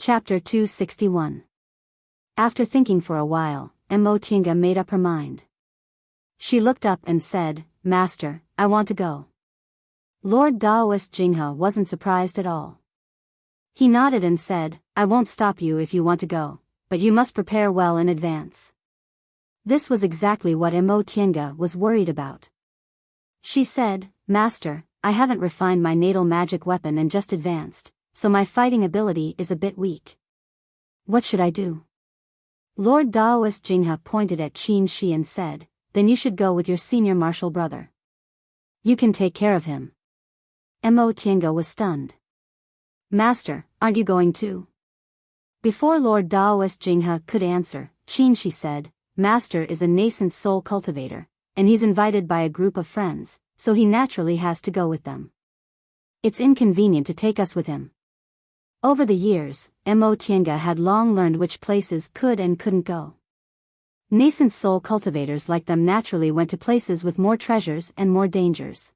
Chapter 261. After thinking for a while, Emotinga made up her mind. She looked up and said, "Master, I want to go." Lord Daoist Jinghe wasn't surprised at all. He nodded and said, "I won't stop you if you want to go, but you must prepare well in advance." This was exactly what Emotinga was worried about. She said, "Master, I haven't refined my natal magic weapon and just advanced, so my fighting ability is a bit weak. What should I do?" Lord Daoist Jinghe pointed at Qin Shi and said, "Then you should go with your senior martial brother. You can take care of him." Emotinga was stunned. "Master, aren't you going too?" Before Lord Daoist Jinghe could answer, Qin Shi said, "Master is a nascent soul cultivator, and he's invited by a group of friends, so he naturally has to go with them. It's inconvenient to take us with him." Over the years, Emotinga had long learned which places could and couldn't go. Nascent soul cultivators like them naturally went to places with more treasures and more dangers.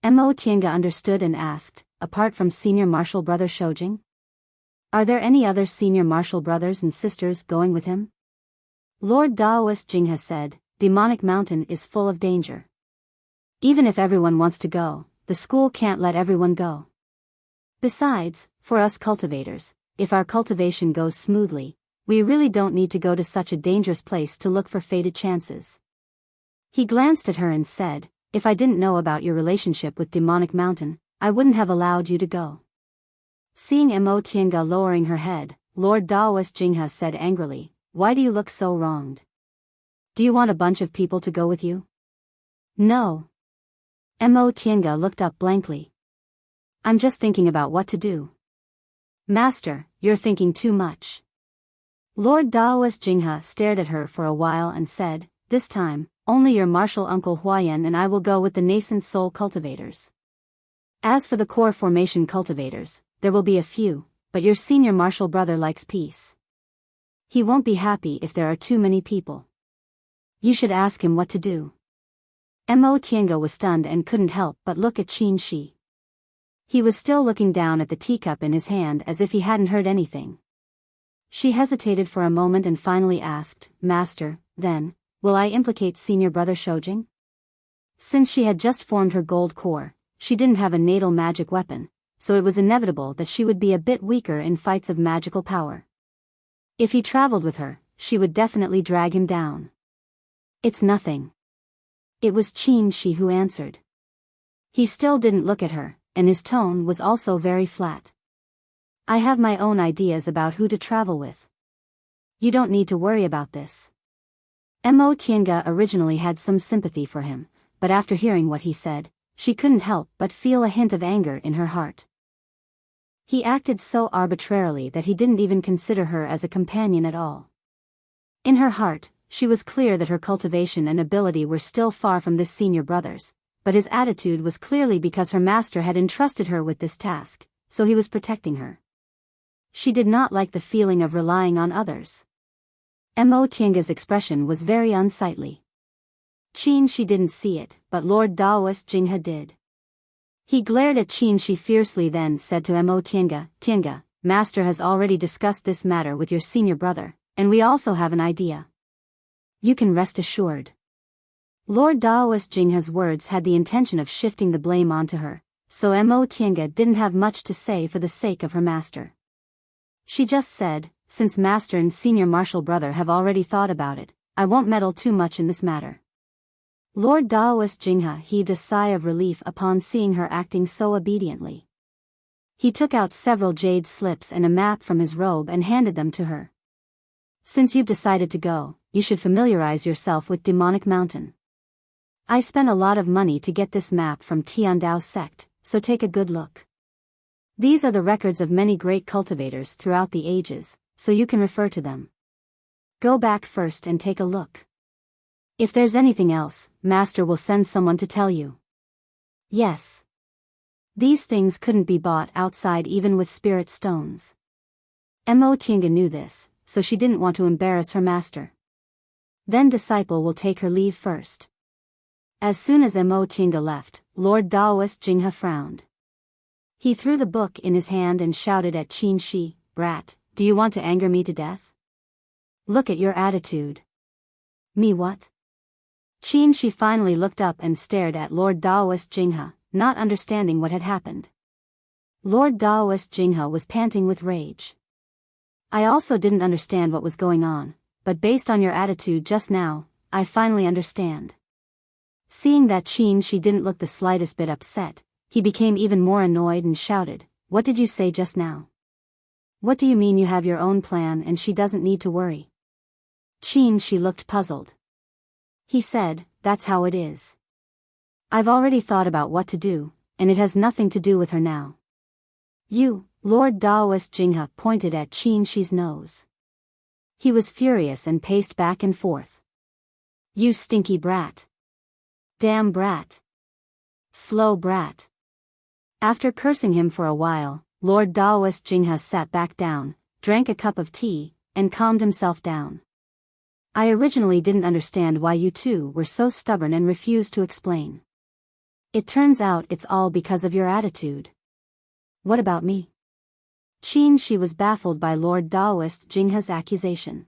Emotinga understood and asked, "Apart from senior martial brother Shoujing? Are there any other senior martial brothers and sisters going with him?" Lord Daoist Jinghe said, "Demonic Mountain is full of danger. Even if everyone wants to go, the school can't let everyone go. Besides, for us cultivators, if our cultivation goes smoothly, we really don't need to go to such a dangerous place to look for fated chances." He glanced at her and said, "If I didn't know about your relationship with Demonic Mountain, I wouldn't have allowed you to go." Seeing Emotinga lowering her head, Lord Daoist Jinghe said angrily, "Why do you look so wronged? Do you want a bunch of people to go with you?" "No." Emotinga looked up blankly. "I'm just thinking about what to do." "Master, you're thinking too much." Lord Daoist Jinghe stared at her for a while and said, "This time, only your martial uncle Huayan and I will go with the nascent soul cultivators. As for the core formation cultivators, there will be a few, but your senior martial brother likes peace. He won't be happy if there are too many people. You should ask him what to do." Emotinga was stunned and couldn't help but look at Qin Shi. He was still looking down at the teacup in his hand as if he hadn't heard anything. She hesitated for a moment and finally asked, "Master, then, will I implicate senior brother Shoujing?" Since she had just formed her gold core, she didn't have a natal magic weapon, so it was inevitable that she would be a bit weaker in fights of magical power. If he traveled with her, she would definitely drag him down. "It's nothing." It was Qin Shi who answered. He still didn't look at her, and his tone was also very flat. "I have my own ideas about who to travel with. You don't need to worry about this." Emotinga originally had some sympathy for him, but after hearing what he said, she couldn't help but feel a hint of anger in her heart. He acted so arbitrarily that he didn't even consider her as a companion at all. In her heart, she was clear that her cultivation and ability were still far from this senior brother's, but his attitude was clearly because her master had entrusted her with this task, so he was protecting her. She did not like the feeling of relying on others. Emotinga's expression was very unsightly. Qin Shi didn't see it, but Lord Daoist Jinghe did. He glared at Qin Shi fiercely, then said to Emotinga, "Tinga, Master has already discussed this matter with your senior brother, and we also have an idea. You can rest assured." Lord Daoist Jinghe's words had the intention of shifting the blame onto her, so Emotinga didn't have much to say for the sake of her master. She just said, "Since Master and senior martial brother have already thought about it, I won't meddle too much in this matter." Lord Daoist Jinghe heaved a sigh of relief upon seeing her acting so obediently. He took out several jade slips and a map from his robe and handed them to her. "Since you've decided to go, you should familiarize yourself with Demonic Mountain. I spent a lot of money to get this map from Tiandao's sect, so take a good look. These are the records of many great cultivators throughout the ages, so you can refer to them. Go back first and take a look. If there's anything else, Master will send someone to tell you." Yes. These things couldn't be bought outside even with spirit stones. Emotinga knew this, so she didn't want to embarrass her master. "Then disciple will take her leave first." As soon as Emotinga left, Lord Daoist Jinghe frowned. He threw the book in his hand and shouted at Qin Shi, brat, do you want to anger me to death? Look at your attitude. Me what? She finally looked up and stared at Lord Daoist Jinghe, not understanding what had happened. Lord Daoist Jinghe was panting with rage. I also didn't understand what was going on, but based on your attitude just now, I finally understand. Seeing that she didn't look the slightest bit upset, he became even more annoyed and shouted, "What did you say just now? What do you mean you have your own plan and she doesn't need to worry?" She looked puzzled. He said, "That's how it is. I've already thought about what to do, and it has nothing to do with her now." "You," Lord Daoist Jinghe pointed at Shi's nose. He was furious and paced back and forth. "You stinky brat. Damn brat. Slow brat." After cursing him for a while, Lord Daoist Jinghe sat back down, drank a cup of tea, and calmed himself down. "I originally didn't understand why you two were so stubborn and refused to explain. It turns out it's all because of your attitude." "What about me?" She was baffled by Lord Daoist Jinghe's accusation.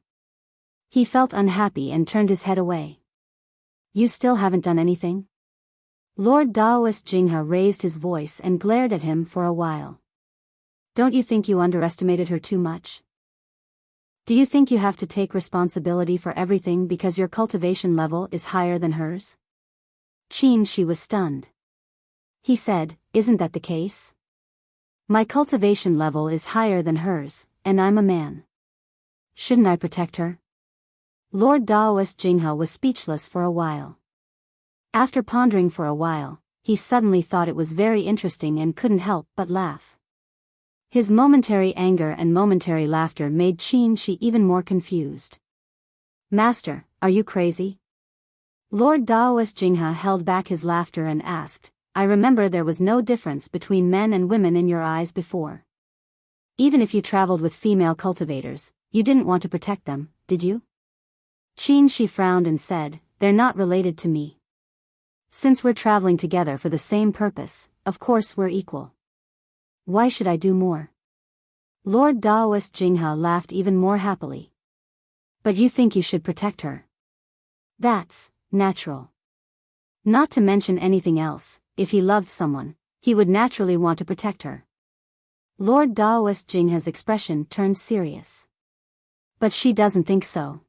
He felt unhappy and turned his head away. "You still haven't done anything?" Lord Daoist Jinghe raised his voice and glared at him for a while. "Don't you think you underestimated her too much? Do you think you have to take responsibility for everything because your cultivation level is higher than hers?" She was stunned. He said, "Isn't that the case? My cultivation level is higher than hers, and I'm a man. Shouldn't I protect her?" Lord Daoist Jinghe was speechless for a while. After pondering for a while, he suddenly thought it was very interesting and couldn't help but laugh. His momentary anger and momentary laughter made Shi even more confused. "Master, are you crazy?" Lord Daoist Jinghe held back his laughter and asked, "I remember there was no difference between men and women in your eyes before. Even if you traveled with female cultivators, you didn't want to protect them, did you?" She frowned and said, "They're not related to me. Since we're traveling together for the same purpose, of course we're equal. Why should I do more?" Lord Daoist Jinghe laughed even more happily. "But you think you should protect her. That's natural. Not to mention anything else, if he loved someone, he would naturally want to protect her." Lord Daoist Jinghe's expression turned serious. "But she doesn't think so."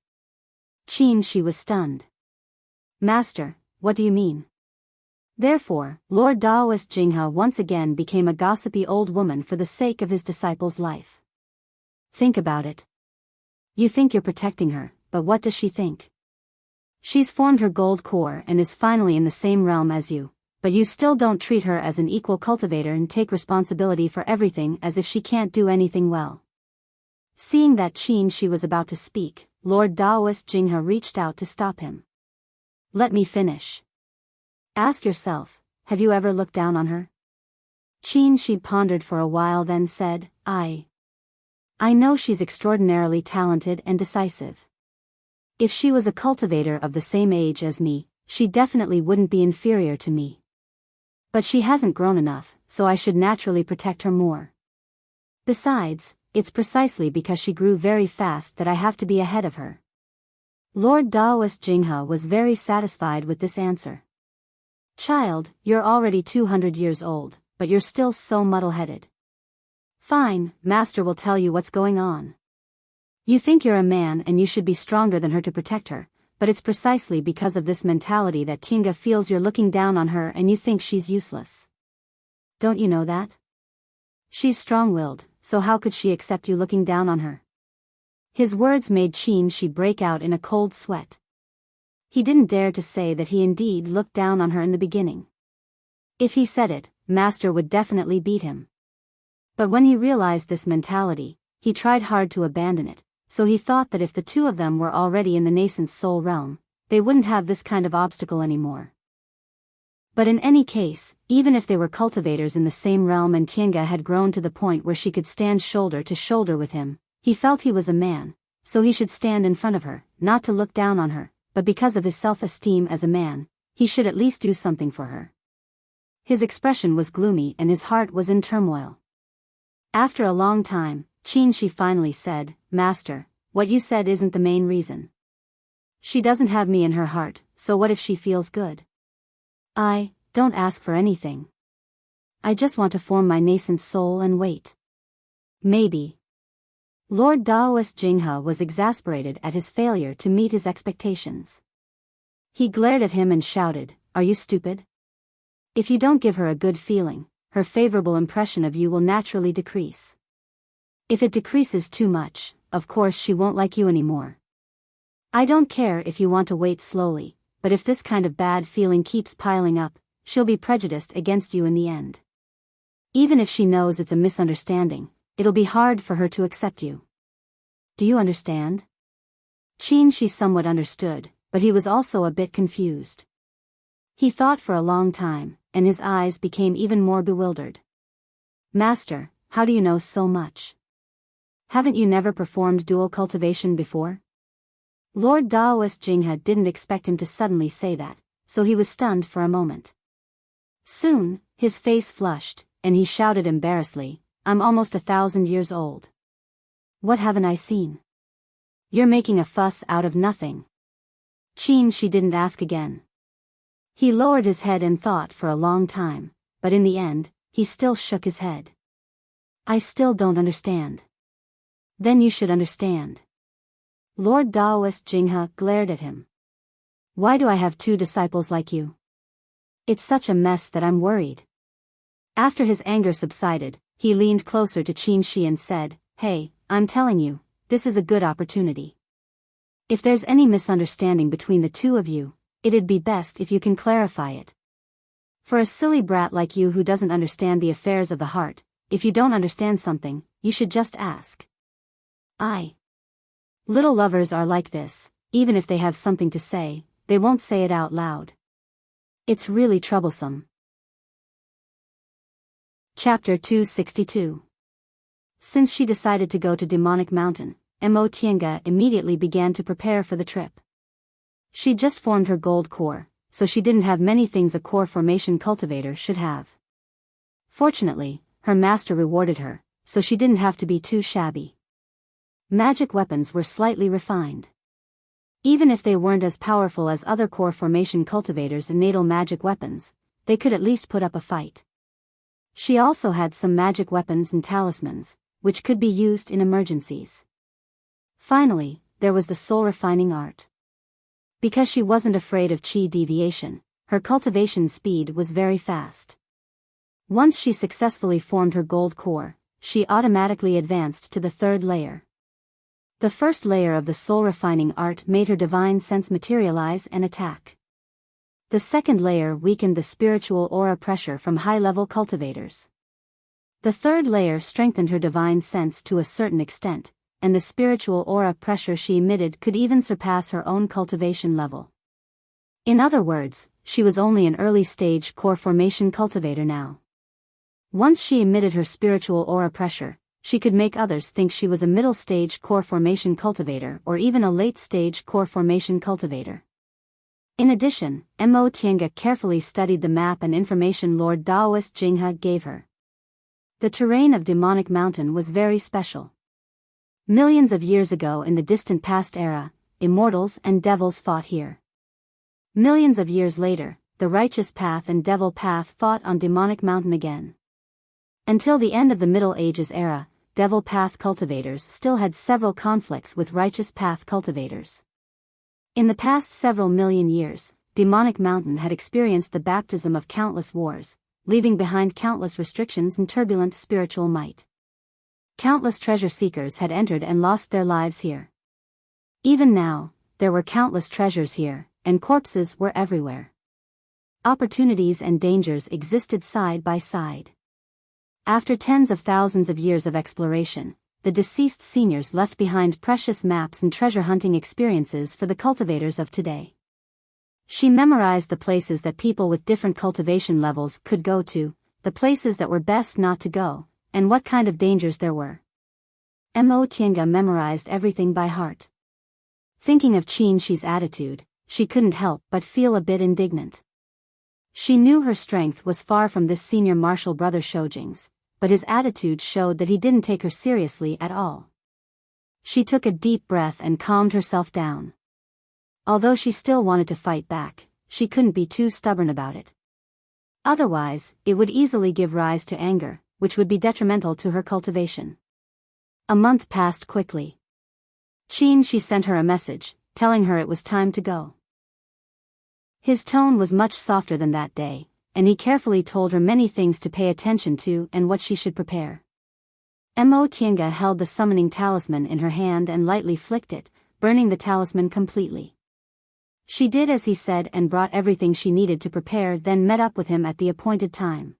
She was stunned. "Master, what do you mean?" Therefore, Lord Daoist Jinghe once again became a gossipy old woman for the sake of his disciple's life. "Think about it. You think you're protecting her, but what does she think? She's formed her gold core and is finally in the same realm as you, but you still don't treat her as an equal cultivator and take responsibility for everything as if she can't do anything well." Seeing that she was about to speak, Lord Daoist Jinghe reached out to stop him. "Let me finish. Ask yourself, have you ever looked down on her?" She pondered for a while, then said, I know she's extraordinarily talented and decisive. If she was a cultivator of the same age as me, she definitely wouldn't be inferior to me. But she hasn't grown enough, so I should naturally protect her more. Besides, it's precisely because she grew very fast that I have to be ahead of her." Lord Daoist Jinghe was very satisfied with this answer. "Child, you're already 200 years old, but you're still so muddle-headed. Fine, Master will tell you what's going on. You think you're a man and you should be stronger than her to protect her, but it's precisely because of this mentality that Tinga feels you're looking down on her and you think she's useless. Don't you know that? She's strong-willed, so how could she accept you looking down on her?" His words made she break out in a cold sweat. He didn't dare to say that he indeed looked down on her in the beginning. If he said it, Master would definitely beat him. But when he realized this mentality, he tried hard to abandon it, so he thought that if the two of them were already in the nascent soul realm, they wouldn't have this kind of obstacle anymore. But in any case, even if they were cultivators in the same realm and Tinga had grown to the point where she could stand shoulder to shoulder with him, he felt he was a man, so he should stand in front of her, not to look down on her, but because of his self-esteem as a man, he should at least do something for her. His expression was gloomy and his heart was in turmoil. After a long time, She finally said, Master, what you said isn't the main reason. She doesn't have me in her heart, so what if she feels good? I don't ask for anything. I just want to form my nascent soul and wait. Maybe. Lord Daoist Jinghe was exasperated at his failure to meet his expectations. He glared at him and shouted, Are you stupid? If you don't give her a good feeling, her favorable impression of you will naturally decrease. If it decreases too much, of course she won't like you anymore. I don't care if you want to wait slowly, but if this kind of bad feeling keeps piling up, she'll be prejudiced against you in the end. Even if she knows it's a misunderstanding, it'll be hard for her to accept you. Do you understand? She somewhat understood, but he was also a bit confused. He thought for a long time, and his eyes became even more bewildered. Master, how do you know so much? Haven't you never performed dual cultivation before? Lord Daoist Jinghe didn't expect him to suddenly say that, so he was stunned for a moment. Soon, his face flushed, and he shouted embarrassedly, I'm almost 1,000 years old. What haven't I seen? You're making a fuss out of nothing. She didn't ask again. He lowered his head and thought for a long time, but in the end, he still shook his head. I still don't understand. Then you should understand. Lord Daoist Jinghe glared at him. Why do I have two disciples like you? It's such a mess that I'm worried. After his anger subsided, he leaned closer to Qin Shi and said, Hey, I'm telling you, this is a good opportunity. If there's any misunderstanding between the two of you, it'd be best if you can clarify it. For a silly brat like you who doesn't understand the affairs of the heart, if you don't understand something, you should just ask. Little lovers are like this, even if they have something to say, they won't say it out loud. It's really troublesome. Chapter 262. Since she decided to go to Demonic Mountain, Mo Tiange immediately began to prepare for the trip. She'd just formed her gold core, so she didn't have many things a core formation cultivator should have. Fortunately, her master rewarded her, so she didn't have to be too shabby. Magic weapons were slightly refined. Even if they weren't as powerful as other core formation cultivators' natal magic weapons, they could at least put up a fight. She also had some magic weapons and talismans, which could be used in emergencies. Finally, there was the soul refining art. Because she wasn't afraid of chi deviation, her cultivation speed was very fast. Once she successfully formed her gold core, she automatically advanced to the third layer. The first layer of the soul refining art made her divine sense materialize and attack. The second layer weakened the spiritual aura pressure from high-level cultivators. The third layer strengthened her divine sense to a certain extent, and the spiritual aura pressure she emitted could even surpass her own cultivation level. In other words, she was only an early-stage core formation cultivator now. Once she emitted her spiritual aura pressure, she could make others think she was a middle-stage core formation cultivator or even a late-stage core formation cultivator. In addition, Mo Tiange carefully studied the map and information Lord Daoist Jinghe gave her. The terrain of Demonic Mountain was very special. Millions of years ago in the distant past era, immortals and devils fought here. Millions of years later, the righteous path and devil path fought on Demonic Mountain again. Until the end of the Middle Ages era, devil path cultivators still had several conflicts with righteous path cultivators. In the past several million years, Demonic Mountain had experienced the baptism of countless wars, leaving behind countless restrictions and turbulent spiritual might. Countless treasure seekers had entered and lost their lives here. Even now, there were countless treasures here, and corpses were everywhere. Opportunities and dangers existed side by side. After tens of thousands of years of exploration, the deceased seniors left behind precious maps and treasure hunting experiences for the cultivators of today. She memorized the places that people with different cultivation levels could go to, the places that were best not to go, and what kind of dangers there were. Mo Tiange memorized everything by heart. Thinking of Qin Shi's attitude, she couldn't help but feel a bit indignant. She knew her strength was far from this senior martial brother Shoujing's, but his attitude showed that he didn't take her seriously at all. She took a deep breath and calmed herself down. Although she still wanted to fight back, she couldn't be too stubborn about it. Otherwise, it would easily give rise to anger, which would be detrimental to her cultivation. A month passed quickly. She sent her a message, telling her it was time to go. His tone was much softer than that day, and he carefully told her many things to pay attention to and what she should prepare. Mo Tienga held the summoning talisman in her hand and lightly flicked it, burning the talisman completely. She did as he said and brought everything she needed to prepare, then met up with him at the appointed time.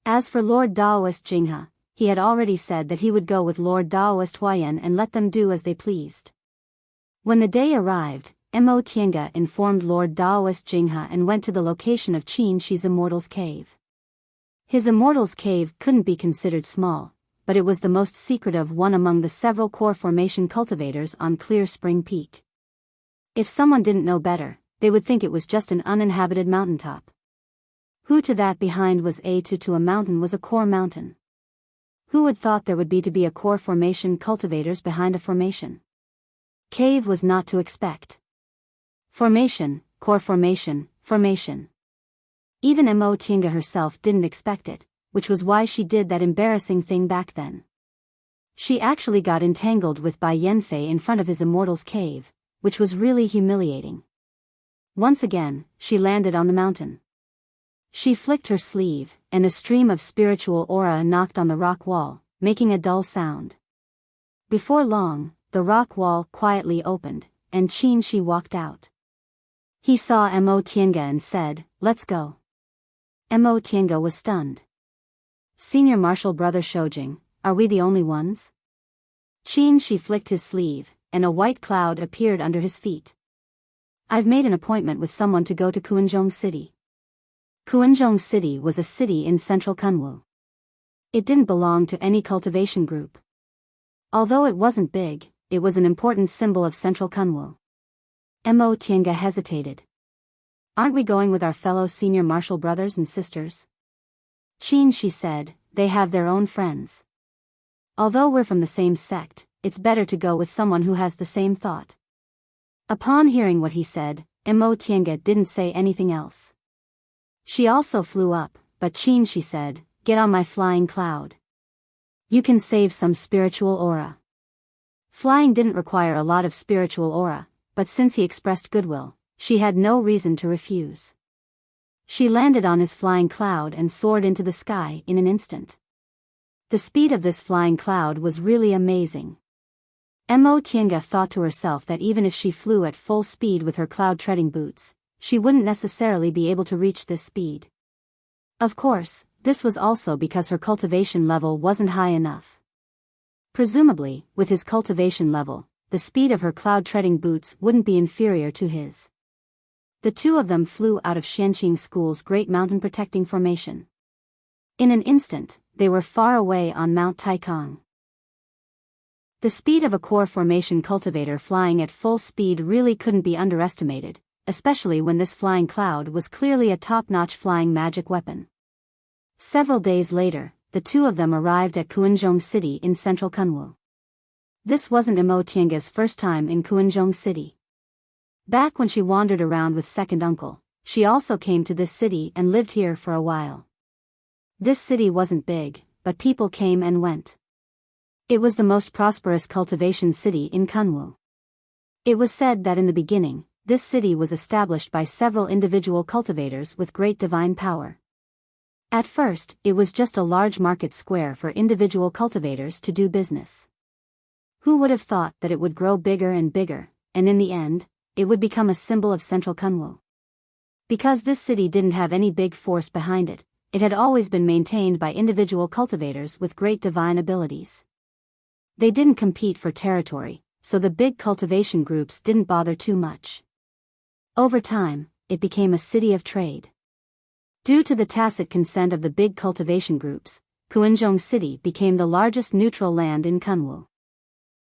As for Lord Daoist Jinghe, he had already said that he would go with Lord Daoist Huayan and let them do as they pleased. When the day arrived, Mo Tienga informed Lord Daoist Jinghe and went to the location of Qin Shi's Immortal's Cave. His Immortal's Cave couldn't be considered small, but it was the most secretive one among the several core formation cultivators on Clear Spring Peak. If someone didn't know better, they would think it was just an uninhabited mountaintop. Who to that behind was to a mountain was a core mountain. Who had thought there would be a core formation cultivators behind a formation? Cave was not to expect. Formation, core formation, formation. Even Mo Tienga herself didn't expect it, which was why she did that embarrassing thing back then. She actually got entangled with Bai Yanfei in front of his Immortal's Cave, which was really humiliating. Once again, she landed on the mountain. She flicked her sleeve, and a stream of spiritual aura knocked on the rock wall, making a dull sound. Before long, the rock wall quietly opened, and Qin Shi walked out. He saw Mo Tienga and said, "Let's go." Mo Tienga was stunned. "Senior Marshal Brother Shoujing, are we the only ones?" Qin Shi flicked his sleeve, and a white cloud appeared under his feet. "I've made an appointment with someone to go to Kuanzhong City." Kuanzhong City was a city in central Kunwu. It didn't belong to any cultivation group. Although it wasn't big, it was an important symbol of central Kunwu. Mo Tienga hesitated. "Aren't we going with our fellow senior martial brothers and sisters?" Qin Shi said, "They have their own friends. Although we're from the same sect, it's better to go with someone who has the same thought." Upon hearing what he said, Mo Tienga didn't say anything else. She also flew up, but Qin Shi said, "Get on my flying cloud. You can save some spiritual aura." Flying didn't require a lot of spiritual aura, but since he expressed goodwill, she had no reason to refuse. She landed on his flying cloud and soared into the sky in an instant. The speed of this flying cloud was really amazing. Mo Tienga thought to herself that even if she flew at full speed with her cloud-treading boots, she wouldn't necessarily be able to reach this speed. Of course, this was also because her cultivation level wasn't high enough. Presumably, with his cultivation level, the speed of her cloud-treading boots wouldn't be inferior to his. The two of them flew out of Xianqing School's Great Mountain Protecting Formation. In an instant, they were far away on Mount Taikang. The speed of a core formation cultivator flying at full speed really couldn't be underestimated, especially when this flying cloud was clearly a top-notch flying magic weapon. Several days later, the two of them arrived at Kuanzhong City in central Kunwu. This wasn't Mo Tienga's first time in Kuanzhong City. Back when she wandered around with second uncle, she also came to this city and lived here for a while. This city wasn't big, but people came and went. It was the most prosperous cultivation city in Kunwu. It was said that in the beginning, this city was established by several individual cultivators with great divine power. At first, it was just a large market square for individual cultivators to do business. Who would have thought that it would grow bigger and bigger, and in the end, it would become a symbol of central Kunwu? Because this city didn't have any big force behind it, it had always been maintained by individual cultivators with great divine abilities. They didn't compete for territory, so the big cultivation groups didn't bother too much. Over time, it became a city of trade. Due to the tacit consent of the big cultivation groups, Kuanzhong City became the largest neutral land in Kunwu.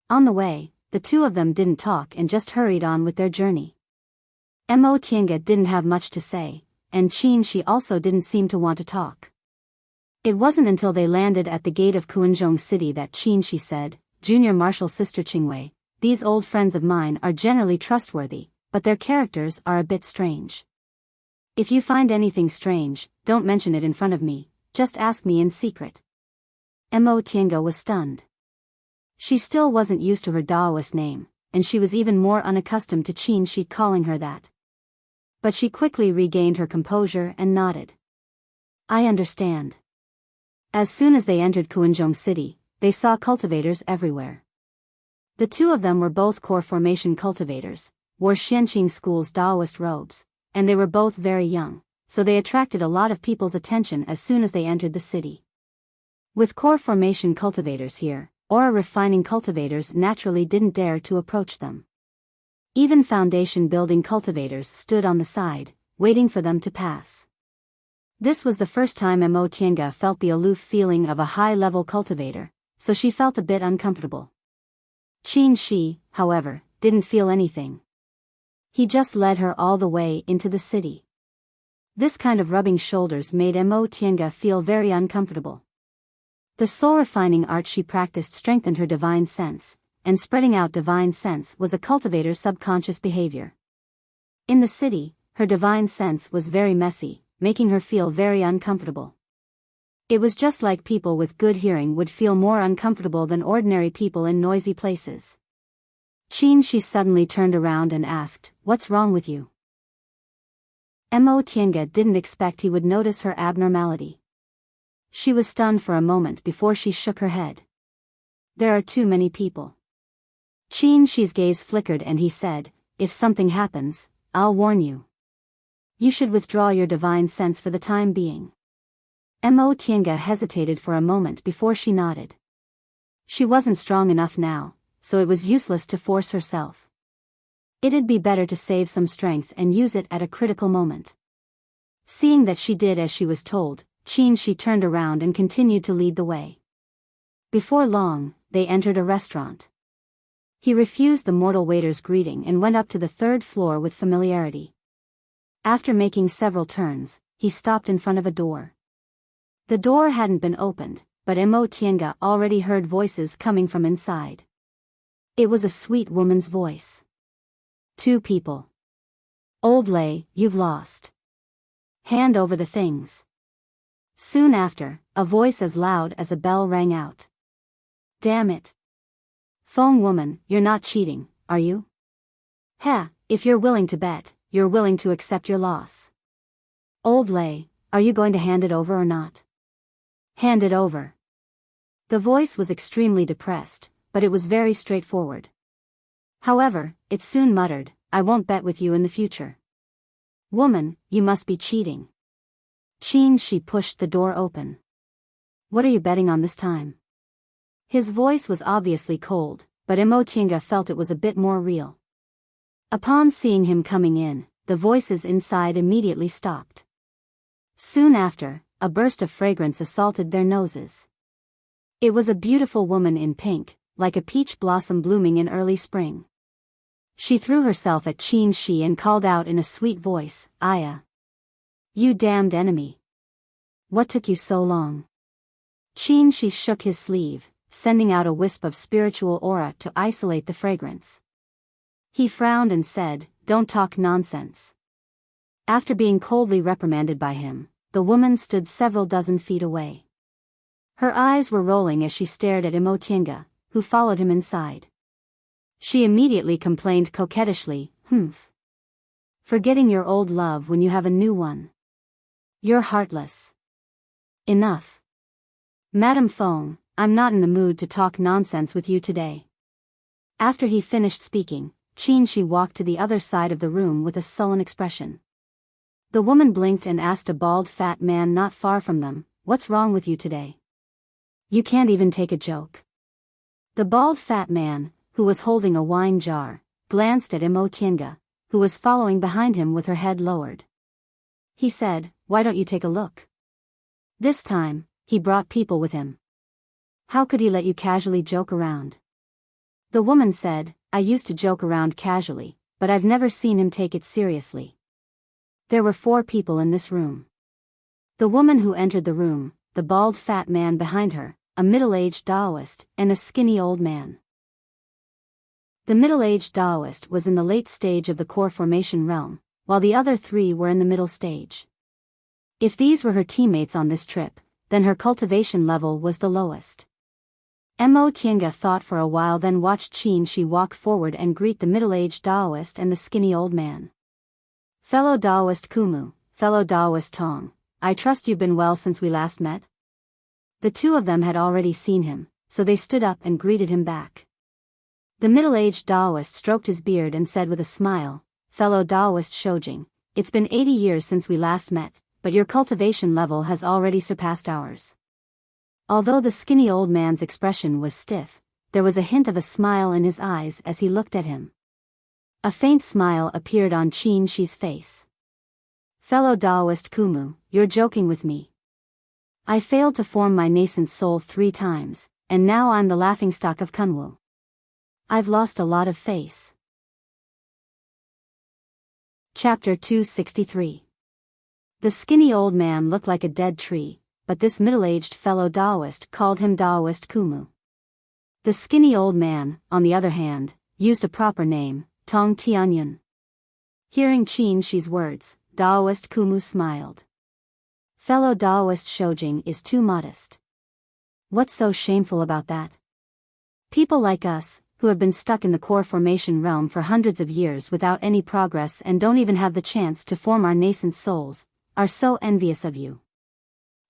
On the way, the two of them didn't talk and just hurried on with their journey. Mo Tienga didn't have much to say, and Qin Shi also didn't seem to want to talk. It wasn't until they landed at the gate of Kuanzhong City that Qin Shi said, Junior Marshal Sister Qingwei, these old friends of mine are generally trustworthy, but their characters are a bit strange. If you find anything strange, don't mention it in front of me, just ask me in secret. Mo Tiange was stunned. She still wasn't used to her Daoist name, and she was even more unaccustomed to Qin Shi calling her that. But she quickly regained her composure and nodded. I understand. As soon as they entered Kuanzhong City, they saw cultivators everywhere. The two of them were both core formation cultivators, wore Xianqing School's Daoist robes, and they were both very young, so they attracted a lot of people's attention as soon as they entered the city. With core formation cultivators here, aura refining cultivators naturally didn't dare to approach them. Even foundation building cultivators stood on the side, waiting for them to pass. This was the first time Mo Tiange felt the aloof feeling of a high-level cultivator, so she felt a bit uncomfortable. Qin Shi, however, didn't feel anything. He just led her all the way into the city. This kind of rubbing shoulders made Mo Tiange feel very uncomfortable. The soul-refining art she practiced strengthened her divine sense, and spreading out divine sense was a cultivator's subconscious behavior. In the city, her divine sense was very messy, making her feel very uncomfortable. It was just like people with good hearing would feel more uncomfortable than ordinary people in noisy places. Qin Shi suddenly turned around and asked, "What's wrong with you?" Mo Tiange didn't expect he would notice her abnormality. She was stunned for a moment before she shook her head. There are too many people. Qin Shi's gaze flickered and he said, "If something happens, I'll warn you. You should withdraw your divine sense for the time being." Mo Tiange hesitated for a moment before she nodded. She wasn't strong enough now, so it was useless to force herself. It'd be better to save some strength and use it at a critical moment. Seeing that she did as she was told, Qin Shi turned around and continued to lead the way. Before long, they entered a restaurant. He refused the mortal waiter's greeting and went up to the third floor with familiarity. After making several turns, he stopped in front of a door. The door hadn't been opened, but Mo Tiange already heard voices coming from inside. It was a sweet woman's voice. "Two people. Old Lei, you've lost. Hand over the things." Soon after, a voice as loud as a bell rang out. "Damn it. Feng woman, you're not cheating, are you? Heh, if you're willing to bet, you're willing to accept your loss. Old Lei, are you going to hand it over or not? Hand it over." The voice was extremely depressed, but it was very straightforward. However, it soon muttered, "I won't bet with you in the future. Woman, you must be cheating." Qin Shi pushed the door open. "What are you betting on this time?" His voice was obviously cold, but Mo Tiange felt it was a bit more real. Upon seeing him coming in, the voices inside immediately stopped. Soon after, a burst of fragrance assaulted their noses. It was a beautiful woman in pink, like a peach blossom blooming in early spring. She threw herself at Qin Shi and called out in a sweet voice, "Aya! You damned enemy! What took you so long?" Qin Shi shook his sleeve, sending out a wisp of spiritual aura to isolate the fragrance. He frowned and said, "Don't talk nonsense." After being coldly reprimanded by him, the woman stood several dozen feet away. Her eyes were rolling as she stared at Mo Tiange, who followed him inside. She immediately complained coquettishly, "Humph. Forgetting your old love when you have a new one. You're heartless. Enough. Madame Feng, I'm not in the mood to talk nonsense with you today." After he finished speaking, Qin Shi walked to the other side of the room with a sullen expression. The woman blinked and asked a bald fat man not far from them, "What's wrong with you today? You can't even take a joke." The bald fat man, who was holding a wine jar, glanced at Mo Tiange, who was following behind him with her head lowered. He said, "Why don't you take a look?" This time, he brought people with him. "How could he let you casually joke around?" The woman said, "I used to joke around casually, but I've never seen him take it seriously." There were 4 people in this room. The woman who entered the room, the bald fat man behind her, a middle-aged Taoist, and a skinny old man. The middle-aged Taoist was in the late stage of the core formation realm, while the other three were in the middle stage. If these were her teammates on this trip, then her cultivation level was the lowest. Mo Tiange thought for a while, then watched Qin Shi walk forward and greet the middle-aged Taoist and the skinny old man. "Fellow Taoist Kumu, fellow Taoist Tong, I trust you've been well since we last met?" The two of them had already seen him, so they stood up and greeted him back. The middle-aged Taoist stroked his beard and said with a smile, "Fellow Taoist Shoujing, it's been 80 years since we last met, but your cultivation level has already surpassed ours." Although the skinny old man's expression was stiff, there was a hint of a smile in his eyes as he looked at him. A faint smile appeared on Qin Shi's face. "Fellow Taoist Kumu, you're joking with me. I failed to form my nascent soul 3 times, and now I'm the laughingstock of Kunwu. I've lost a lot of face." Chapter 263. The skinny old man looked like a dead tree, but this middle-aged fellow Taoist called him Taoist Kumu. The skinny old man, on the other hand, used a proper name, Tong Tianyun. Hearing Qin Shi's words, Taoist Kumu smiled. "Fellow Taoist Shoujing is too modest. What's so shameful about that? People like us, who have been stuck in the core formation realm for hundreds of years without any progress and don't even have the chance to form our nascent souls, are so envious of you."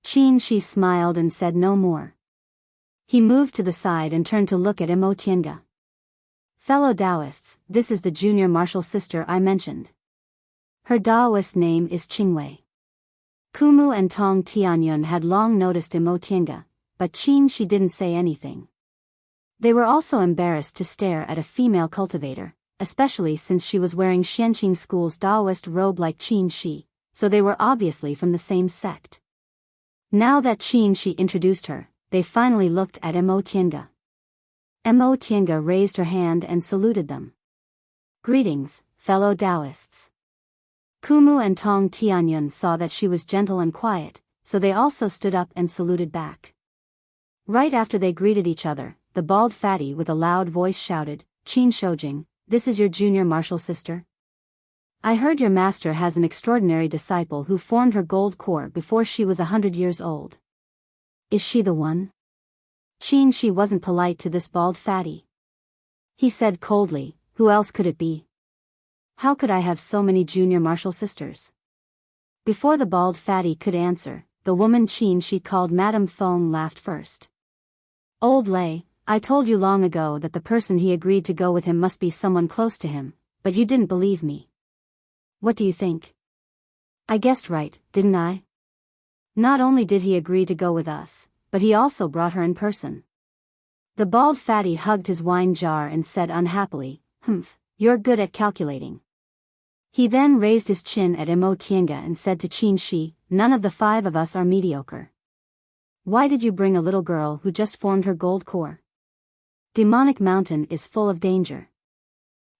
Qin Shi smiled and said no more. He moved to the side and turned to look at Mo Tiange. "Fellow Taoists, this is the junior martial sister I mentioned. Her Taoist name is Qingwei." Kumu and Tong Tianyun had long noticed Mo Tiange, but Qin Shi didn't say anything. They were also embarrassed to stare at a female cultivator, especially since she was wearing Xianqing School's Taoist robe like Qin Shi, so they were obviously from the same sect. Now that Qin Shi introduced her, they finally looked at Mo Tiange. Mo Tiange raised her hand and saluted them. "Greetings, fellow Taoists." Kumu and Tong Tianyun saw that she was gentle and quiet, so they also stood up and saluted back. Right after they greeted each other, the bald fatty with a loud voice shouted, "Qin Shoujing, this is your junior martial sister? I heard your master has an extraordinary disciple who formed her gold core before she was 100 years old. Is she the one?" Qin Shi wasn't polite to this bald fatty. He said coldly, "Who else could it be? How could I have so many junior martial sisters?" Before the bald fatty could answer, the woman Qin Shi called Madame Feng laughed first. "Old Lei, I told you long ago that the person he agreed to go with him must be someone close to him, but you didn't believe me. What do you think? I guessed right, didn't I? Not only did he agree to go with us, but he also brought her in person." The bald fatty hugged his wine jar and said unhappily, "Humph, you're good at calculating." He then raised his chin at Mo Tiange and said to Qin Shi, "None of the 5 of us are mediocre. Why did you bring a little girl who just formed her gold core? Demonic Mountain is full of danger.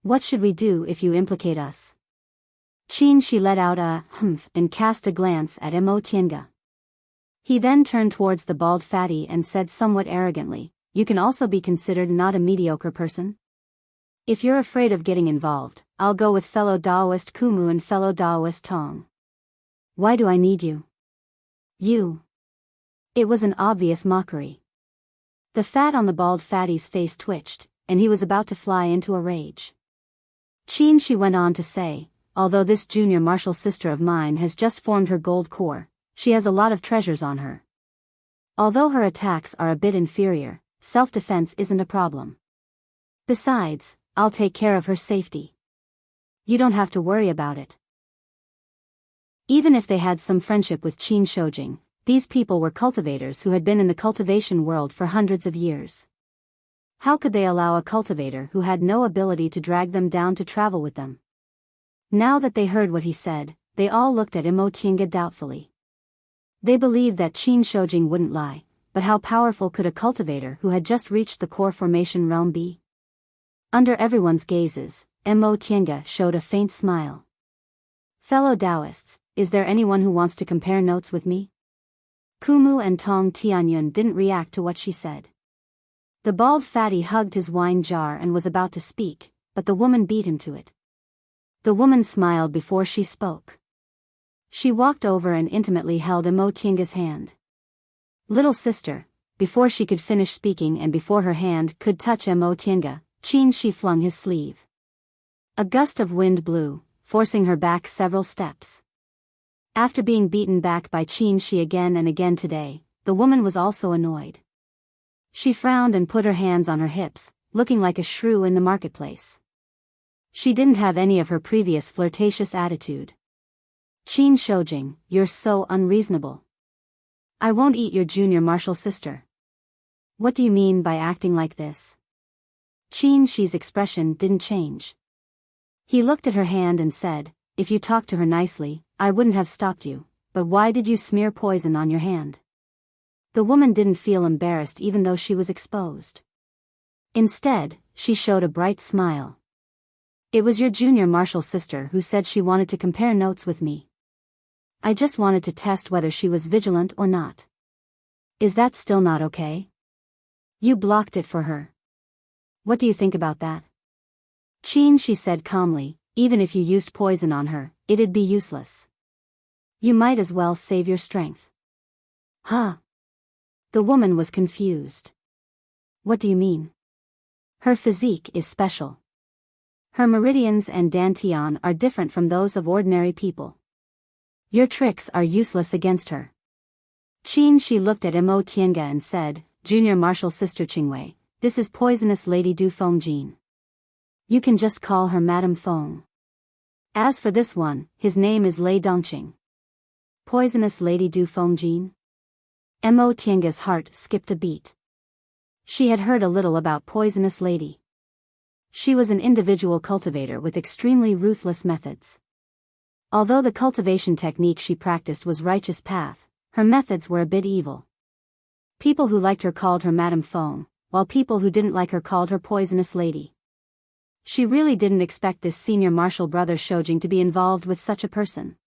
What should we do if you implicate us?" Qin Shi let out a humph and cast a glance at Mo Tiange. He then turned towards the bald fatty and said somewhat arrogantly, "You can also be considered not a mediocre person? If you're afraid of getting involved, I'll go with fellow Taoist Kumu and fellow Taoist Tong. Why do I need you? You." It was an obvious mockery. The fat on the bald fatty's face twitched, and he was about to fly into a rage. Qin Shi went on to say, "Although this junior martial sister of mine has just formed her gold core, she has a lot of treasures on her. Although her attacks are a bit inferior, self-defense isn't a problem. Besides, I'll take care of her safety. You don't have to worry about it." Even if they had some friendship with Qin Shoujing, these people were cultivators who had been in the cultivation world for hundreds of years. How could they allow a cultivator who had no ability to drag them down to travel with them? Now that they heard what he said, they all looked at Mo Tiange doubtfully. They believed that Qin Shoujing wouldn't lie, but how powerful could a cultivator who had just reached the core formation realm be? Under everyone's gazes, Mo Tiange showed a faint smile. "Fellow Taoists, is there anyone who wants to compare notes with me?" Kumu and Tong Tianyun didn't react to what she said. The bald fatty hugged his wine jar and was about to speak, but the woman beat him to it. The woman smiled before she spoke. She walked over and intimately held Emotinga's hand. Little sister, before she could finish speaking and before her hand could touch Emotinga, she flung his sleeve. A gust of wind blew, forcing her back several steps. After being beaten back by she again and again today, the woman was also annoyed. She frowned and put her hands on her hips, looking like a shrew in the marketplace. She didn't have any of her previous flirtatious attitude. Qin Shoujing, you're so unreasonable. I won't eat your junior martial sister. What do you mean by acting like this? Qin Shi's expression didn't change. He looked at her hand and said, if you talked to her nicely, I wouldn't have stopped you, but why did you smear poison on your hand? The woman didn't feel embarrassed even though she was exposed. Instead, she showed a bright smile. It was your junior martial sister who said she wanted to compare notes with me. I just wanted to test whether she was vigilant or not. Is that still not okay? You blocked it for her. What do you think about that? Qin Shi said calmly, even if you used poison on her, it'd be useless. You might as well save your strength. Huh? The woman was confused. What do you mean? Her physique is special. Her meridians and dantian are different from those of ordinary people. Your tricks are useless against her. Qin Shi looked at Mo Tiange and said, Junior martial sister Qingwei, this is poisonous Lady Du Fengjin. You can just call her Madame Feng. As for this one, his name is Lei Dongqing. Poisonous Lady Du Fengjin? Mo Tiange's heart skipped a beat. She had heard a little about Poisonous Lady. She was an individual cultivator with extremely ruthless methods. Although the cultivation technique she practiced was righteous path, her methods were a bit evil. People who liked her called her Madame Feng, while people who didn't like her called her Poisonous Lady. She really didn't expect this senior martial brother Shoujing to be involved with such a person.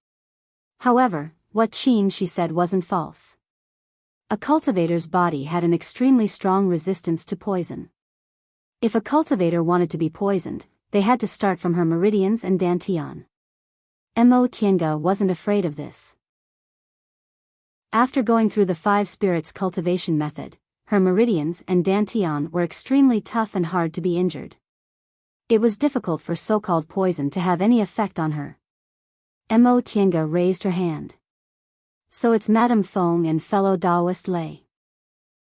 However, what Qin Shi said wasn't false. A cultivator's body had an extremely strong resistance to poison. If a cultivator wanted to be poisoned, they had to start from her meridians and dantian. Mo Tiange wasn't afraid of this. After going through the 5 spirits cultivation method, her meridians and dantian were extremely tough and hard to be injured. It was difficult for so-called poison to have any effect on her. Mo Tiange raised her hand. So it's Madame Feng and fellow Taoist Lei.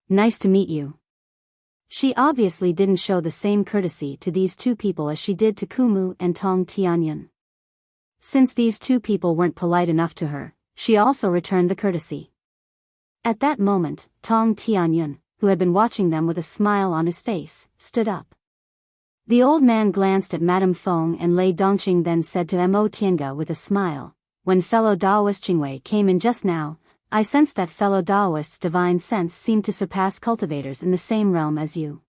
Nice to meet you. She obviously didn't show the same courtesy to these two people as she did to Kumu and Tong Tianyun. Since these two people weren't polite enough to her, she also returned the courtesy. At that moment, Tong Tianyun, who had been watching them with a smile on his face, stood up. The old man glanced at Madame Feng and Lei Dongqing, then said to Mo Tiange with a smile, when fellow Taoist Qingwei came in just now, I sensed that fellow Taoist's divine sense seemed to surpass cultivators in the same realm as you.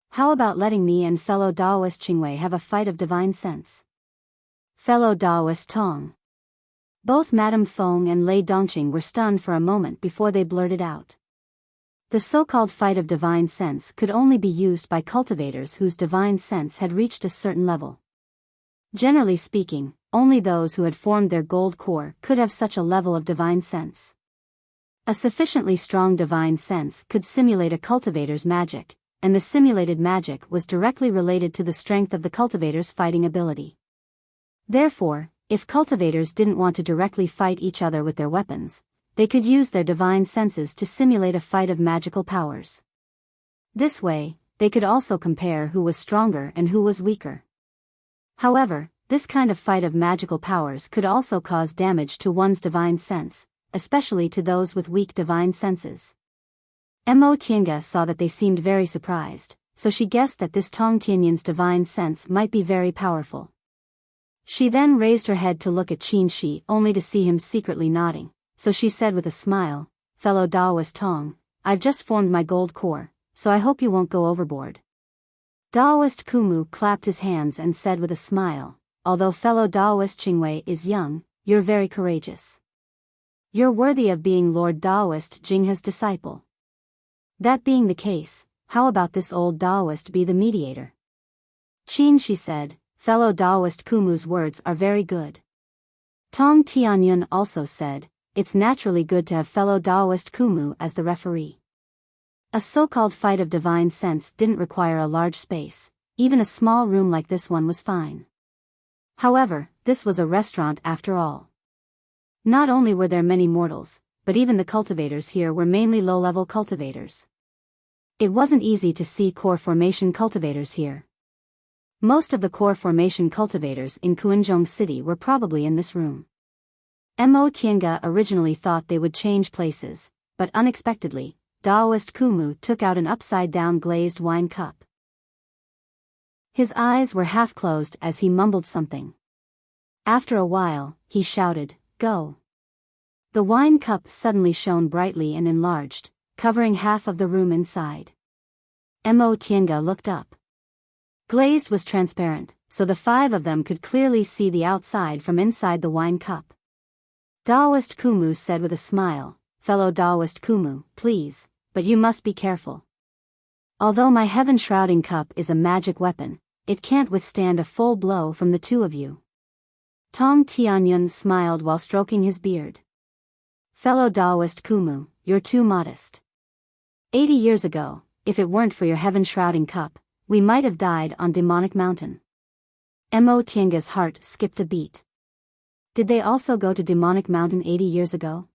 How about letting me and fellow Taoist Qingwei have a fight of divine sense? Fellow Taoist Tong. Both Madame Feng and Lei Dongqing were stunned for a moment before they blurted out. The so-called fight of divine sense could only be used by cultivators whose divine sense had reached a certain level. Generally speaking, only those who had formed their gold core could have such a level of divine sense. A sufficiently strong divine sense could simulate a cultivator's magic, and the simulated magic was directly related to the strength of the cultivator's fighting ability. Therefore, if cultivators didn't want to directly fight each other with their weapons, they could use their divine senses to simulate a fight of magical powers. This way, they could also compare who was stronger and who was weaker. However, this kind of fight of magical powers could also cause damage to one's divine sense, especially to those with weak divine senses. Mo Tiange saw that they seemed very surprised, so she guessed that this Tong Tianyun's divine sense might be very powerful. She then raised her head to look at Qin Shi only to see him secretly nodding, so she said with a smile, Fellow Taoist Tong, I've just formed my gold core, so I hope you won't go overboard. Taoist Kumu clapped his hands and said with a smile, although fellow Taoist Qingwei is young, you're very courageous. You're worthy of being Lord Daoist Jinghe's disciple. That being the case, how about this old Daoist be the mediator? Qin, she said, fellow Daoist Kumu's words are very good. Tong Tianyun also said, it's naturally good to have fellow Daoist Kumu as the referee. A so-called fight of divine sense didn't require a large space, even a small room like this one was fine. However, this was a restaurant after all. Not only were there many mortals, but even the cultivators here were mainly low-level cultivators. It wasn't easy to see core formation cultivators here. Most of the core formation cultivators in Kuanzhong City were probably in this room. Mo Tiange originally thought they would change places, but unexpectedly, Daoist Kumu took out an upside-down glazed wine cup. His eyes were half-closed as he mumbled something. After a while, he shouted, "Go!" The wine cup suddenly shone brightly and enlarged, covering half of the room inside. Mo Tiange looked up. Glazed was transparent, so the five of them could clearly see the outside from inside the wine cup. Daoist Kumu said with a smile, "Fellow Daoist Kumu, please, but you must be careful. Although my heaven-shrouding cup is a magic weapon, it can't withstand a full blow from the two of you." Tong Tianyun smiled while stroking his beard. "Fellow Daoist Kumu, you're too modest. 80 years ago, if it weren't for your heaven-shrouding cup, we might have died on Demonic Mountain." Mo Tiange's heart skipped a beat. Did they also go to Demonic Mountain 80 years ago?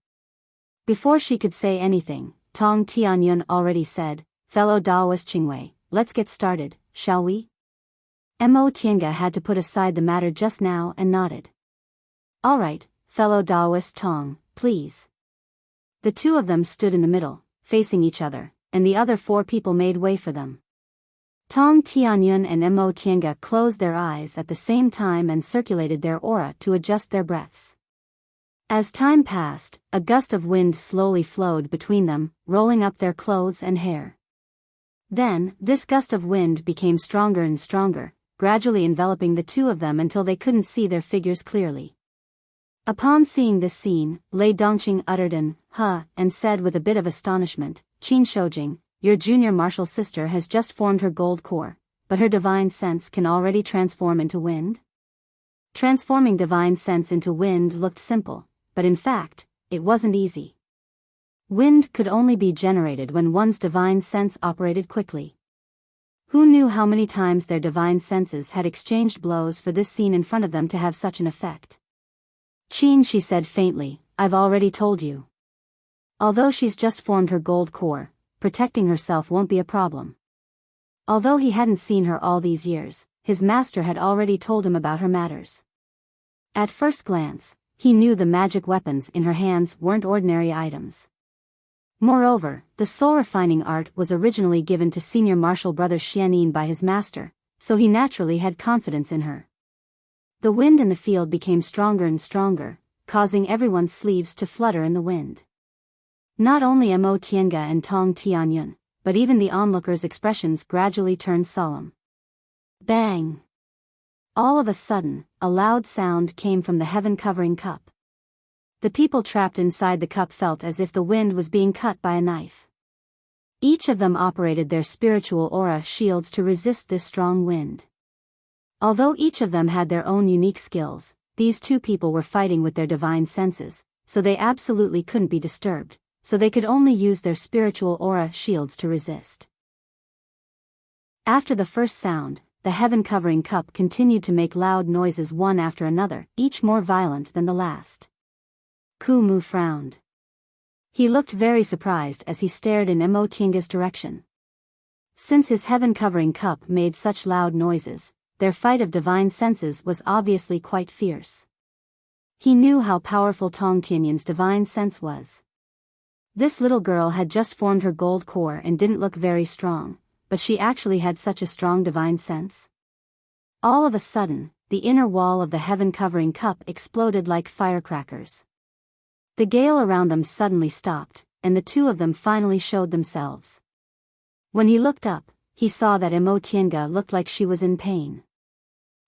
Before she could say anything, Tong Tianyun already said, "Fellow Daoist Qingwei, let's get started, shall we?" Mo Tiange had to put aside the matter just now and nodded. "All right, fellow Daoist Tong, please." The two of them stood in the middle, facing each other, and the other four people made way for them. Tong Tianyun and Mo Tiange closed their eyes at the same time and circulated their aura to adjust their breaths. As time passed, a gust of wind slowly flowed between them, rolling up their clothes and hair. Then, this gust of wind became stronger and stronger, gradually enveloping the two of them until they couldn't see their figures clearly. Upon seeing this scene, Lei Dongqing uttered an "huh" and said with a bit of astonishment, "Qin Shoujing, your junior martial sister has just formed her gold core, but her divine sense can already transform into wind?" Transforming divine sense into wind looked simple, but in fact, it wasn't easy. Wind could only be generated when one's divine sense operated quickly. Who knew how many times their divine senses had exchanged blows for this scene in front of them to have such an effect? "Qin," she said faintly, "I've already told you. Although she's just formed her gold core, protecting herself won't be a problem." Although he hadn't seen her all these years, his master had already told him about her matters. At first glance, he knew the magic weapons in her hands weren't ordinary items. Moreover, the soul-refining art was originally given to senior martial brother Xianyin by his master, so he naturally had confidence in her. The wind in the field became stronger and stronger, causing everyone's sleeves to flutter in the wind. Not only Mo Tiange and Tong Tianyun, but even the onlookers' expressions gradually turned solemn. Bang! All of a sudden, a loud sound came from the heaven-covering cup. The people trapped inside the cup felt as if the wind was being cut by a knife. Each of them operated their spiritual aura shields to resist this strong wind. Although each of them had their own unique skills, these two people were fighting with their divine senses, so they absolutely couldn't be disturbed, so they could only use their spiritual aura shields to resist. After the first sound, the heaven-covering cup continued to make loud noises one after another, each more violent than the last. Kumu frowned. He looked very surprised as he stared in Mo Tiange's direction. Since his heaven-covering cup made such loud noises, their fight of divine senses was obviously quite fierce. He knew how powerful Tong Tianyun's divine sense was. This little girl had just formed her gold core and didn't look very strong, but she actually had such a strong divine sense. All of a sudden, the inner wall of the heaven-covering cup exploded like firecrackers. The gale around them suddenly stopped, and the two of them finally showed themselves. When he looked up, he saw that Mo Tiange looked like she was in pain.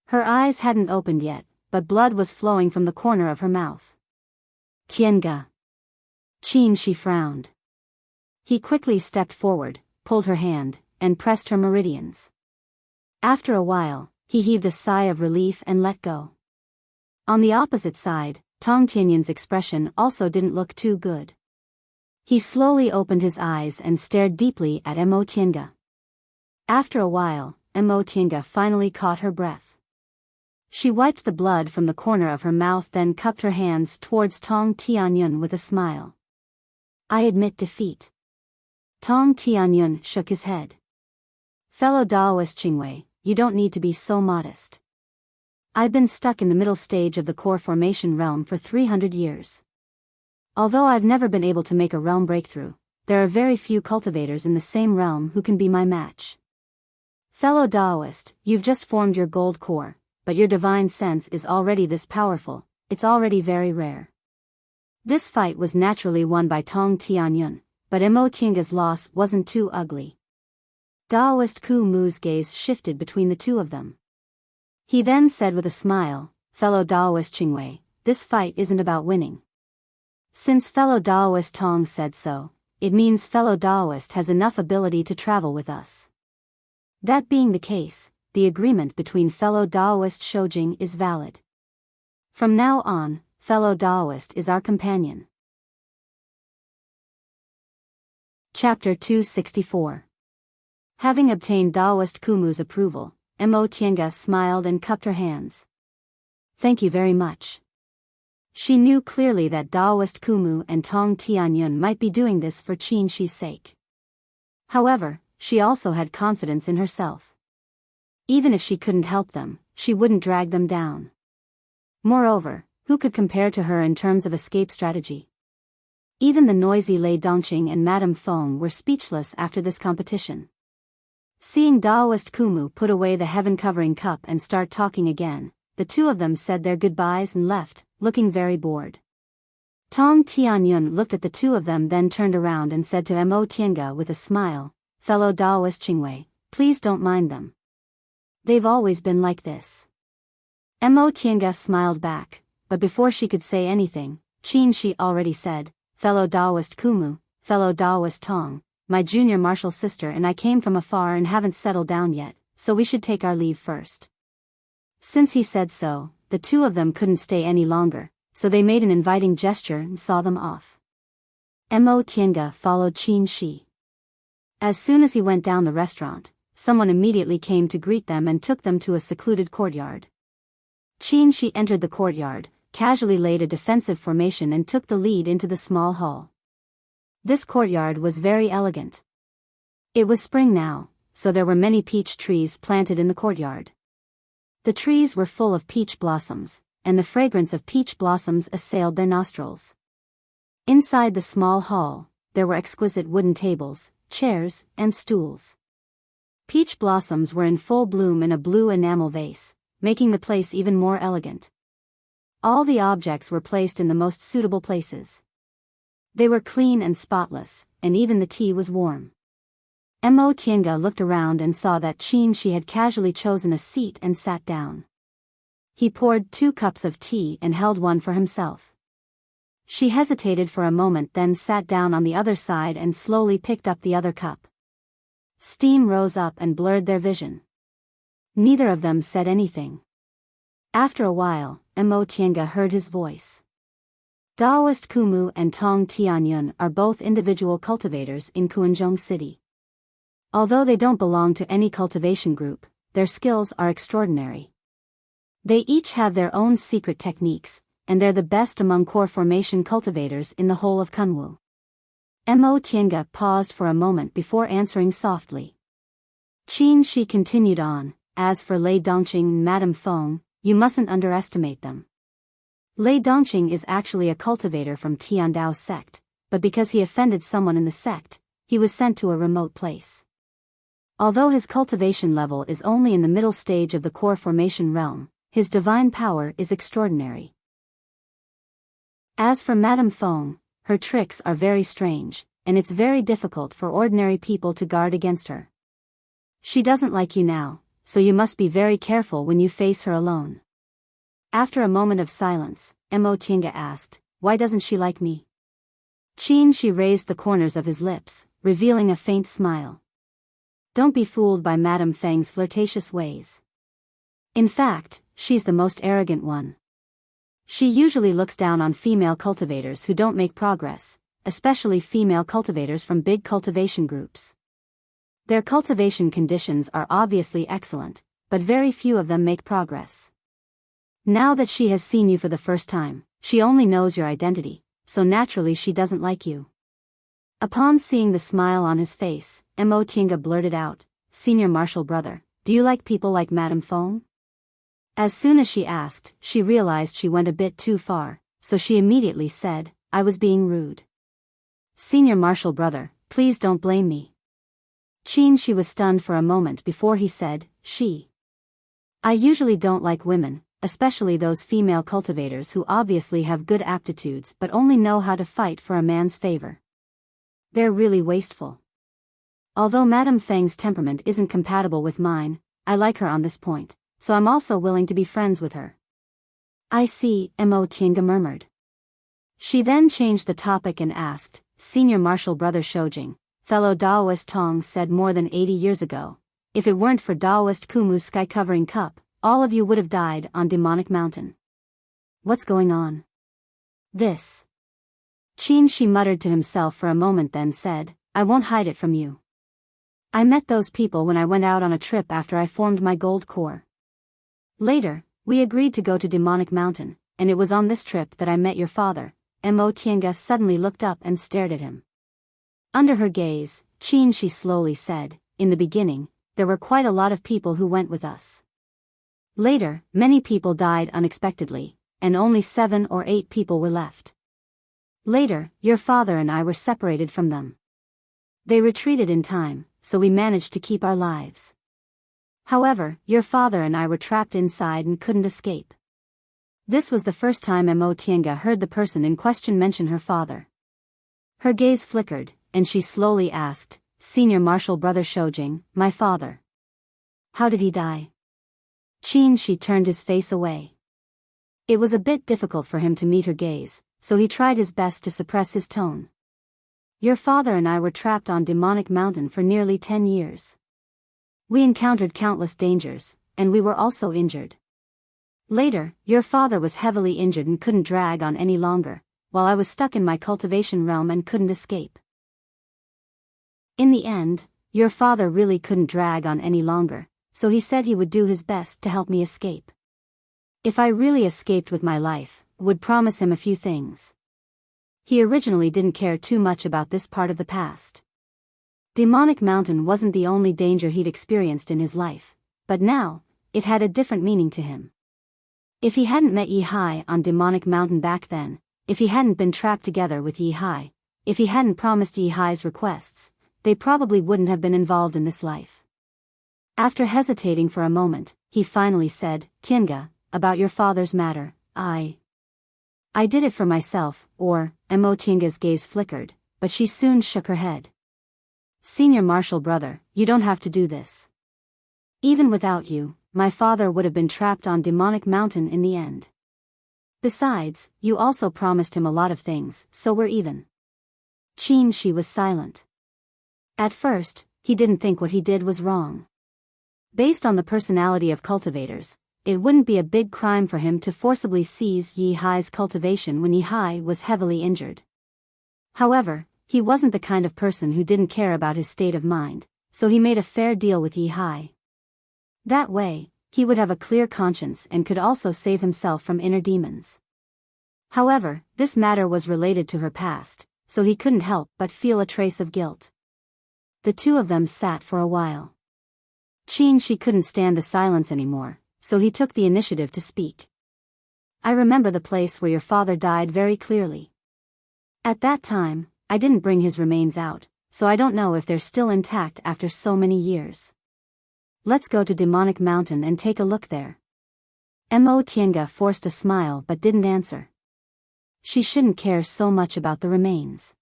Her eyes hadn't opened yet, but blood was flowing from the corner of her mouth. "Tiange! Qin Shi frowned. He quickly stepped forward, pulled her hand, and pressed her meridians. After a while, he heaved a sigh of relief and let go. On the opposite side, Tong Tianyun's expression also didn't look too good. He slowly opened his eyes and stared deeply at Mo Tiange. After a while, Mo Tiange finally caught her breath. She wiped the blood from the corner of her mouth, then cupped her hands towards Tong Tianyun with a smile. I admit defeat. Tong Tianyun shook his head. Fellow Daoist Qingwei, you don't need to be so modest. I've been stuck in the middle stage of the core formation realm for 300 years. Although I've never been able to make a realm breakthrough, there are very few cultivators in the same realm who can be my match. Fellow Daoist, you've just formed your gold core, but your divine sense is already this powerful, it's already very rare. This fight was naturally won by Tong Tianyun, but Mo Tiange's loss wasn't too ugly. Daoist Ku Mu's gaze shifted between the two of them. He then said with a smile, Fellow Daoist Qingwei, this fight isn't about winning. Since fellow Daoist Tong said so, it means fellow Daoist has enough ability to travel with us. That being the case, the agreement between fellow Daoist Shoujing is valid. From now on, fellow Daoist is our companion. Chapter 264. Having obtained Daoist Kumu's approval, Mo Tiange smiled and cupped her hands. Thank you very much. She knew clearly that Daoist Kumu and Tong Tianyun might be doing this for Qin Shi's sake. However, she also had confidence in herself. Even if she couldn't help them, she wouldn't drag them down. Moreover, who could compare to her in terms of escape strategy? Even the noisy Lei Dongqing and Madame Feng were speechless after this competition. Seeing Daoist Kumu put away the heaven-covering cup and start talking again, the two of them said their goodbyes and left, looking very bored. Tong Tianyun looked at the two of them, then turned around and said to Mo Tiange with a smile, Fellow Daoist Qingwei, please don't mind them. They've always been like this. Mo Tiange smiled back, but before she could say anything, Qin Shi already said, Fellow Daoist Kumu, fellow Daoist Tong, my junior martial sister and I came from afar and haven't settled down yet, so we should take our leave first. Since he said so, the two of them couldn't stay any longer, so they made an inviting gesture and saw them off. Mo Tiange followed Qin Shi. As soon as he went down the restaurant, someone immediately came to greet them and took them to a secluded courtyard. Qin Shi entered the courtyard, casually laid a defensive formation and took the lead into the small hall. This courtyard was very elegant. It was spring now, so there were many peach trees planted in the courtyard. The trees were full of peach blossoms, and the fragrance of peach blossoms assailed their nostrils. Inside the small hall, there were exquisite wooden tables, chairs, and stools. Peach blossoms were in full bloom in a blue enamel vase, making the place even more elegant. All the objects were placed in the most suitable places. They were clean and spotless, and even the tea was warm. Mo Tiange looked around and saw that Qin Shi had casually chosen a seat and sat down. He poured 2 cups of tea and held one for himself. She hesitated for a moment, then sat down on the other side and slowly picked up the other cup. Steam rose up and blurred their vision. Neither of them said anything. After a while, Mo Tiange heard his voice. Daoist Kumu and Tong Tianyun are both individual cultivators in Kuanzhong City. Although they don't belong to any cultivation group, their skills are extraordinary. They each have their own secret techniques, and they're the best among core formation cultivators in the whole of Kunwu. Mo Tiange paused for a moment before answering softly. Qin Shi continued on, as for Lei Dongqing and Madame Feng, you mustn't underestimate them. Lei Dongqing is actually a cultivator from Tiandao sect, but because he offended someone in the sect, he was sent to a remote place. Although his cultivation level is only in the middle stage of the core formation realm, his divine power is extraordinary. As for Madame Feng, her tricks are very strange, and it's very difficult for ordinary people to guard against her. She doesn't like you now, so you must be very careful when you face her alone. After a moment of silence, Mo Tiange asked, why doesn't she like me? She raised the corners of his lips, revealing a faint smile. Don't be fooled by Madame Feng's flirtatious ways. In fact, she's the most arrogant one. She usually looks down on female cultivators who don't make progress, especially female cultivators from big cultivation groups. Their cultivation conditions are obviously excellent, but very few of them make progress. Now that she has seen you for the first time, she only knows your identity, so naturally she doesn't like you. Upon seeing the smile on his face, Mo Tiange blurted out, Senior Marshal Brother, do you like people like Madame Feng? As soon as she asked, she realized she went a bit too far, so she immediately said, I was being rude. Senior Marshal Brother, please don't blame me. She was stunned for a moment before he said, I usually don't like women, especially those female cultivators who obviously have good aptitudes but only know how to fight for a man's favor. They're really wasteful. Although Madame Feng's temperament isn't compatible with mine, I like her on this point, so I'm also willing to be friends with her. I see, Mo Tiange murmured. She then changed the topic and asked, Senior Marshal Brother Shoujing, fellow Daoist Tong said more than 80 years ago, if it weren't for Daoist Kumu's sky-covering cup, all of you would have died on Demonic Mountain. What's going on? This. She muttered to himself for a moment then said, I won't hide it from you. I met those people when I went out on a trip after I formed my gold core. Later, we agreed to go to Demonic Mountain, and it was on this trip that I met your father. Mo Tiange suddenly looked up and stared at him. Under her gaze, she slowly said, in the beginning, there were quite a lot of people who went with us. Later, many people died unexpectedly, and only 7 or 8 people were left. Later, your father and I were separated from them. They retreated in time, so we managed to keep our lives. However, your father and I were trapped inside and couldn't escape. This was the first time Mo Tiange heard the person in question mention her father. Her gaze flickered, and she slowly asked, Senior Marshal Brother Shoujing, my father. How did he die? She turned his face away. It was a bit difficult for him to meet her gaze, so he tried his best to suppress his tone. Your father and I were trapped on Demonic Mountain for nearly 10 years. We encountered countless dangers, and we were also injured. Later, your father was heavily injured and couldn't drag on any longer, while I was stuck in my cultivation realm and couldn't escape. In the end, your father really couldn't drag on any longer, so he said he would do his best to help me escape. If I really escaped with my life, would promise him a few things. He originally didn't care too much about this part of the past. Demonic Mountain wasn't the only danger he'd experienced in his life, but now, it had a different meaning to him. If he hadn't met Yi Hai on Demonic Mountain back then, if he hadn't been trapped together with Yi Hai, if he hadn't promised Yi Hai's requests, they probably wouldn't have been involved in this life. After hesitating for a moment, he finally said, Tiange, about your father's matter, I did it for myself, or, Mo Tiange's gaze flickered, but she soon shook her head. Senior Marshal Brother, you don't have to do this. Even without you, my father would have been trapped on Demonic Mountain in the end. Besides, you also promised him a lot of things, so we're even. She was silent. At first, he didn't think what he did was wrong. Based on the personality of cultivators, it wouldn't be a big crime for him to forcibly seize Yi Hai's cultivation when Yi Hai was heavily injured. However, he wasn't the kind of person who didn't care about his state of mind, so he made a fair deal with Yi Hai. That way, he would have a clear conscience and could also save himself from inner demons. However, this matter was related to her past, so he couldn't help but feel a trace of guilt. The two of them sat for a while. She couldn't stand the silence anymore, so he took the initiative to speak. I remember the place where your father died very clearly. At that time, I didn't bring his remains out, so I don't know if they're still intact after so many years. Let's go to Demonic Mountain and take a look there. Mo Tiange forced a smile but didn't answer. She shouldn't care so much about the remains.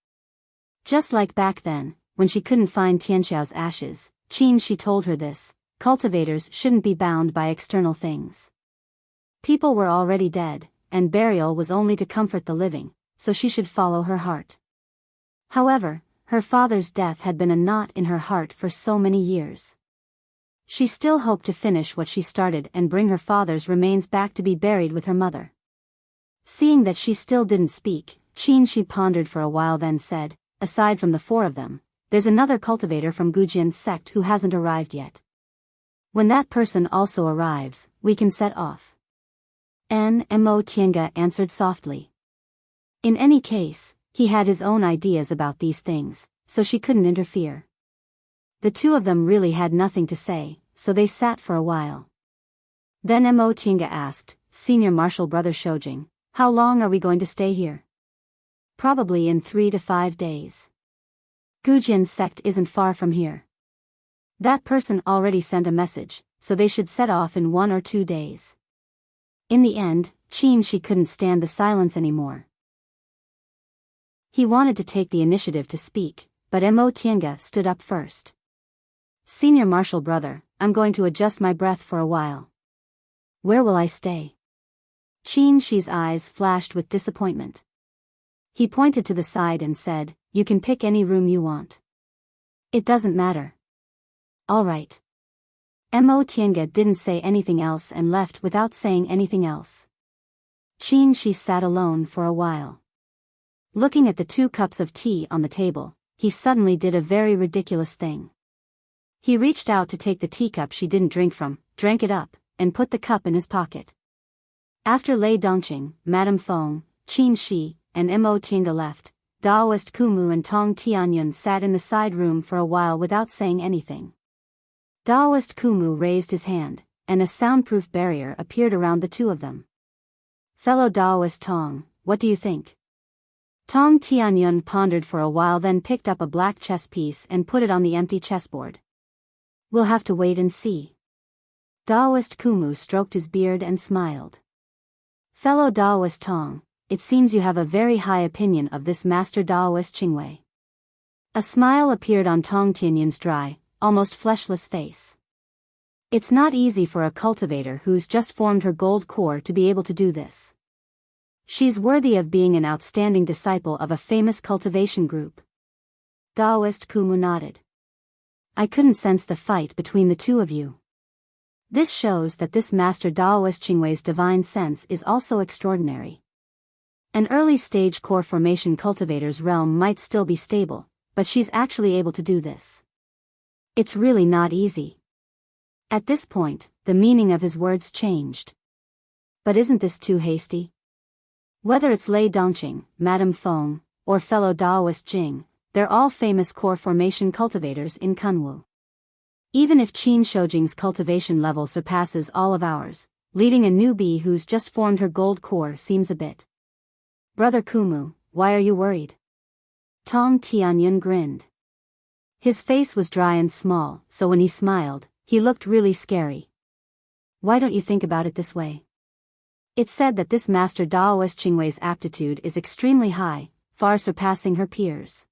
Just like back then, when she couldn't find Tianxiao's ashes, she told her this, cultivators shouldn't be bound by external things. People were already dead, and burial was only to comfort the living, so she should follow her heart. However, her father's death had been a knot in her heart for so many years. She still hoped to finish what she started and bring her father's remains back to be buried with her mother. Seeing that she still didn't speak, she pondered for a while, then said, "Aside from the four of them, there's another cultivator from Gujian's sect who hasn't arrived yet. When that person also arrives, we can set off." Nmo Tienga answered softly. In any case, he had his own ideas about these things, so she couldn't interfere. The two of them really had nothing to say, so they sat for a while. Then Mo Tienga asked, "Senior Marshal Brother Shoujing, how long are we going to stay here?" "Probably in 3 to 5 days. Gujian's sect isn't far from here. That person already sent a message, so they should set off in 1 or 2 days." In the end, she couldn't stand the silence anymore. He wanted to take the initiative to speak, but Mo Tienga stood up first. "Senior Marshal Brother, I'm going to adjust my breath for a while." "Where will I stay?" Shi's eyes flashed with disappointment. He pointed to the side and said, "You can pick any room you want." "It doesn't matter." "All right." Mo Tienga didn't say anything else and left without saying anything else. She sat alone for a while. Looking at the 2 cups of tea on the table, he suddenly did a very ridiculous thing. He reached out to take the teacup she didn't drink from, drank it up, and put the cup in his pocket. After Lei Dongqing, Madame Feng, Shi, and Mo Tienga left, Daoist Kumu and Tong Tianyun sat in the side room for a while without saying anything. Daoist Kumu raised his hand, and a soundproof barrier appeared around the two of them. "Fellow Daoist Tong, what do you think?" Tong Tianyun pondered for a while, then picked up a black chess piece and put it on the empty chessboard. "We'll have to wait and see." Daoist Kumu stroked his beard and smiled. "Fellow Daoist Tong, it seems you have a very high opinion of this Master Daoist Qingwei." A smile appeared on Tong Tianyun's dry, almost fleshless face. "It's not easy for a cultivator who's just formed her gold core to be able to do this. She's worthy of being an outstanding disciple of a famous cultivation group." Daoist Kumu nodded. "I couldn't sense the fight between the two of you. This shows that this Master Daoist Qingwei's divine sense is also extraordinary. An early-stage core formation cultivator's realm might still be stable, but she's actually able to do this. It's really not easy." At this point, the meaning of his words changed. "But isn't this too hasty? Whether it's Lei Dongqing, Madame Feng, or fellow Daoist Jing, they're all famous core formation cultivators in Kunwu. Even if Qin Shoujing's cultivation level surpasses all of ours, leading a newbie who's just formed her gold core seems a bit." "Brother Kumu, why are you worried?" Tong Tianyun grinned. His face was dry and small, so when he smiled, he looked really scary. "Why don't you think about it this way? It's said that this Master Daoist Qingwei's aptitude is extremely high, far surpassing her peers.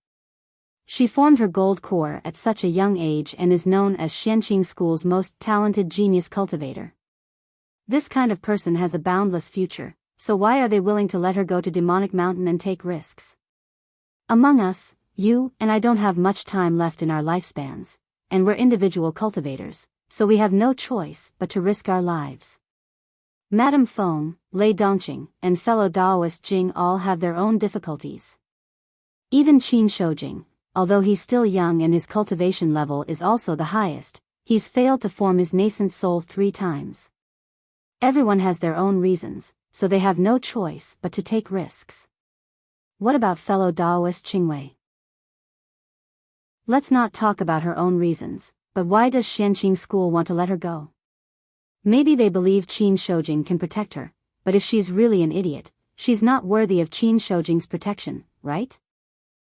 She formed her gold core at such a young age and is known as Xianqing School's most talented genius cultivator. This kind of person has a boundless future, so why are they willing to let her go to Demonic Mountain and take risks? Among us, you and I don't have much time left in our lifespans, and we're individual cultivators, so we have no choice but to risk our lives. Madame Feng, Lei Dongqing, and fellow Daoist Jing all have their own difficulties. Even Qin Shoujing, although he's still young and his cultivation level is also the highest, he's failed to form his nascent soul 3 times. Everyone has their own reasons, so they have no choice but to take risks. What about fellow Daoist Qingwei? Let's not talk about her own reasons, but why does Xianqing School want to let her go? Maybe they believe Qin Shoujing can protect her, but if she's really an idiot, she's not worthy of Qin Shoujing's protection, right?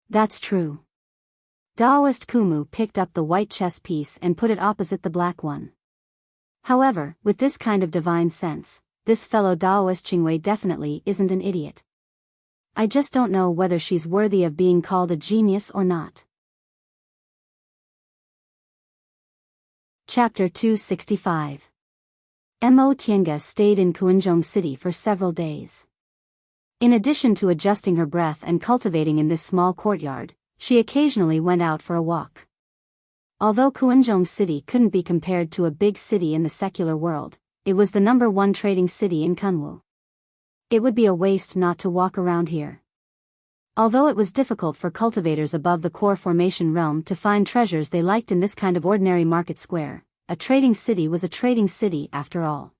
That's true. Daoist Kumu picked up the white chess piece and put it opposite the black one. However, with this kind of divine sense, this fellow Daoist Qingwei definitely isn't an idiot. I just don't know whether she's worthy of being called a genius or not. Chapter 265. Mo Tienga stayed in Kuanzhong City for several days. In addition to adjusting her breath and cultivating in this small courtyard, she occasionally went out for a walk. Although Kuanzhong City couldn't be compared to a big city in the secular world, it was the #1 trading city in Kunwu. It would be a waste not to walk around here. Although it was difficult for cultivators above the core formation realm to find treasures they liked in this kind of ordinary market square, a trading city was a trading city after all.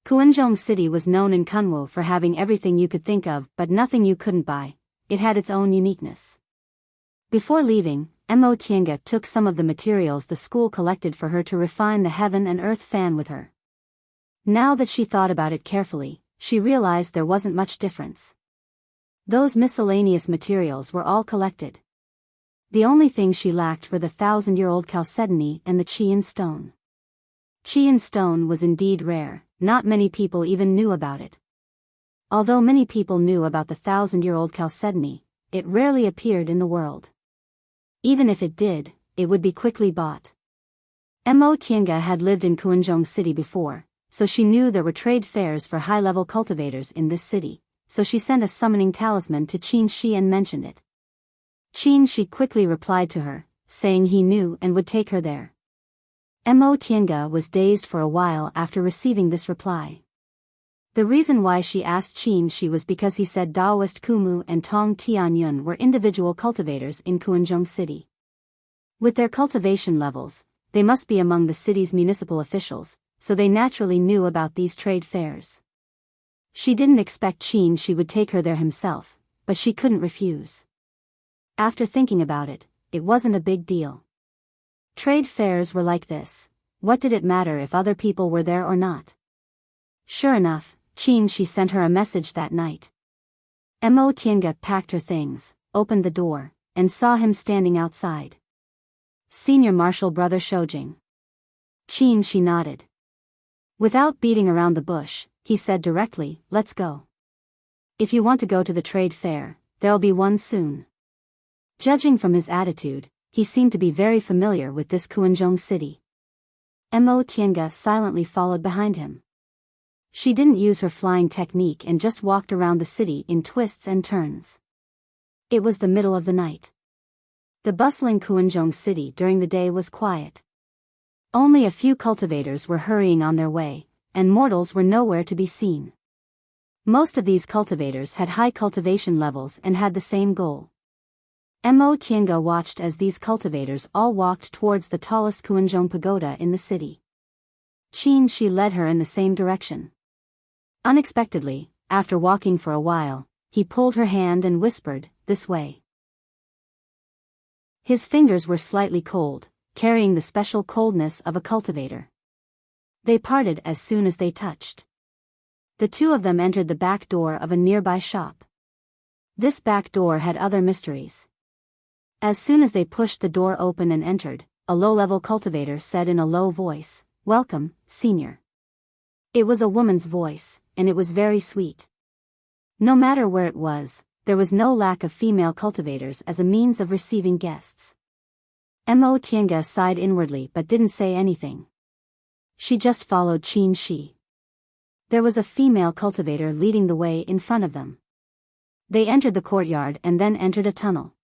Kuanzhong City was known in Kunwu for having everything you could think of but nothing you couldn't buy. It had its own uniqueness. Before leaving, Mo Tiange took some of the materials the school collected for her to refine the heaven and earth fan with her. Now that she thought about it carefully, she realized there wasn't much difference. Those miscellaneous materials were all collected. The only thing she lacked were the 1,000-year-old chalcedony and the Qian stone. Qian stone was indeed rare, not many people even knew about it. Although many people knew about the 1,000-year-old chalcedony, it rarely appeared in the world. Even if it did, it would be quickly bought. Mo Tiange had lived in Kuanzhong City before, so she knew there were trade fairs for high-level cultivators in this city, so she sent a summoning talisman to Qin Shi and mentioned it. Qin Shi quickly replied to her, saying he knew and would take her there. Mo Tiange was dazed for a while after receiving this reply. The reason why she asked Qin Shi was because he said Daoist Kumu and Tong Tianyun were individual cultivators in Kuanzhong City. With their cultivation levels, they must be among the city's municipal officials, so they naturally knew about these trade fairs. She didn't expect Qin Shi would take her there himself, but she couldn't refuse. After thinking about it, it wasn't a big deal. Trade fairs were like this. What did it matter if other people were there or not? Sure enough, Qin Shi sent her a message that night. Mo Tiange packed her things, opened the door, and saw him standing outside. Senior Marshal Brother Shoujing. Qin Shi nodded. Without beating around the bush, he said directly, "Let's go. If you want to go to the trade fair, there'll be one soon." Judging from his attitude, he seemed to be very familiar with this Kuanzhong city. Mo Tiange silently followed behind him. She didn't use her flying technique and just walked around the city in twists and turns. It was the middle of the night. The bustling Kuanzhong city during the day was quiet. Only a few cultivators were hurrying on their way, and mortals were nowhere to be seen. Most of these cultivators had high cultivation levels and had the same goal. Mo Tiange watched as these cultivators all walked towards the tallest Kuanzhong pagoda in the city. Qin Shi led her in the same direction. Unexpectedly, after walking for a while, he pulled her hand and whispered, "This way." His fingers were slightly cold, carrying the special coldness of a cultivator. They parted as soon as they touched. The two of them entered the back door of a nearby shop. This back door had other mysteries. As soon as they pushed the door open and entered, a low-level cultivator said in a low voice, "Welcome, Senior." It was a woman's voice, and it was very sweet. No matter where it was, there was no lack of female cultivators as a means of receiving guests. Mo Tiange sighed inwardly but didn't say anything. She just followed Qin Shi. There was a female cultivator leading the way in front of them. They entered the courtyard and then entered a tunnel.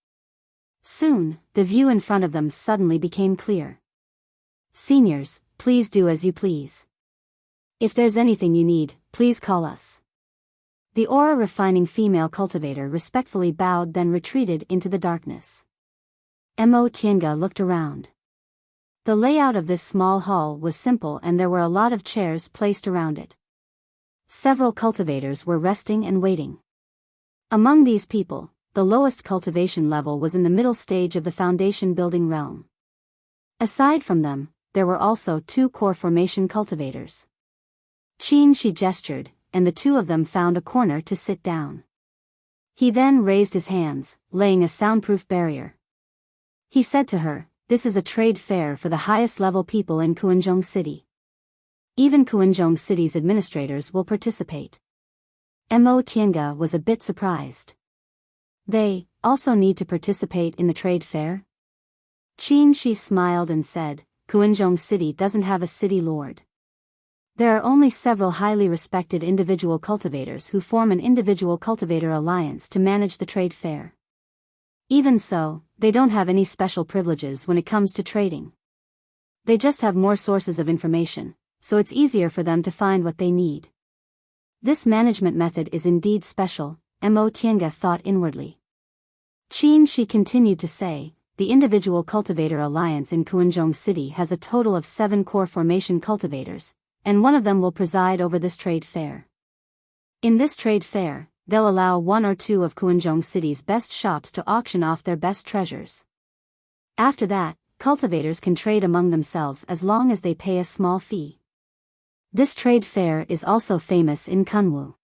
Soon, the view in front of them suddenly became clear. "Seniors, please do as you please. If there's anything you need, please call us." The aura-refining female cultivator respectfully bowed then retreated into the darkness. Mo Tiange looked around. The layout of this small hall was simple and there were a lot of chairs placed around it. Several cultivators were resting and waiting. Among these people, the lowest cultivation level was in the middle stage of the foundation building realm. Aside from them, there were also 2 core formation cultivators. Qin Shi gestured, and the 2 of them found a corner to sit down. He then raised his hands, laying a soundproof barrier. He said to her, "This is a trade fair for the highest level people in Kuanzhong City. Even Kuanzhong City's administrators will participate." Mo Tiange was a bit surprised. "They also need to participate in the trade fair?" Qin Shi smiled and said, "Kuanzhong City doesn't have a city lord. There are only several highly respected individual cultivators who form an individual cultivator alliance to manage the trade fair. Even so, they don't have any special privileges when it comes to trading. They just have more sources of information, so it's easier for them to find what they need. This management method is indeed special, Mo Tiange thought inwardly. Qin Shi continued to say, the Individual Cultivator Alliance in Kuanzhong City has a total of 7 core formation cultivators, and one of them will preside over this trade fair. In this trade fair, they'll allow 1 or 2 of Kuanzhong City's best shops to auction off their best treasures. After that, cultivators can trade among themselves as long as they pay a small fee. This trade fair is also famous in Kunwu.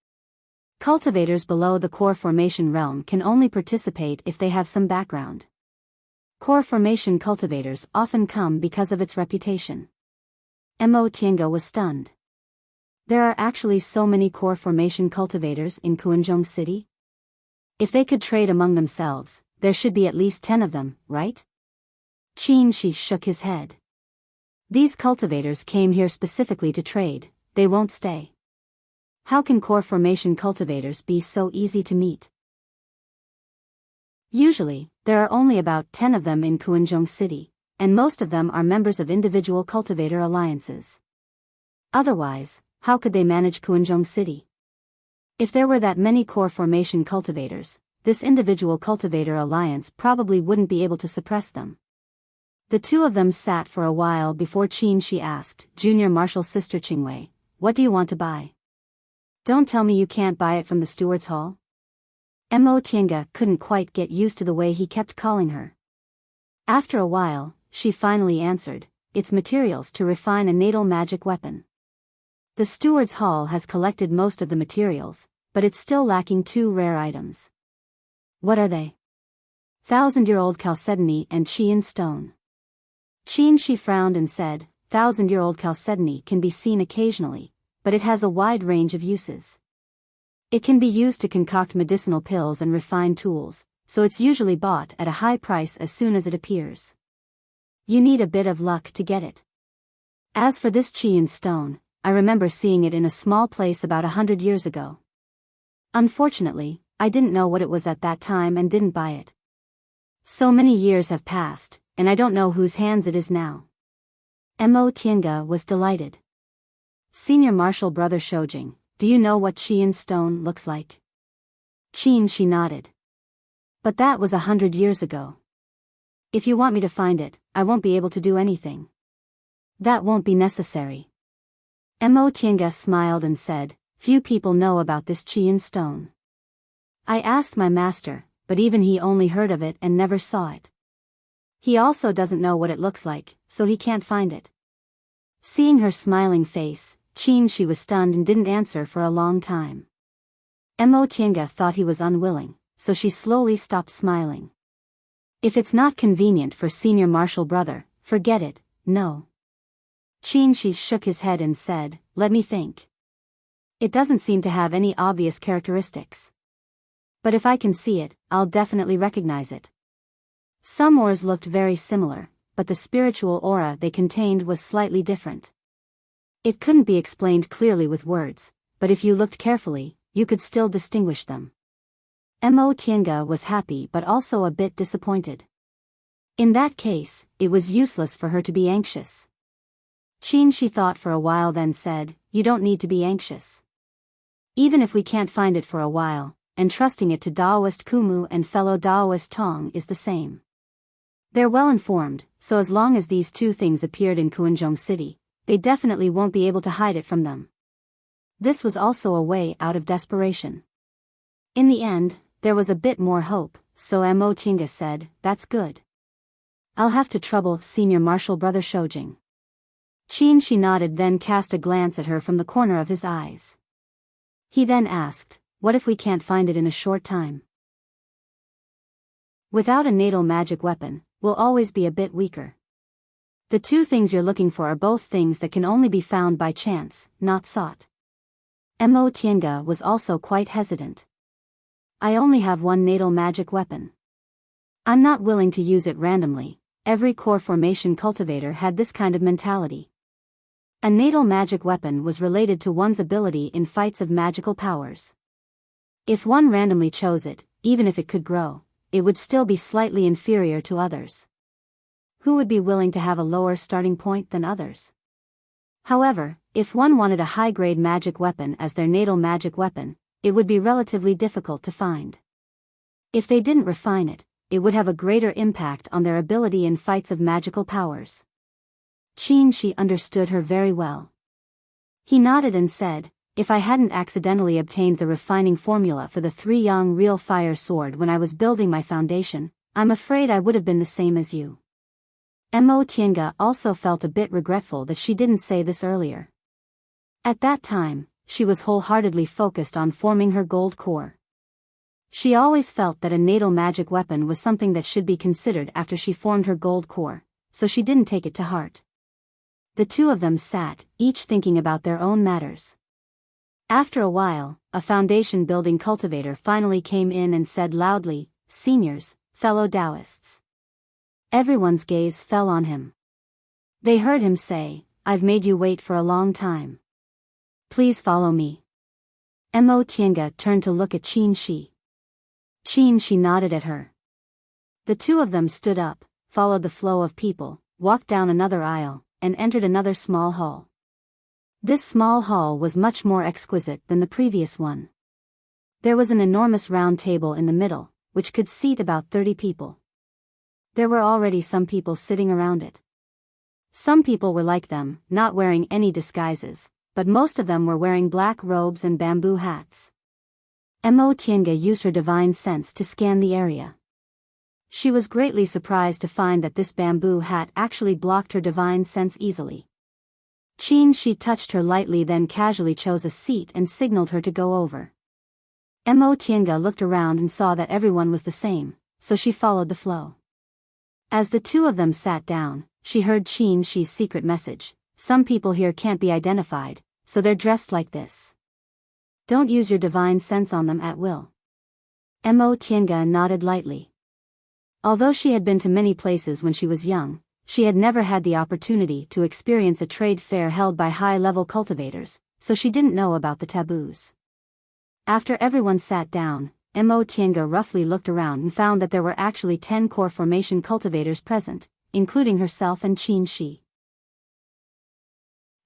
Cultivators below the core formation realm can only participate if they have some background. Core formation cultivators often come because of its reputation. Mo Tiange was stunned. There are actually so many core formation cultivators in Kuanzhong City? If they could trade among themselves, there should be at least 10 of them, right? Qin Shi shook his head. These cultivators came here specifically to trade, they won't stay. How can core formation cultivators be so easy to meet? Usually, there are only about 10 of them in Kuanzhong City, and most of them are members of individual cultivator alliances. Otherwise, how could they manage Kuanzhong City? If there were that many core formation cultivators, this individual cultivator alliance probably wouldn't be able to suppress them. The two of them sat for a while before Qin Shi asked, Junior Marshal Sister Qingwei, what do you want to buy? Don't tell me you can't buy it from the Steward's Hall? Mo Tiange couldn't quite get used to the way he kept calling her. After a while, she finally answered, it's materials to refine a natal magic weapon. The Steward's Hall has collected most of the materials, but it's still lacking 2 rare items. What are they? 1,000-year-old chalcedony and Qian stone. Qin Shi frowned and said, 1,000-year-old chalcedony can be seen occasionally, but it has a wide range of uses. It can be used to concoct medicinal pills and refine tools, so it's usually bought at a high price as soon as it appears. You need a bit of luck to get it. As for this Qian stone, I remember seeing it in a small place about 100 years ago. Unfortunately, I didn't know what it was at that time and didn't buy it. So many years have passed, and I don't know whose hands it is now. Mo Tiange was delighted. Senior Marshal Brother Shoujing, do you know what Qian stone looks like? Qin Shi nodded. But that was 100 years ago. If you want me to find it, I won't be able to do anything. That won't be necessary. Mo Tiange smiled and said, few people know about this Qian stone. I asked my master, but even he only heard of it and never saw it. He also doesn't know what it looks like, so he can't find it. Seeing her smiling face, Qin Shi was stunned and didn't answer for a long time. Mo Tiange thought he was unwilling, so she slowly stopped smiling. If it's not convenient for Senior Marshal Brother, forget it, no. Qin Shi shook his head and said, let me think. It doesn't seem to have any obvious characteristics. But if I can see it, I'll definitely recognize it. Some ores looked very similar, but the spiritual aura they contained was slightly different. It couldn't be explained clearly with words, but if you looked carefully, you could still distinguish them. Mo Tiange was happy but also a bit disappointed. In that case, it was useless for her to be anxious. Qin Shi thought for a while then said, you don't need to be anxious. Even if we can't find it for a while, entrusting it to Daoist Kumu and fellow Daoist Tong is the same. They're well informed, so as long as these 2 things appeared in Kuanzhong City, they definitely won't be able to hide it from them. This was also a way out of desperation. In the end, there was a bit more hope, so Mo Tiange said, that's good. I'll have to trouble Senior Marshal Brother Shoujing. Qin Shi nodded then cast a glance at her from the corner of his eyes. He then asked, what if we can't find it in a short time? Without a natal magic weapon, we'll always be a bit weaker. The 2 things you're looking for are both things that can only be found by chance, not sought. Mo Tiange was also quite hesitant. I only have 1 natal magic weapon. I'm not willing to use it randomly. Every core formation cultivator had this kind of mentality. A natal magic weapon was related to one's ability in fights of magical powers. If one randomly chose it, even if it could grow, it would still be slightly inferior to others. Who would be willing to have a lower starting point than others? However, if one wanted a high-grade magic weapon as their natal magic weapon, it would be relatively difficult to find. If they didn't refine it, it would have a greater impact on their ability in fights of magical powers. Qin Shi understood her very well. He nodded and said, if I hadn't accidentally obtained the refining formula for the 3-yang real fire sword when I was building my foundation, I'm afraid I would have been the same as you. Mo Tiange also felt a bit regretful that she didn't say this earlier. At that time, she was wholeheartedly focused on forming her gold core. She always felt that a natal magic weapon was something that should be considered after she formed her gold core, so she didn't take it to heart. The two of them sat, each thinking about their own matters. After a while, a foundation building cultivator finally came in and said loudly, "Seniors, fellow Taoists." Everyone's gaze fell on him. They heard him say, "I've made you wait for a long time. Please follow me." Mo Tiange turned to look at Qin Shi. Qin Shi nodded at her. The two of them stood up, followed the flow of people, walked down another aisle, and entered another small hall. This small hall was much more exquisite than the previous one. There was an enormous round table in the middle, which could seat about 30 people. There were already some people sitting around it. Some people were like them, not wearing any disguises, but most of them were wearing black robes and bamboo hats. Mo Tiange used her divine sense to scan the area. She was greatly surprised to find that this bamboo hat actually blocked her divine sense easily. Qin Shi touched her lightly, then casually chose a seat and signaled her to go over. Mo Tiange looked around and saw that everyone was the same, so she followed the flow. As the two of them sat down, she heard Qin Shi's secret message: "Some people here can't be identified, so they're dressed like this. Don't use your divine sense on them at will." Mo Tiange nodded lightly. Although she had been to many places when she was young, she had never had the opportunity to experience a trade fair held by high-level cultivators, so she didn't know about the taboos. After everyone sat down, Mo Tiange roughly looked around and found that there were actually 10 core formation cultivators present, including herself and Qin Shi.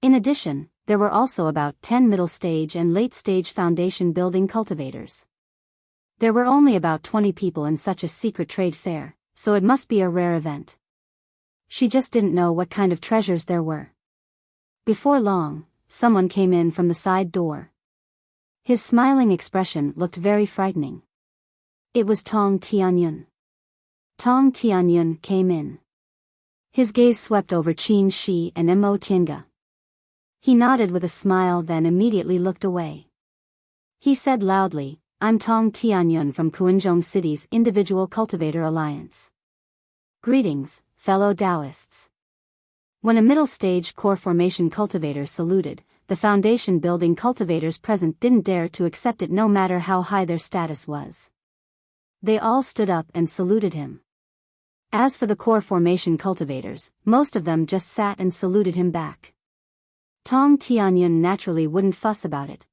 In addition, there were also about 10 middle stage and late stage foundation building cultivators. There were only about 20 people in such a secret trade fair, so it must be a rare event. She just didn't know what kind of treasures there were. Before long, someone came in from the side door. His smiling expression looked very frightening. It was Tong Tianyun. Tong Tianyun came in. His gaze swept over Qin Shi and Mo Tiange. He nodded with a smile, then immediately looked away. He said loudly, "I'm Tong Tianyun from Kuanzhong City's Individual Cultivator Alliance. Greetings, fellow Taoists." When a middle-stage core formation cultivator saluted, the foundation building cultivators present didn't dare to accept it no matter how high their status was. They all stood up and saluted him. As for the core formation cultivators, most of them just sat and saluted him back. Tong Tianyun naturally wouldn't fuss about it.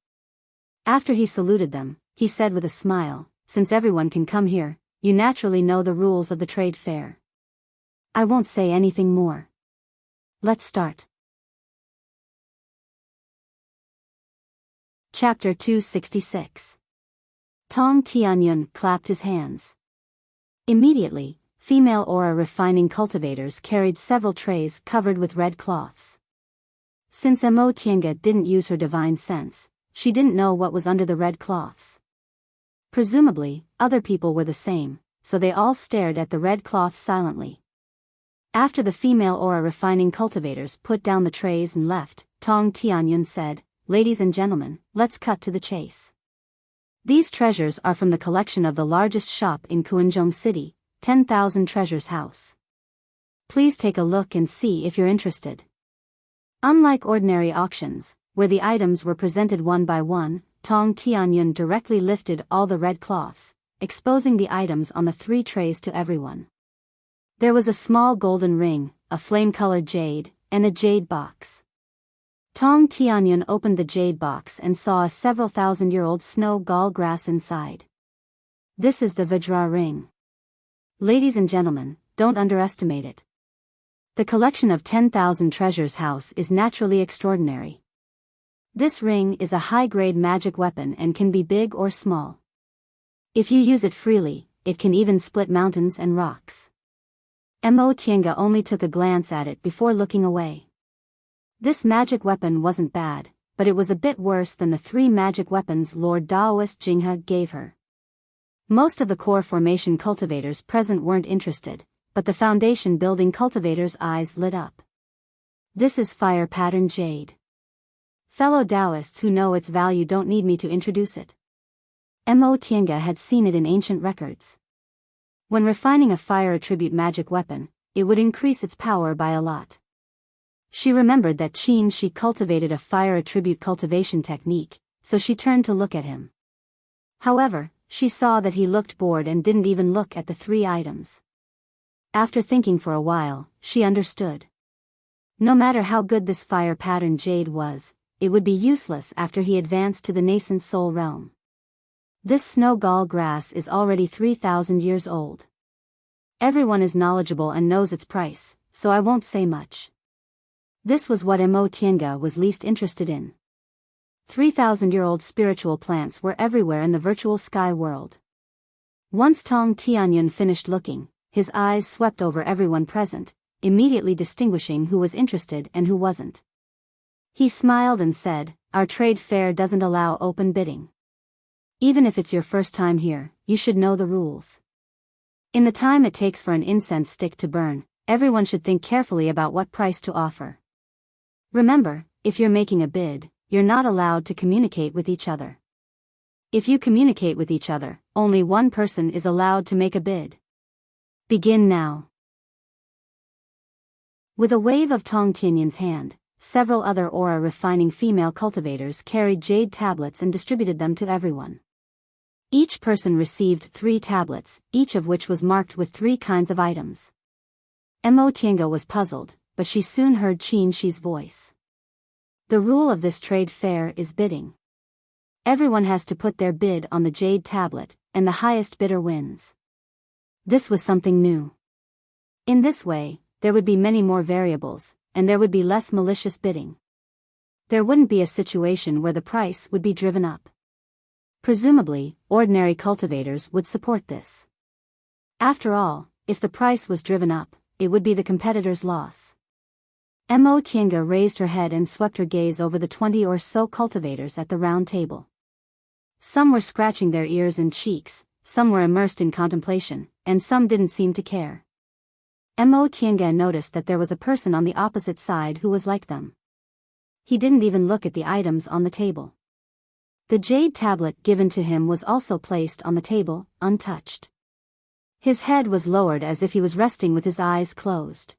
After he saluted them, he said with a smile, "Since everyone can come here, you naturally know the rules of the trade fair. I won't say anything more. Let's start." Chapter 266. Tong Tianyun clapped his hands. Immediately, female aura refining cultivators carried several trays covered with red cloths. Since Mo Tiange didn't use her divine sense, she didn't know what was under the red cloths. Presumably, other people were the same, so they all stared at the red cloths silently. After the female aura refining cultivators put down the trays and left, Tong Tianyun said, "Ladies and gentlemen, let's cut to the chase. These treasures are from the collection of the largest shop in Kuanzhong City, 10,000 Treasures House. Please take a look and see if you're interested." Unlike ordinary auctions, where the items were presented one by one, Tong Tianyun directly lifted all the red cloths, exposing the items on the 3 trays to everyone. There was a small golden ring, a flame-colored jade, and a jade box. Tong Tianyun opened the jade box and saw a several thousand-year-old snow gall grass inside. "This is the Vajra ring. Ladies and gentlemen, don't underestimate it. The collection of 10,000 treasures house is naturally extraordinary. This ring is a high-grade magic weapon and can be big or small. If you use it freely, it can even split mountains and rocks. Mo Tiange only took a glance at it before looking away. This magic weapon wasn't bad, but it was a bit worse than the 3 magic weapons Lord Daoist Jinghe gave her. Most of the core formation cultivators present weren't interested, but the foundation building cultivators' eyes lit up. This is fire pattern jade. Fellow Taoists who know its value don't need me to introduce it. Mo Tiange had seen it in ancient records. When refining a fire attribute magic weapon, it would increase its power by a lot. She remembered that Qin Shi cultivated a fire attribute cultivation technique, so she turned to look at him. However, she saw that he looked bored and didn't even look at the 3 items. After thinking for a while, she understood. No matter how good this fire pattern jade was, it would be useless after he advanced to the nascent soul realm. This snow gall grass is already 3,000 years old. Everyone is knowledgeable and knows its price, so I won't say much. This was what Mo Tiange was least interested in. 3,000-year-old spiritual plants were everywhere in the virtual sky world. Once Tong Tianyun finished looking, his eyes swept over everyone present, immediately distinguishing who was interested and who wasn't. He smiled and said, "Our trade fair doesn't allow open bidding. Even if it's your first time here, you should know the rules. In the time it takes for an incense stick to burn, everyone should think carefully about what price to offer. Remember, if you're making a bid, you're not allowed to communicate with each other. If you communicate with each other, only one person is allowed to make a bid. Begin now." With a wave of Tong Tianyun's hand, several other aura-refining female cultivators carried jade tablets and distributed them to everyone. Each person received 3 tablets, each of which was marked with 3 kinds of items. Mo Tiange was puzzled, but she soon heard Qin Shi's voice. The rule of this trade fair is bidding. Everyone has to put their bid on the jade tablet, and the highest bidder wins. This was something new. In this way, there would be many more variables, and there would be less malicious bidding. There wouldn't be a situation where the price would be driven up. Presumably, ordinary cultivators would support this. After all, if the price was driven up, it would be the competitor's loss. Mo Tiange raised her head and swept her gaze over the 20 or so cultivators at the round table. Some were scratching their ears and cheeks, some were immersed in contemplation, and some didn't seem to care. Mo Tiange noticed that there was a person on the opposite side who was like them. He didn't even look at the items on the table. The jade tablet given to him was also placed on the table, untouched. His head was lowered as if he was resting with his eyes closed.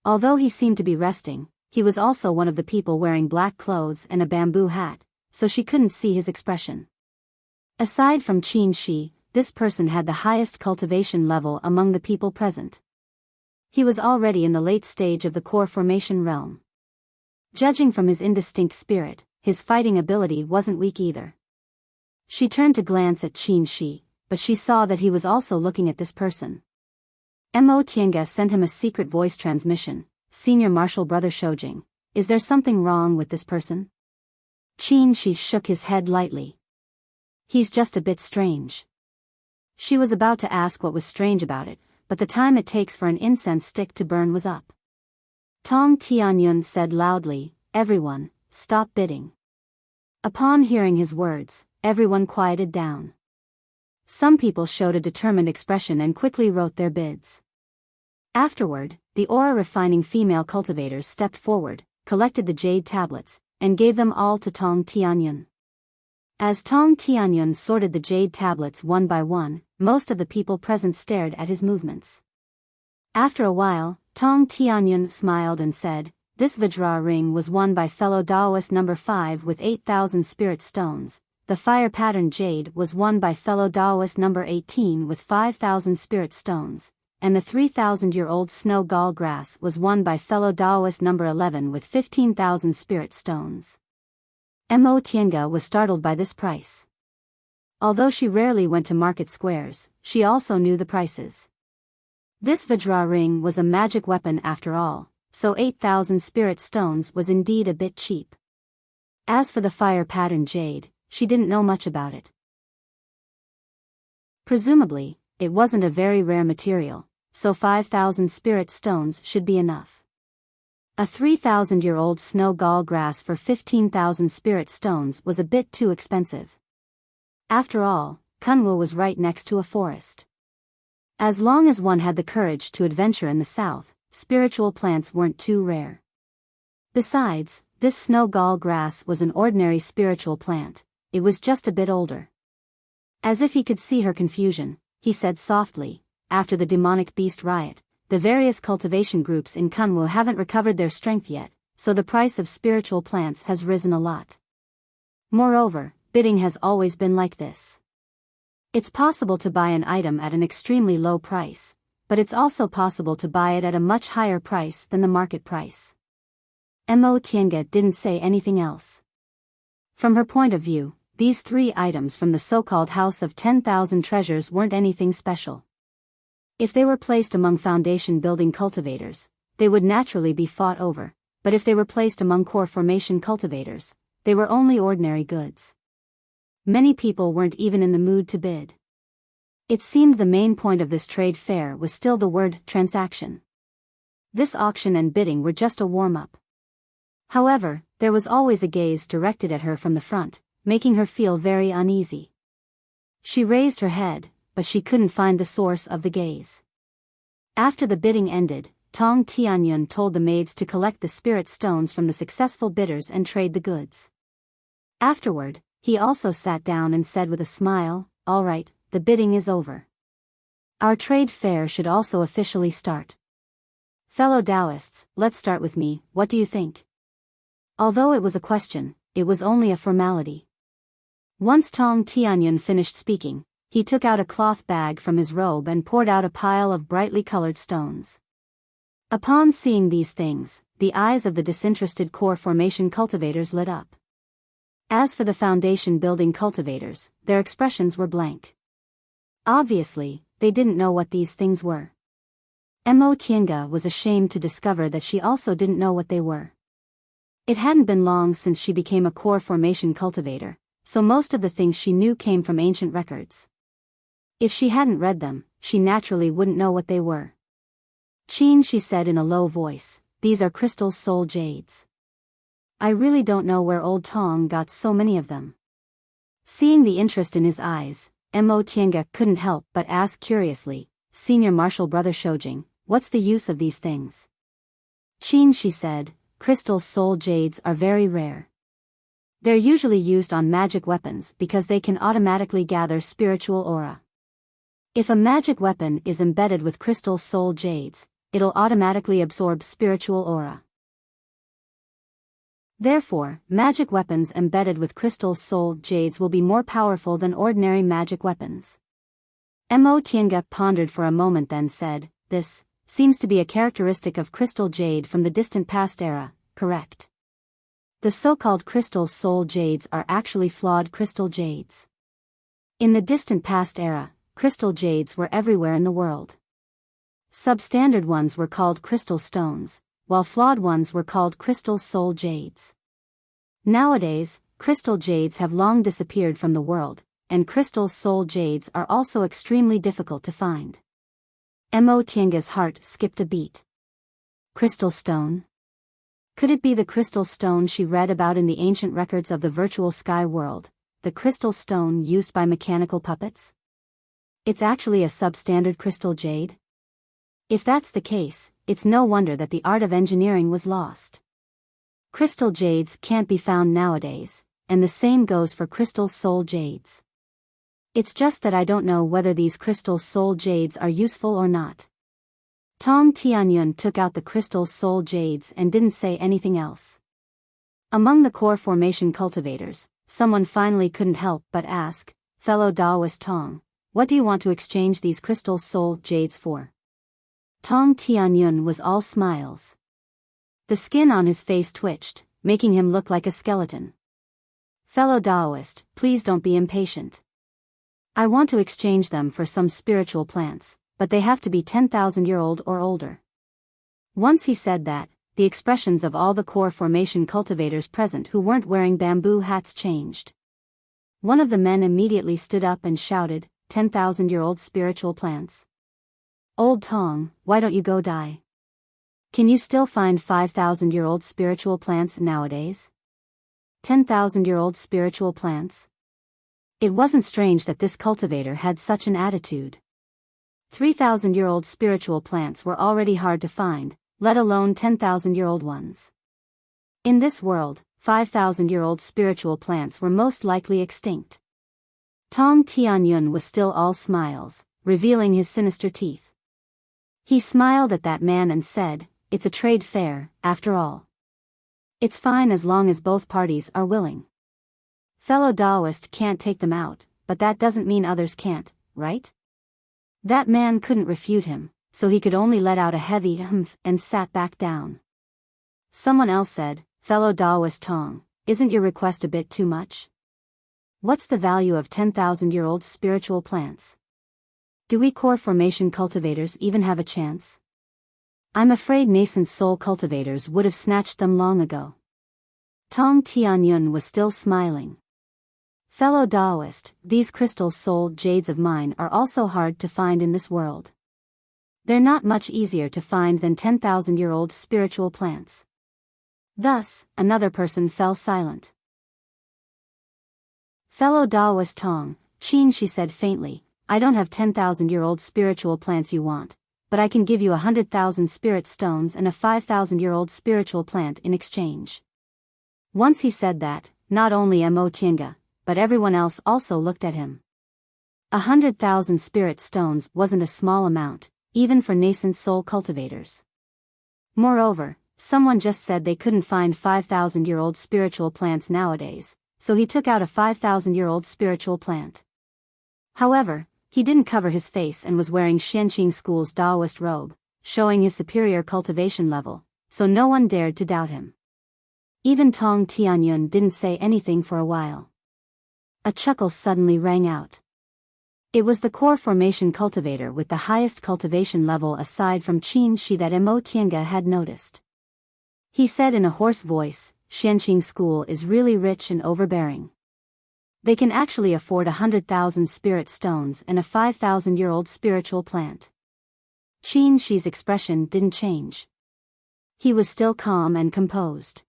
Although he seemed to be resting, he was also one of the people wearing black clothes and a bamboo hat, so she couldn't see his expression. Aside from Qin Shi, this person had the highest cultivation level among the people present. He was already in the late stage of the core formation realm. Judging from his indistinct spirit, his fighting ability wasn't weak either. She turned to glance at Qin Shi, but she saw that he was also looking at this person. Mo Tiange sent him a secret voice transmission. "Senior Marshal Brother Shoujing, is there something wrong with this person?" Qin Shi shook his head lightly. "He's just a bit strange." She was about to ask what was strange about it, but the time it takes for an incense stick to burn was up. Tong Tianyun said loudly, "Everyone, stop bidding." Upon hearing his words, everyone quieted down. Some people showed a determined expression and quickly wrote their bids. Afterward, the aura-refining female cultivators stepped forward, collected the jade tablets, and gave them all to Tong Tianyun. As Tong Tianyun sorted the jade tablets one by one, most of the people present stared at his movements. After a while, Tong Tianyun smiled and said, "This Vajra ring was won by fellow Daoist number 5 with 8,000 spirit stones. The fire pattern jade was won by fellow Daoist number 18 with 5,000 spirit stones, and the 3,000-year-old snow gall grass was won by fellow Daoist number 11 with 15,000 spirit stones." Mo Tiange was startled by this price. Although she rarely went to market squares, she also knew the prices. This Vajra ring was a magic weapon after all, so 8,000 spirit stones was indeed a bit cheap. As for the fire pattern jade, she didn't know much about it. Presumably, it wasn't a very rare material, so 5,000 spirit stones should be enough. A 3,000-year-old snow gall grass for 15,000 spirit stones was a bit too expensive. After all, Kunwu was right next to a forest. As long as one had the courage to adventure in the south, spiritual plants weren't too rare. Besides, this snow gall grass was an ordinary spiritual plant, it was just a bit older. As if he could see her confusion, he said softly, after the demonic beast riot, the various cultivation groups in Kunwu haven't recovered their strength yet, so the price of spiritual plants has risen a lot. Moreover, bidding has always been like this. It's possible to buy an item at an extremely low price, but it's also possible to buy it at a much higher price than the market price. Mo Tiange didn't say anything else. From her point of view, these 3 items from the so-called House of 10,000 Treasures weren't anything special. If they were placed among foundation building cultivators, they would naturally be fought over, but if they were placed among core formation cultivators, they were only ordinary goods. Many people weren't even in the mood to bid. It seemed the main point of this trade fair was still the word transaction. This auction and bidding were just a warm-up. However, there was always a gaze directed at her from the front, making her feel very uneasy. She raised her head, but she couldn't find the source of the gaze. After the bidding ended, Tong Tianyun told the maids to collect the spirit stones from the successful bidders and trade the goods. Afterward, he also sat down and said with a smile, "All right, the bidding is over. Our trade fair should also officially start. Fellow Taoists, let's start with me, what do you think?" Although it was a question, it was only a formality. Once Tong Tianyun finished speaking, he took out a cloth bag from his robe and poured out a pile of brightly colored stones. Upon seeing these things, the eyes of the disinterested core formation cultivators lit up. As for the foundation building cultivators, their expressions were blank. Obviously, they didn't know what these things were. Mo Tiange was ashamed to discover that she also didn't know what they were. It hadn't been long since she became a core formation cultivator, so most of the things she knew came from ancient records. If she hadn't read them, she naturally wouldn't know what they were. "Qin," she said in a low voice, "these are crystal soul jades. I really don't know where old Tong got so many of them." Seeing the interest in his eyes, Mo Tiange couldn't help but ask curiously, "Senior Marshal Brother Shoujing, what's the use of these things?" "Qin," she said, "crystal soul jades are very rare. They're usually used on magic weapons because they can automatically gather spiritual aura. If a magic weapon is embedded with crystal soul jades, it'll automatically absorb spiritual aura. Therefore, magic weapons embedded with crystal soul jades will be more powerful than ordinary magic weapons." Mo Tiange pondered for a moment, then said, "This seems to be a characteristic of crystal jade from the distant past era, correct? The so-called crystal soul jades are actually flawed crystal jades. In the distant past era, crystal jades were everywhere in the world. Substandard ones were called crystal stones, while flawed ones were called crystal soul jades. Nowadays, crystal jades have long disappeared from the world, and crystal soul jades are also extremely difficult to find." Mo Tiange's heart skipped a beat. Crystal stone? Could it be the crystal stone she read about in the ancient records of the virtual sky world, the crystal stone used by mechanical puppets? It's actually a substandard crystal jade? If that's the case, it's no wonder that the art of engineering was lost. Crystal jades can't be found nowadays, and the same goes for crystal soul jades. It's just that I don't know whether these crystal soul jades are useful or not. Tong Tianyun took out the crystal soul jades and didn't say anything else. Among the core formation cultivators, someone finally couldn't help but ask, "Fellow Taoist Tong, what do you want to exchange these crystal soul jades for?" Tong Tianyun was all smiles. The skin on his face twitched, making him look like a skeleton. "Fellow Taoist, please don't be impatient. I want to exchange them for some spiritual plants, but they have to be 10,000-year-old or older. Once he said that, the expressions of all the core formation cultivators present who weren't wearing bamboo hats changed. One of the men immediately stood up and shouted, 10,000-year-old spiritual plants. Old Tong, why don't you go die? Can you still find 5,000-year-old spiritual plants nowadays? 10,000-year-old spiritual plants? It wasn't strange that this cultivator had such an attitude. 3,000-year-old spiritual plants were already hard to find, let alone 10,000-year-old ones. In this world, 5,000-year-old spiritual plants were most likely extinct. Tong Tianyun was still all smiles, revealing his sinister teeth. He smiled at that man and said, "It's a trade fair, after all. It's fine as long as both parties are willing. Fellow Taoist can't take them out, but that doesn't mean others can't, right?" That man couldn't refute him, so he could only let out a heavy humph and sat back down. Someone else said, "Fellow Taoist Tong, isn't your request a bit too much? What's the value of 10,000-year-old spiritual plants? Do we core formation cultivators even have a chance? I'm afraid nascent soul cultivators would have snatched them long ago." Tong Tianyun was still smiling. "Fellow Taoist, these crystal soul jades of mine are also hard to find in this world. They're not much easier to find than 10,000-year-old spiritual plants." Thus, another person fell silent. "Fellow Taoist Tong, Qin," she said faintly, "I don't have 10,000-year-old spiritual plants you want, but I can give you 100,000 spirit stones and a 5,000-year-old spiritual plant in exchange." Once he said that, not only Mo Tiange, but everyone else also looked at him. 100,000 spirit stones wasn't a small amount, even for nascent soul cultivators. Moreover, someone just said they couldn't find 5,000-year-old spiritual plants nowadays, so he took out a 5,000-year-old spiritual plant. However, he didn't cover his face and was wearing Enchanting School's Taoist robe, showing his superior cultivation level, so no one dared to doubt him. Even Tong Tianyun didn't say anything for a while. A chuckle suddenly rang out. It was the core formation cultivator with the highest cultivation level aside from Qin Shi that Mo Tiange had noticed. He said in a hoarse voice, "Enchanting School is really rich and overbearing. They can actually afford 100,000 spirit stones and a 5,000-year-old spiritual plant." Qin Shi's expression didn't change. He was still calm and composed.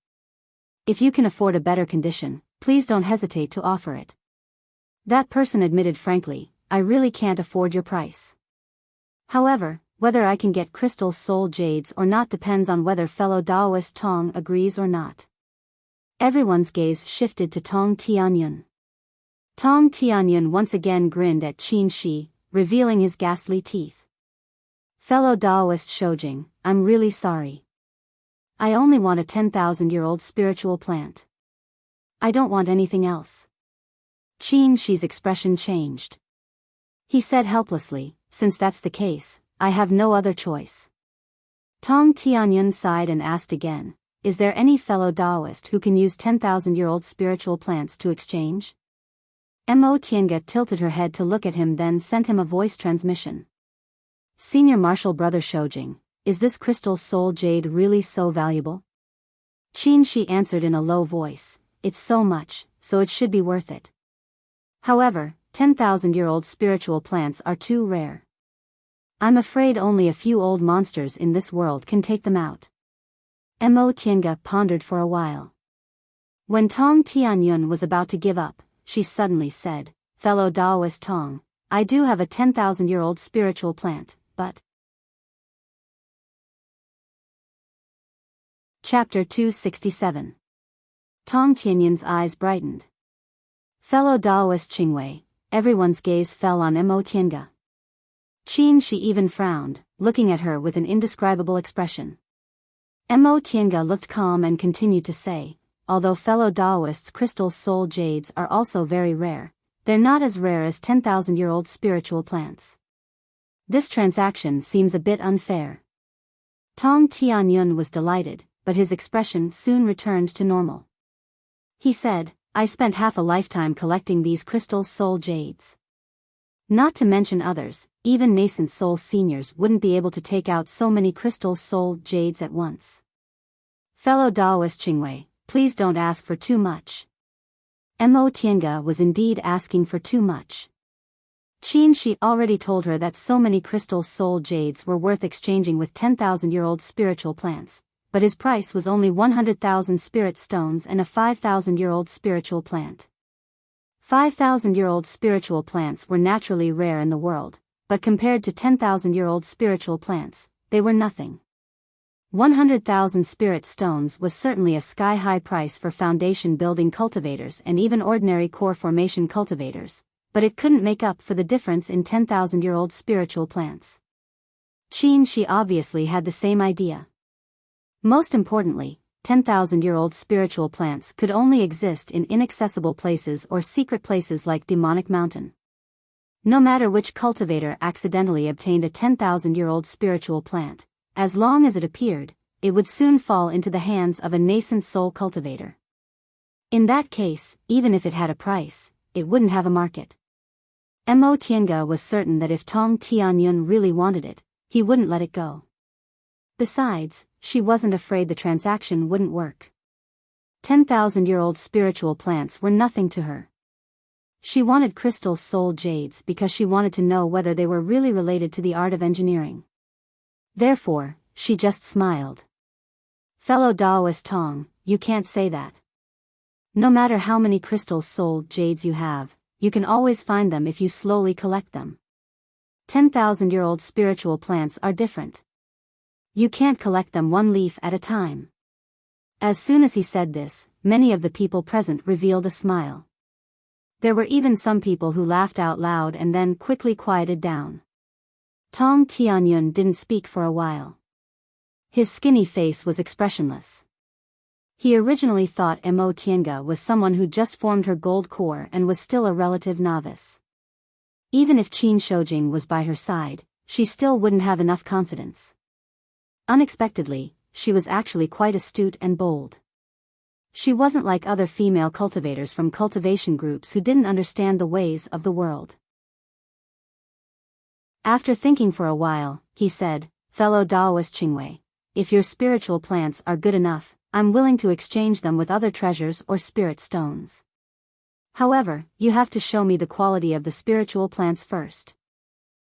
"If you can afford a better condition, please don't hesitate to offer it." That person admitted frankly, "I really can't afford your price. However, whether I can get crystal soul jades or not depends on whether fellow Taoist Tong agrees or not." Everyone's gaze shifted to Tong Tianyun. Tong Tianyun once again grinned at Qin Shi, revealing his ghastly teeth. "Fellow Taoist Shoujing, I'm really sorry. I only want a 10,000-year-old spiritual plant. I don't want anything else." Qin Shi's expression changed. He said helplessly, "Since that's the case, I have no other choice." Tong Tianyun sighed and asked again, "Is there any fellow Taoist who can use 10,000-year-old spiritual plants to exchange?" Mo Tiange tilted her head to look at him, then sent him a voice transmission. "Senior Marshal Brother Shoujing, is this crystal soul jade really so valuable?" Qin Shi answered in a low voice, "It's so much, so it should be worth it. However, 10,000-year-old spiritual plants are too rare. I'm afraid only a few old monsters in this world can take them out." Mo Tiange pondered for a while. When Tong Tianyun was about to give up, she suddenly said, "Fellow Taoist Tong, I do have a 10,000-year-old spiritual plant, but..." Chapter 267. Tong Tianyun's eyes brightened. "Fellow Taoist Qingwei," everyone's gaze fell on Mo Tiange. Qin Shi even frowned, looking at her with an indescribable expression. Mo Tiange looked calm and continued to say, "Although fellow Taoists' crystal soul jades are also very rare, they're not as rare as 10,000-year-old spiritual plants. This transaction seems a bit unfair." Tong Tianyun was delighted, but his expression soon returned to normal. He said, "I spent half a lifetime collecting these crystal soul jades. Not to mention others, even nascent soul seniors wouldn't be able to take out so many crystal soul jades at once. Fellow Daoist Qingwei, please don't ask for too much. Mo Tiange was indeed asking for too much. Qin Shi already told her that so many crystal soul jades were worth exchanging with 10,000-year-old spiritual plants, but his price was only 100,000 spirit stones and a 5,000-year-old spiritual plant. 5,000-year-old spiritual plants were naturally rare in the world, but compared to 10,000-year-old spiritual plants, they were nothing. 100,000 spirit stones was certainly a sky-high price for foundation building cultivators and even ordinary core formation cultivators, but it couldn't make up for the difference in 10,000-year-old spiritual plants. Qin Shi obviously had the same idea. Most importantly, 10,000-year-old spiritual plants could only exist in inaccessible places or secret places like Demonic Mountain. No matter which cultivator accidentally obtained a 10,000-year-old spiritual plant, as long as it appeared, it would soon fall into the hands of a nascent soul cultivator. In that case, even if it had a price, it wouldn't have a market. Mo Tiange was certain that if Tong Tianyun really wanted it, he wouldn't let it go. Besides, she wasn't afraid the transaction wouldn't work. 10,000-year-old spiritual plants were nothing to her. She wanted crystal soul jades because she wanted to know whether they were really related to the art of engineering. Therefore, she just smiled. Fellow Daoist Tong, you can't say that. No matter how many crystal soul jades you have, you can always find them if you slowly collect them. 10,000-year-old spiritual plants are different. You can't collect them one leaf at a time. As soon as he said this, many of the people present revealed a smile. There were even some people who laughed out loud and then quickly quieted down. Tong Tianyun didn't speak for a while. His skinny face was expressionless. He originally thought Mo Tiange was someone who just formed her gold core and was still a relative novice. Even if Qin Shojing was by her side, she still wouldn't have enough confidence. Unexpectedly, she was actually quite astute and bold. She wasn't like other female cultivators from cultivation groups who didn't understand the ways of the world. After thinking for a while, he said, Fellow Daoist Qingwei, if your spiritual plants are good enough, I'm willing to exchange them with other treasures or spirit stones. However, you have to show me the quality of the spiritual plants first.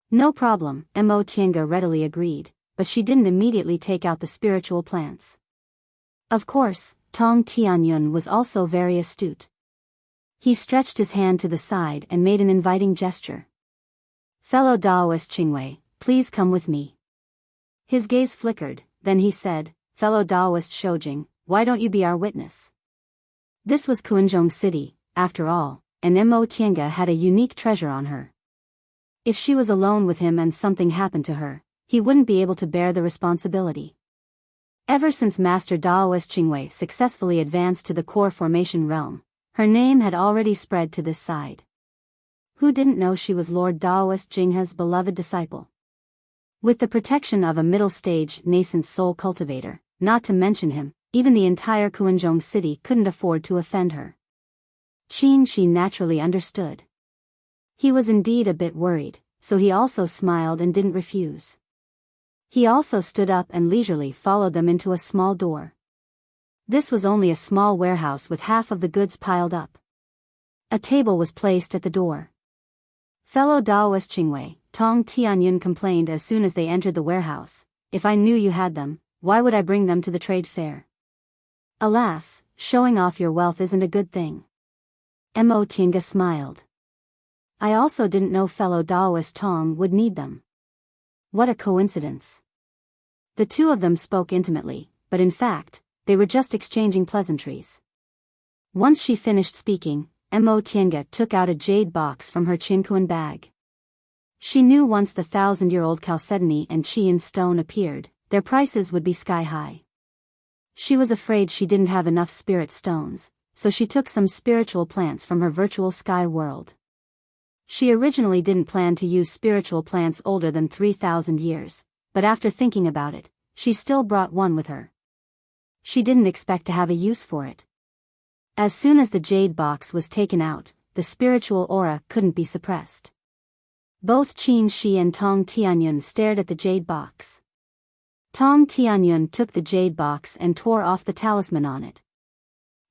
No problem, Mo Tiange readily agreed, but she didn't immediately take out the spiritual plants. Of course, Tong Tianyun was also very astute. He stretched his hand to the side and made an inviting gesture. Fellow Daoist Qingwei, please come with me. His gaze flickered, then he said, Fellow Daoist Shojing, why don't you be our witness? This was Kuanzhong City, after all, and Mo Tiange had a unique treasure on her. If she was alone with him and something happened to her, he wouldn't be able to bear the responsibility. Ever since Master Daoist Qingwei successfully advanced to the core formation realm, her name had already spread to this side. Who didn't know she was Lord Daoist Jinghe's beloved disciple? With the protection of a middle-stage nascent soul cultivator, not to mention him, even the entire Kuanzhong city couldn't afford to offend her. Qin Shi naturally understood. He was indeed a bit worried, so he also smiled and didn't refuse. He also stood up and leisurely followed them into a small door. This was only a small warehouse with half of the goods piled up. A table was placed at the door. Fellow Daoist Qingwei, Tong Tianyun complained as soon as they entered the warehouse, if I knew you had them, why would I bring them to the trade fair? Alas, showing off your wealth isn't a good thing. Mo Tiange smiled. I also didn't know fellow Daoist Tong would need them. What a coincidence. The two of them spoke intimately, but in fact, they were just exchanging pleasantries. Once she finished speaking, Mo Tiange took out a jade box from her chinkuan bag. She knew once the 1,000-year-old chalcedony and Qian stone appeared, their prices would be sky-high. She was afraid she didn't have enough spirit stones, so she took some spiritual plants from her virtual sky world. She originally didn't plan to use spiritual plants older than 3,000 years, but after thinking about it, she still brought one with her. She didn't expect to have a use for it. As soon as the jade box was taken out, the spiritual aura couldn't be suppressed. Both Qin Shi and Tong Tianyun stared at the jade box. Tong Tianyun took the jade box and tore off the talisman on it.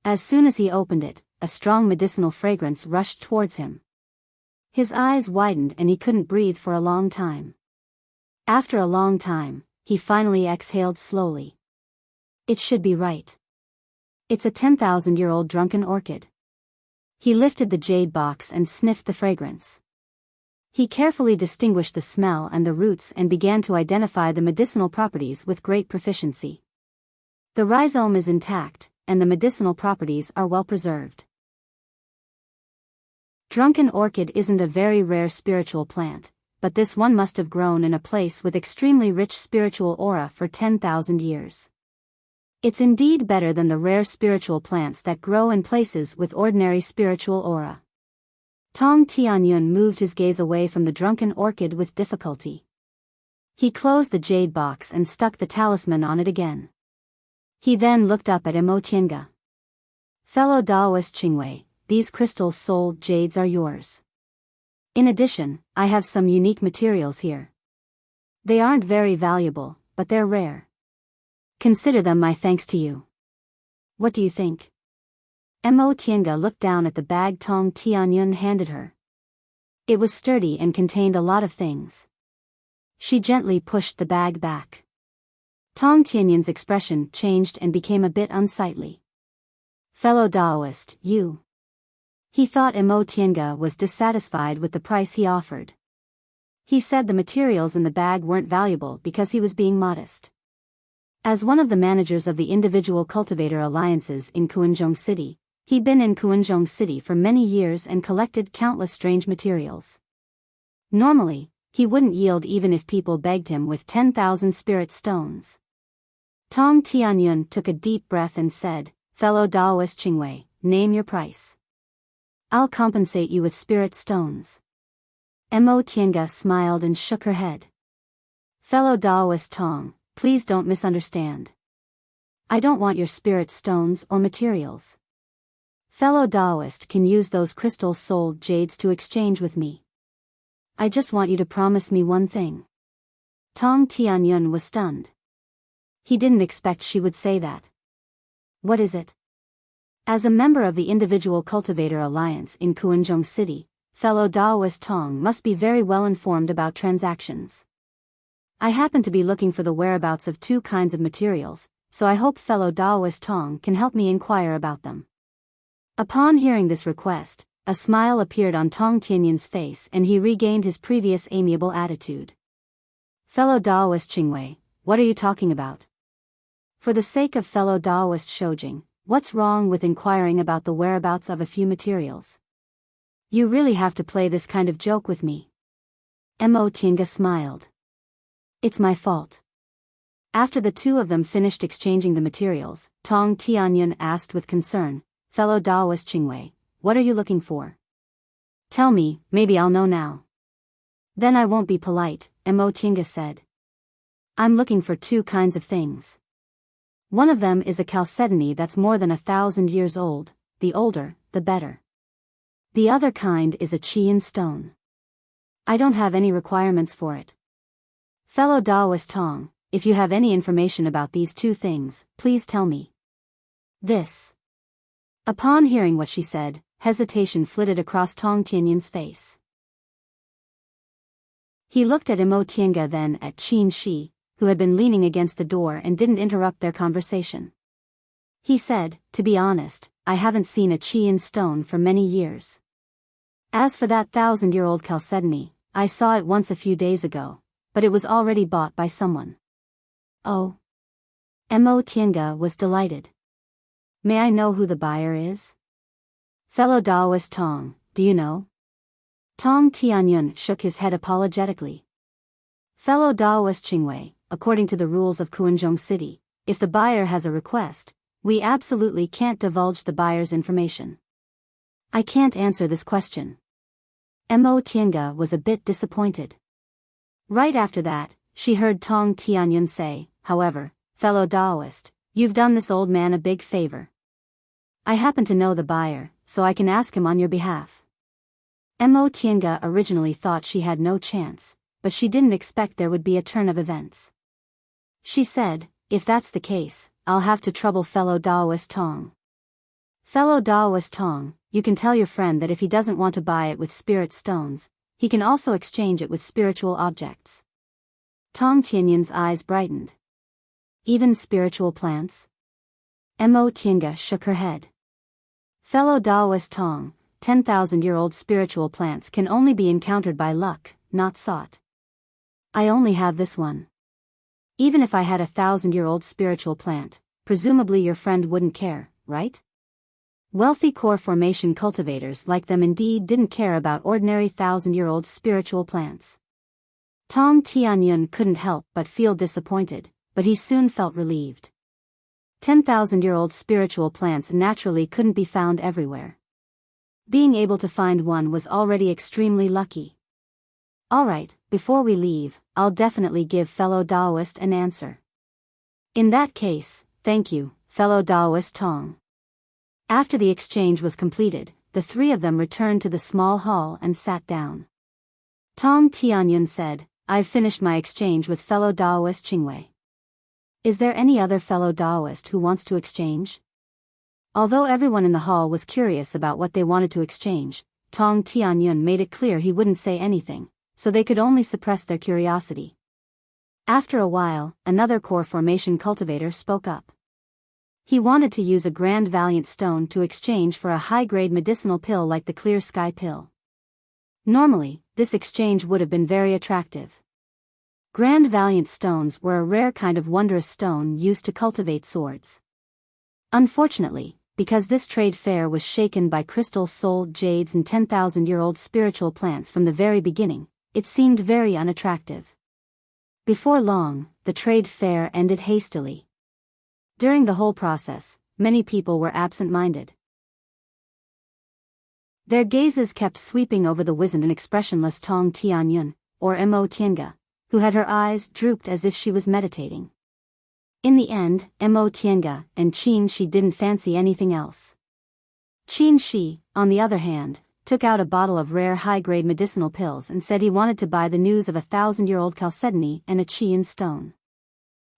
As soon as he opened it, a strong medicinal fragrance rushed towards him. His eyes widened and he couldn't breathe for a long time. After a long time, he finally exhaled slowly. It should be right. It's a 10,000-year-old drunken orchid. He lifted the jade box and sniffed the fragrance. He carefully distinguished the smell and the roots and began to identify the medicinal properties with great proficiency. The rhizome is intact, and the medicinal properties are well preserved. Drunken orchid isn't a very rare spiritual plant, but this one must have grown in a place with extremely rich spiritual aura for 10,000 years. It's indeed better than the rare spiritual plants that grow in places with ordinary spiritual aura. Tong Tianyun moved his gaze away from the drunken orchid with difficulty. He closed the jade box and stuck the talisman on it again. He then looked up at Imotienga. Fellow Taoist Qingwei, these crystal-souled jades are yours. In addition, I have some unique materials here. They aren't very valuable, but they're rare. Consider them my thanks to you. What do you think? Imotienga looked down at the bag Tong Tianyun handed her. It was sturdy and contained a lot of things. She gently pushed the bag back. Tong Tianyun's expression changed and became a bit unsightly. Fellow Taoist, you. He thought Imotienga was dissatisfied with the price he offered. He said the materials in the bag weren't valuable because he was being modest. As one of the managers of the individual cultivator alliances in Kuanzhong City, he'd been in Kuanzhong City for many years and collected countless strange materials. Normally, he wouldn't yield even if people begged him with 10,000 spirit stones. Tong Tianyun took a deep breath and said, Fellow Taoist Qingwei, name your price. I'll compensate you with spirit stones. Imotienga smiled and shook her head. Fellow Taoist Tong, please don't misunderstand. I don't want your spirit stones or materials. Fellow Taoist can use those crystal-souled jades to exchange with me. I just want you to promise me one thing. Tong Tianyun was stunned. He didn't expect she would say that. What is it? As a member of the Individual Cultivator Alliance in Kuanzhong City, fellow Taoist Tong must be very well informed about transactions. I happen to be looking for the whereabouts of two kinds of materials, so I hope fellow Taoist Tong can help me inquire about them. Upon hearing this request, a smile appeared on Tong Tianyun's face and he regained his previous amiable attitude. Fellow Taoist Qingwei, what are you talking about? For the sake of fellow Taoist Shoujing, what's wrong with inquiring about the whereabouts of a few materials? You really have to play this kind of joke with me. Imotienga smiled. It's my fault. After the two of them finished exchanging the materials, Tong Tianyun asked with concern, Fellow Taoist Qingwei, what are you looking for? Tell me, maybe I'll know now. Then I won't be polite, Imotienga said. I'm looking for two kinds of things. One of them is a chalcedony that's more than 1,000 years old, the older, the better. The other kind is a Qian stone. I don't have any requirements for it. Fellow Taoist Tong, if you have any information about these two things, please tell me. This. Upon hearing what she said, hesitation flitted across Tong Tianyun's face. He looked at Imotienga, then at Qin Shi, who had been leaning against the door and didn't interrupt their conversation. He said, to be honest, I haven't seen a Qian stone for many years. As for that 1,000-year-old chalcedony, I saw it once a few days ago, but it was already bought by someone. Oh. Imotienga was delighted. May I know who the buyer is? Fellow Taoist Tong, do you know? Tong Tianyun shook his head apologetically. Fellow Taoist Qingwei, according to the rules of Kuanzhong City, if the buyer has a request, we absolutely can't divulge the buyer's information. I can't answer this question. Imotienga was a bit disappointed. Right after that, she heard Tong Tianyun say, however, fellow Taoist, you've done this old man a big favor. I happen to know the buyer, so I can ask him on your behalf. Mo Tiange originally thought she had no chance, but she didn't expect there would be a turn of events. She said, if that's the case, I'll have to trouble fellow Daoist Tong. Fellow Daoist Tong, you can tell your friend that if he doesn't want to buy it with spirit stones, he can also exchange it with spiritual objects. Tong Tianyun's eyes brightened. Even spiritual plants? Mo Tiange shook her head. Fellow Daoist Tong, 10,000-year-old spiritual plants can only be encountered by luck, not sought. I only have this one. Even if I had 1,000-year-old spiritual plant, presumably your friend wouldn't care, right? Wealthy core formation cultivators like them indeed didn't care about ordinary 1,000-year-old spiritual plants. Tong Tianyun couldn't help but feel disappointed, but he soon felt relieved. 10,000-year-old spiritual plants naturally couldn't be found everywhere. Being able to find one was already extremely lucky. Alright, before we leave, I'll definitely give fellow Daoist an answer. In that case, thank you, fellow Daoist Tong. After the exchange was completed, the three of them returned to the small hall and sat down. Tong Tianyun said, I've finished my exchange with fellow Daoist Qingwei. Is there any other fellow Daoist who wants to exchange? Although everyone in the hall was curious about what they wanted to exchange, Tong Tianyun made it clear he wouldn't say anything, so they could only suppress their curiosity. After a while, another core formation cultivator spoke up. He wanted to use a Grand Valiant stone to exchange for a high-grade medicinal pill like the Clear Sky pill. Normally, this exchange would have been very attractive. Grand Valiant stones were a rare kind of wondrous stone used to cultivate swords. Unfortunately, because this trade fair was shaken by crystals, soul, jades and 10,000-year-old spiritual plants from the very beginning, it seemed very unattractive. Before long, the trade fair ended hastily. During the whole process, many people were absent-minded. Their gazes kept sweeping over the wizened and expressionless Tong Tianyun, or Mo Tiange, who had her eyes drooped as if she was meditating. In the end, Mo Tiange and Qin Shi didn't fancy anything else. Qin Shi, on the other hand, took out a bottle of rare high-grade medicinal pills and said he wanted to buy the news of 1,000-year-old chalcedony and a Qian stone.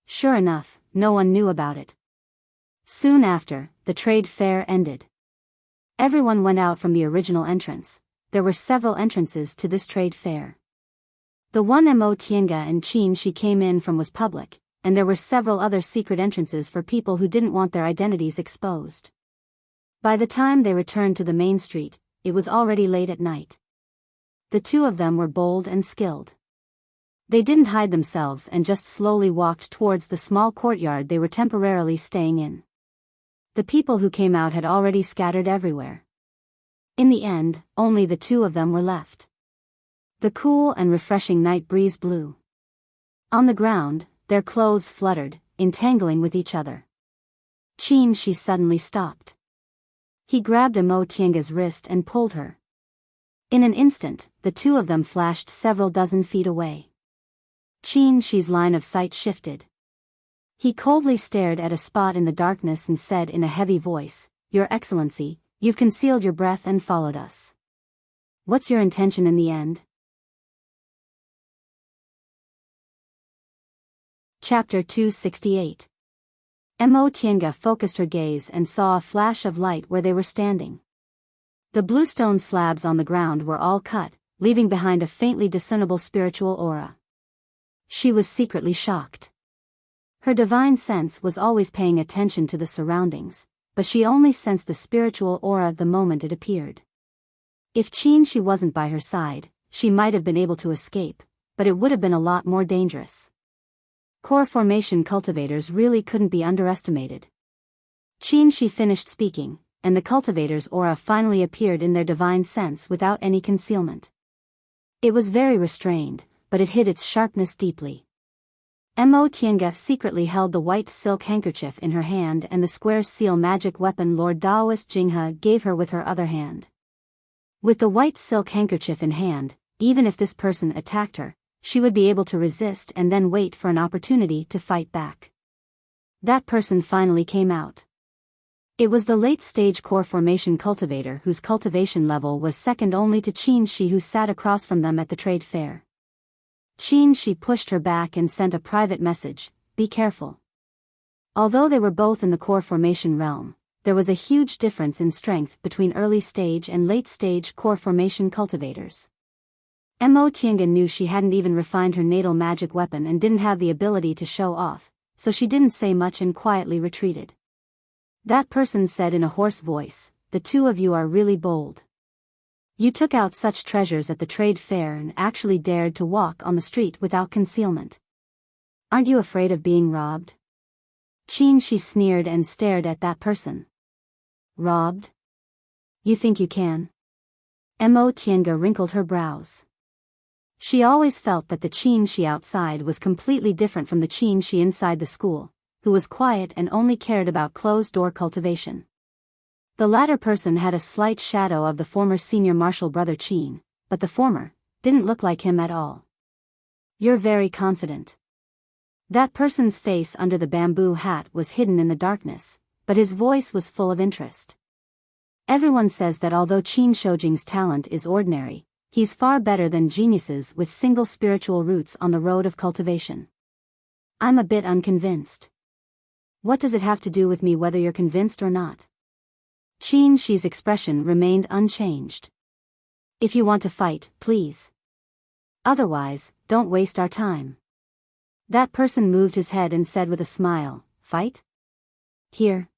Sure enough, no one knew about it. Soon after, the trade fair ended. Everyone went out from the original entrance. There were several entrances to this trade fair. The one Mo Tiange and Qin Shi came in from was public, and there were several other secret entrances for people who didn't want their identities exposed. By the time they returned to the main street, it was already late at night. The two of them were bold and skilled. They didn't hide themselves and just slowly walked towards the small courtyard they were temporarily staying in. The people who came out had already scattered everywhere. In the end, only the two of them were left. The cool and refreshing night breeze blew. On the ground, their clothes fluttered, entangling with each other. Qin Shi suddenly stopped. He grabbed Mo Tiange's wrist and pulled her. In an instant, the two of them flashed several dozen feet away. Qin Shi's line of sight shifted. He coldly stared at a spot in the darkness and said in a heavy voice, Your Excellency, you've concealed your breath and followed us. What's your intention in the end? Chapter 268. Mo Tiange focused her gaze and saw a flash of light where they were standing. The bluestone slabs on the ground were all cut, leaving behind a faintly discernible spiritual aura. She was secretly shocked. Her divine sense was always paying attention to the surroundings, but she only sensed the spiritual aura the moment it appeared. If Qin Shi wasn't by her side, she might have been able to escape, but it would have been a lot more dangerous. Core formation cultivators really couldn't be underestimated. Qin Shi finished speaking, and the cultivator's aura finally appeared in their divine sense without any concealment. It was very restrained, but it hid its sharpness deeply. Mo Tiange secretly held the white silk handkerchief in her hand and the square seal magic weapon Lord Daoist Jinghe gave her with her other hand. With the white silk handkerchief in hand, even if this person attacked her, she would be able to resist and then wait for an opportunity to fight back. That person finally came out. It was the late-stage core formation cultivator whose cultivation level was second only to Qin Shi, who sat across from them at the trade fair. Qin Shi pushed her back and sent a private message, "Be careful." Although they were both in the core formation realm, there was a huge difference in strength between early-stage and late-stage core formation cultivators. Mo Tiange knew she hadn't even refined her natal magic weapon and didn't have the ability to show off, so she didn't say much and quietly retreated. That person said in a hoarse voice, "The two of you are really bold. You took out such treasures at the trade fair and actually dared to walk on the street without concealment. Aren't you afraid of being robbed?" Qin Shi sneered and stared at that person. "Robbed? You think you can?" Mo Tiange wrinkled her brows. She always felt that the Qin Shi outside was completely different from the Qin Shi inside the school, who was quiet and only cared about closed-door cultivation. The latter person had a slight shadow of the former senior martial brother Qin, but the former didn't look like him at all. "You're very confident." That person's face under the bamboo hat was hidden in the darkness, but his voice was full of interest. "Everyone says that although Qin Shoujing's talent is ordinary, he's far better than geniuses with single spiritual roots on the road of cultivation. I'm a bit unconvinced." "What does it have to do with me whether you're convinced or not?" Qin Shi's expression remained unchanged. "If you want to fight, please. Otherwise, don't waste our time." That person moved his head and said with a smile, "Fight? Here?"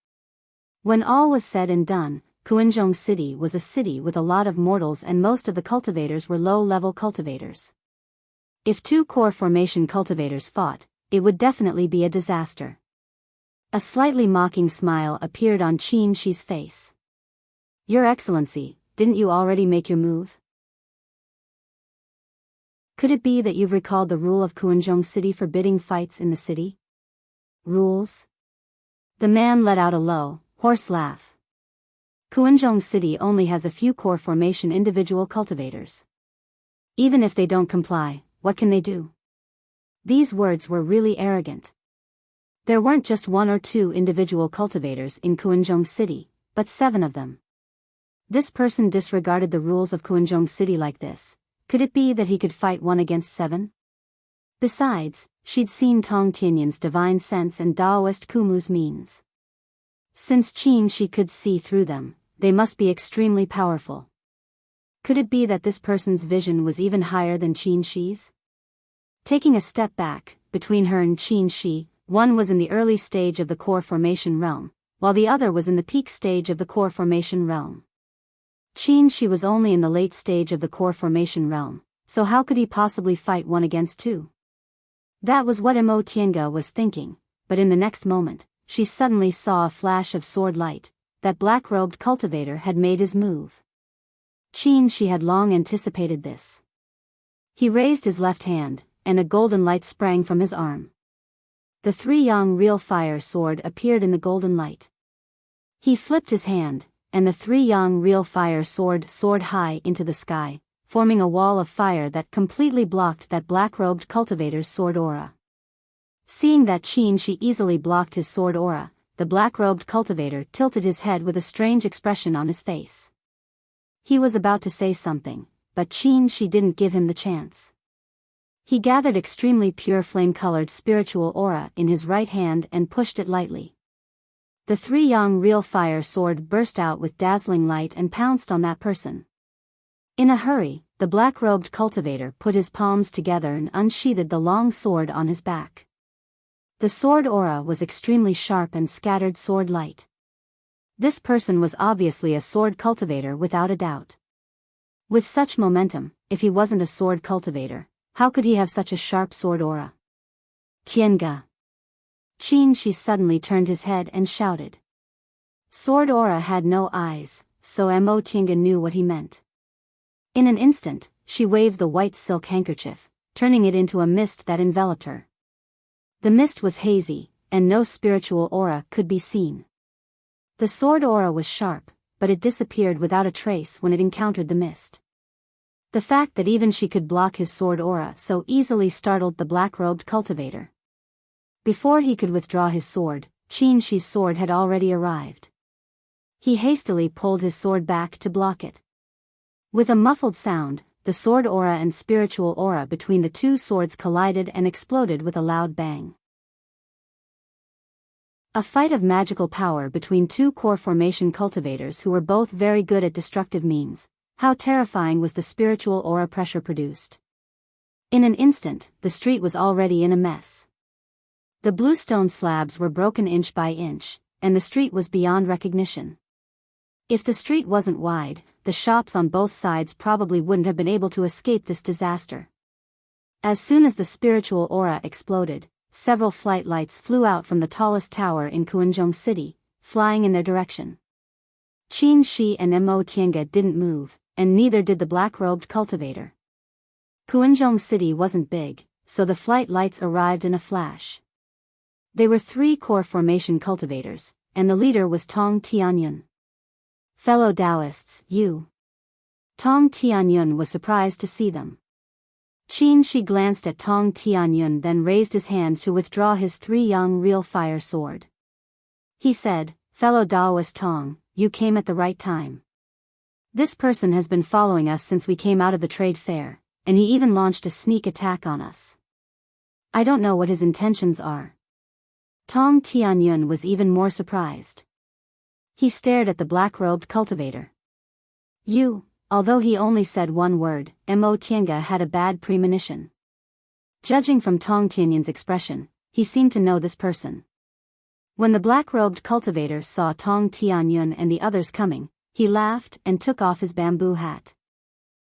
When all was said and done, Kuenzhong City was a city with a lot of mortals and most of the cultivators were low-level cultivators. If two core formation cultivators fought, it would definitely be a disaster. A slightly mocking smile appeared on Qin Shi's face. "Your Excellency, didn't you already make your move? Could it be that you've recalled the rule of Kuenzhong City forbidding fights in the city?" "Rules?" The man let out a low, hoarse laugh. "Kuenzhong City only has a few core formation individual cultivators. Even if they don't comply, what can they do?" These words were really arrogant. There weren't just one or two individual cultivators in Kuenzhong City, but 7 of them. This person disregarded the rules of Kuenzhong City like this. Could it be that he could fight 1 against 7? Besides, she'd seen Tong Tianyin's divine sense and Daoist Kumu's means. Since Qin Shi could see through them, they must be extremely powerful. Could it be that this person's vision was even higher than Qin Shi's? Taking a step back, between her and Qin Shi, one was in the early stage of the core formation realm, while the other was in the peak stage of the core formation realm. Qin Shi was only in the late stage of the core formation realm, so how could he possibly fight 1 against 2? That was what Mo Tiange was thinking, but in the next moment, she suddenly saw a flash of sword light. That black-robed cultivator had made his move. Qin Shi had long anticipated this. He raised his left hand, and a golden light sprang from his arm. The 3-yang real fire sword appeared in the golden light. He flipped his hand, and the 3-yang real fire sword soared high into the sky, forming a wall of fire that completely blocked that black-robed cultivator's sword aura. Seeing that Qin Shi easily blocked his sword aura, the black-robed cultivator tilted his head with a strange expression on his face. He was about to say something, but Qin Shi didn't give him the chance. He gathered extremely pure flame-colored spiritual aura in his right hand and pushed it lightly. The 3-yang real fire sword burst out with dazzling light and pounced on that person. In a hurry, the black-robed cultivator put his palms together and unsheathed the long sword on his back. The sword aura was extremely sharp and scattered sword light. This person was obviously a sword cultivator without a doubt. With such momentum, if he wasn't a sword cultivator, how could he have such a sharp sword aura? "Tiange!" Qin Shi suddenly turned his head and shouted. Sword aura had no eyes, so Mo Tiange knew what he meant. In an instant, she waved the white silk handkerchief, turning it into a mist that enveloped her. The mist was hazy, and no spiritual aura could be seen. The sword aura was sharp, but it disappeared without a trace when it encountered the mist. The fact that even she could block his sword aura so easily startled the black-robed cultivator. Before he could withdraw his sword, Qin Shi's sword had already arrived. He hastily pulled his sword back to block it. With a muffled sound, the sword aura and spiritual aura between the two swords collided and exploded with a loud bang. A fight of magical power between two core formation cultivators who were both very good at destructive means. How terrifying was the spiritual aura pressure produced. In an instant, the street was already in a mess. The bluestone slabs were broken inch by inch, and the street was beyond recognition. If the street wasn't wide, the shops on both sides probably wouldn't have been able to escape this disaster. As soon as the spiritual aura exploded, several flight lights flew out from the tallest tower in Kuanzhong City, flying in their direction. Qin Shi and Mo Tiange didn't move, and neither did the black-robed cultivator. Kuanzhong City wasn't big, so the flight lights arrived in a flash. They were 3 core formation cultivators, and the leader was Tong Tianyun. Fellow Taoists, you. Tong Tianyun was surprised to see them. Qin Shi glanced at Tong Tianyun, then raised his hand to withdraw his 3-yang real fire sword. He said, "Fellow Taoist Tong, you came at the right time. This person has been following us since we came out of the trade fair, and he even launched a sneak attack on us. I don't know what his intentions are." Tong Tianyun was even more surprised. He stared at the black-robed cultivator. "You." Although he only said one word, Mo Tiange had a bad premonition. Judging from Tong Tianyun's expression, he seemed to know this person. When the black-robed cultivator saw Tong Tianyun and the others coming, he laughed and took off his bamboo hat.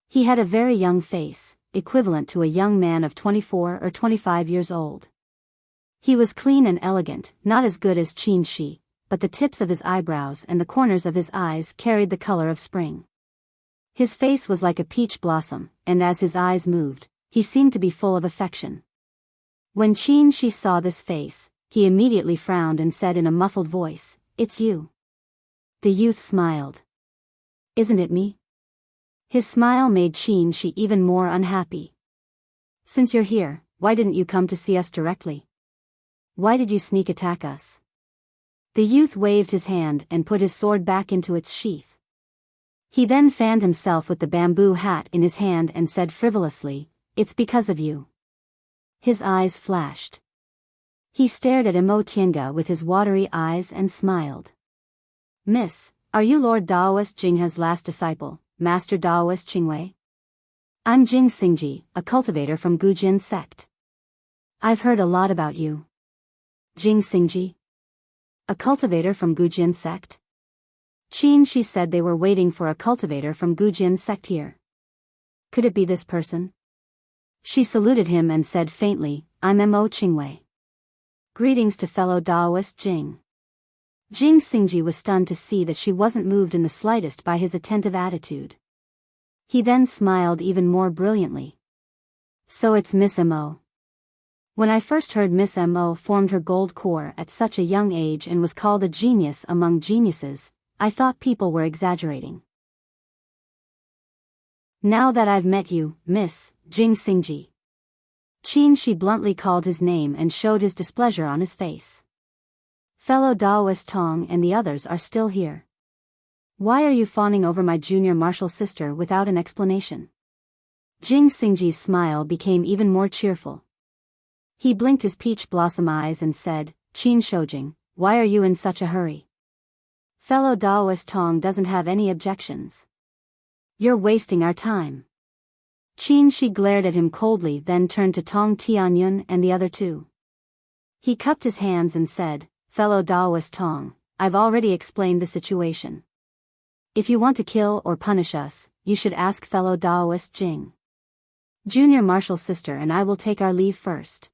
He had a very young face, equivalent to a young man of 24 or 25 years old. He was clean and elegant, not as good as Qin Shi, but the tips of his eyebrows and the corners of his eyes carried the color of spring. His face was like a peach blossom, and as his eyes moved, he seemed to be full of affection. When Qin Shi saw this face, he immediately frowned and said in a muffled voice, "It's you." The youth smiled. "Isn't it me?" His smile made Qin Shi even more unhappy. "Since you're here, why didn't you come to see us directly? Why did you sneak attack us?" The youth waved his hand and put his sword back into its sheath. He then fanned himself with the bamboo hat in his hand and said frivolously, "It's because of you." His eyes flashed. He stared at Mo Tiange with his watery eyes and smiled. "Miss, are you Lord Daoist Jinghe's last disciple, Master Daoist Qingwei? I'm Jing Xingji, a cultivator from Gujin sect. I've heard a lot about you." Jing Xingji? A cultivator from Gujin sect? Qin Shi said they were waiting for a cultivator from Gujin sect here. Could it be this person? She saluted him and said faintly, "I'm Mo Qingwei. Greetings to fellow Daoist Jing." Jing Xingji was stunned to see that she wasn't moved in the slightest by his attentive attitude. He then smiled even more brilliantly. "So it's Miss Mo. When I first heard Miss Mo formed her gold core at such a young age and was called a genius among geniuses, I thought people were exaggerating. Now that I've met you, Miss Jing Xingji." Qin Shi bluntly called his name and showed his displeasure on his face. "Fellow Daoist Tong and the others are still here. Why are you fawning over my junior martial sister without an explanation?" Jing Xingji's smile became even more cheerful. He blinked his peach blossom eyes and said, "Qin Shoujing, why are you in such a hurry? Fellow Daoist Tong doesn't have any objections. You're wasting our time." Qin Shi glared at him coldly, then turned to Tong Tianyun and the other two. He cupped his hands and said, "Fellow Daoist Tong, I've already explained the situation. If you want to kill or punish us, you should ask fellow Daoist Jing. Junior martial sister and I will take our leave first."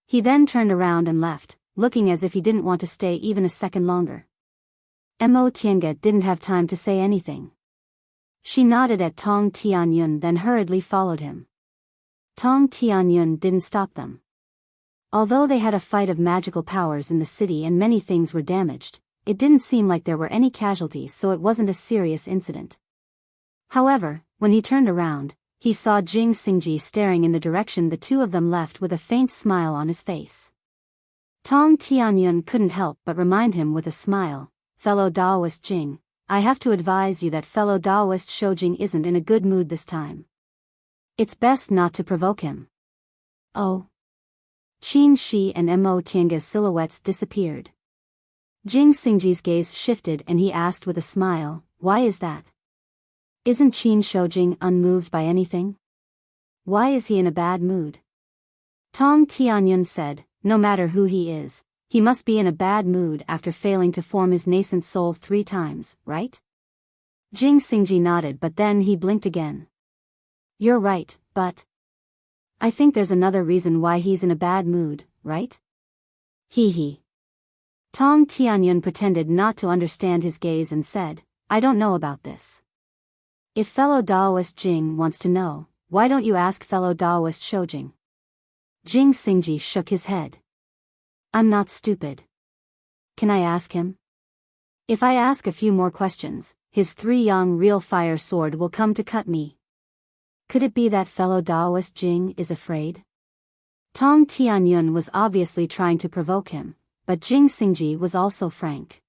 He then turned around and left, looking as if he didn't want to stay even a second longer. Mo Tiange didn't have time to say anything. She nodded at Tong Tianyun, then hurriedly followed him. Tong Tianyun didn't stop them. Although they had a fight of magical powers in the city and many things were damaged, it didn't seem like there were any casualties, so it wasn't a serious incident. However, when he turned around, he saw Jing Xingji staring in the direction the two of them left with a faint smile on his face. Tong Tianyun couldn't help but remind him with a smile, fellow Daoist Jing, I have to advise you that fellow Daoist Shoujing isn't in a good mood this time. It's best not to provoke him. Oh. Qin Shi and Mo Tianga's silhouettes disappeared. Jing Xingji's gaze shifted and he asked with a smile, why is that? Isn't Qin Shoujing unmoved by anything? Why is he in a bad mood? Tong Tianyun said, no matter who he is, he must be in a bad mood after failing to form his nascent soul 3 times, right? Jing Xingji nodded but then he blinked again. You're right, but I think there's another reason why he's in a bad mood, right? Hee. Tong Tianyun pretended not to understand his gaze and said, I don't know about this. If fellow Daoist Jing wants to know, why don't you ask fellow Daoist Shoujing? Jing Xingji shook his head. I'm not stupid. Can I ask him? If I ask a few more questions, his 3-yang real fire sword will come to cut me. Could it be that fellow Daoist Jing is afraid? Tong Tianyun was obviously trying to provoke him, but Jing Xingji was also frank.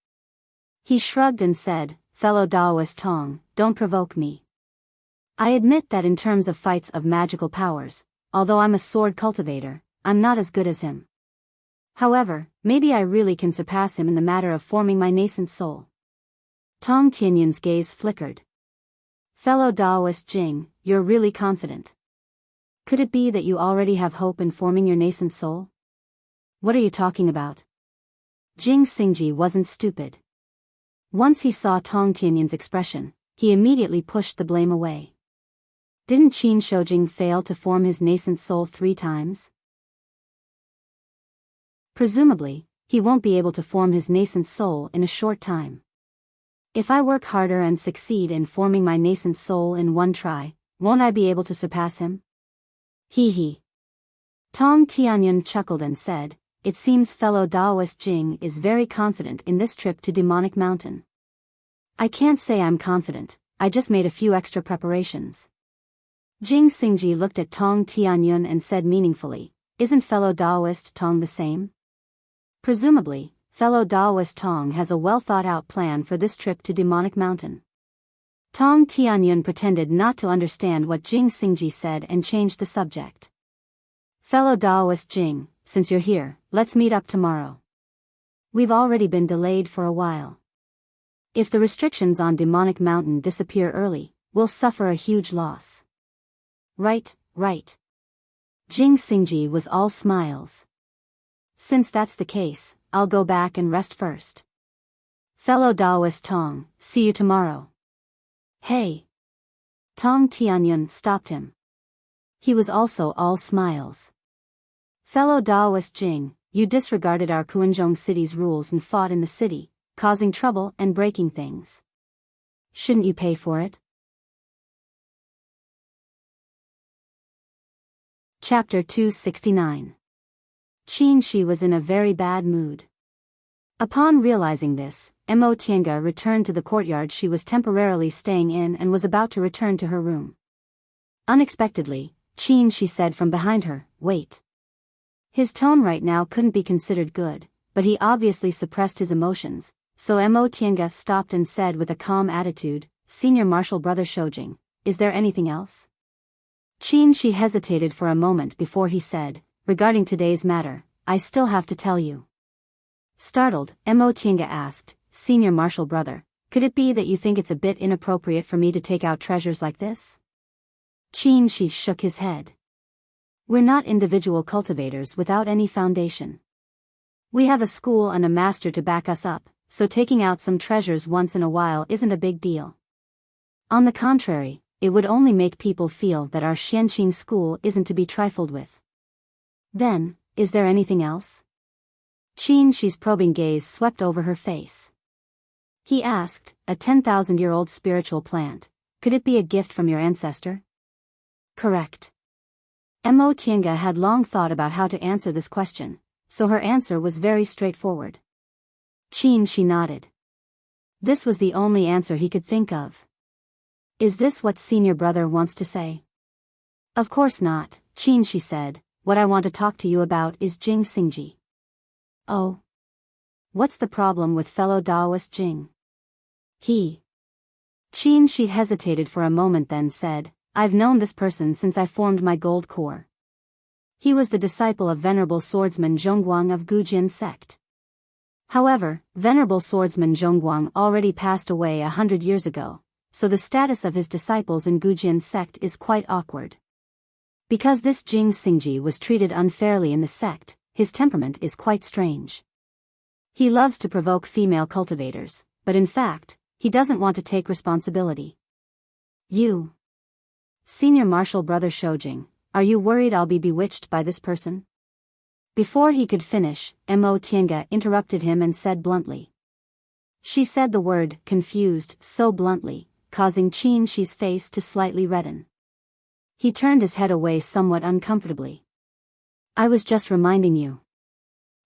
He shrugged and said, fellow Daoist Tong, don't provoke me. I admit that in terms of fights of magical powers, although I'm a sword cultivator, I'm not as good as him. However, maybe I really can surpass him in the matter of forming my nascent soul. Tong Tianyun's gaze flickered. Fellow Daoist Jing, you're really confident. Could it be that you already have hope in forming your nascent soul? What are you talking about? Jing Xingji wasn't stupid. Once he saw Tong Tianyun's expression, he immediately pushed the blame away. Didn't Qin Shoujing fail to form his nascent soul 3 times? Presumably, he won't be able to form his nascent soul in a short time. If I work harder and succeed in forming my nascent soul in 1 try, won't I be able to surpass him? Hee. Tong Tianyun chuckled and said, it seems fellow Daoist Jing is very confident in this trip to Demonic Mountain. I can't say I'm confident, I just made a few extra preparations. Jing Xingji looked at Tong Tianyun and said meaningfully, isn't fellow Daoist Tong the same? Presumably, fellow Daoist Tong has a well-thought-out plan for this trip to Demonic Mountain. Tong Tianyun pretended not to understand what Jing Xingji said and changed the subject. Fellow Daoist Jing, since you're here, let's meet up tomorrow. We've already been delayed for a while. If the restrictions on Demonic Mountain disappear early, we'll suffer a huge loss. Right. Jing Xingji was all smiles. Since that's the case, I'll go back and rest first. Fellow Daoist Tong, see you tomorrow. Hey! Tong Tianyun stopped him. He was also all smiles. Fellow Daoist Jing, you disregarded our Kuanzhong city's rules and fought in the city, causing trouble and breaking things. Shouldn't you pay for it? Chapter 269. Qin Shi was in a very bad mood. Upon realizing this, Mo Tianga returned to the courtyard she was temporarily staying in and was about to return to her room. Unexpectedly, Qin Shi said from behind her, wait. His tone right now couldn't be considered good, but he obviously suppressed his emotions, so Mo Tianga stopped and said with a calm attitude, Senior Marshal Brother Shoujing, is there anything else? Qin Shi hesitated for a moment before he said, regarding today's matter, I still have to tell you. Startled, Mo Tianga asked, Senior Marshal Brother, could it be that you think it's a bit inappropriate for me to take out treasures like this? Qin Shi shook his head. We're not individual cultivators without any foundation. We have a school and a master to back us up, so taking out some treasures once in a while isn't a big deal. On the contrary, it would only make people feel that our Xianqing school isn't to be trifled with. Then, is there anything else? Qin Shi's probing gaze swept over her face. He asked, a 10,000-year-old spiritual plant, could it be a gift from your ancestor? Correct. Mo Tianga had long thought about how to answer this question, so her answer was very straightforward. Qin Shi nodded. This was the only answer he could think of. Is this what Senior Brother wants to say? Of course not, Qin Shi said, what I want to talk to you about is Jing Xingji. Oh. What's the problem with fellow Taoist Jing? Qin Shi hesitated for a moment then said, I've known this person since I formed my gold core. He was the disciple of Venerable Swordsman Zhongguang of Gujin sect. However, Venerable Swordsman Zhongguang already passed away 100 years ago, so the status of his disciples in Gujin sect is quite awkward. Because this Jing Xingji was treated unfairly in the sect, his temperament is quite strange. He loves to provoke female cultivators, but in fact, he doesn't want to take responsibility. You, Senior Marshal Brother Shoujing, are you worried I'll be bewitched by this person? Before he could finish, Mo Tiange interrupted him and said bluntly. She said the word, confused, so bluntly, causing Qin Shi's face to slightly redden. He turned his head away somewhat uncomfortably. I was just reminding you.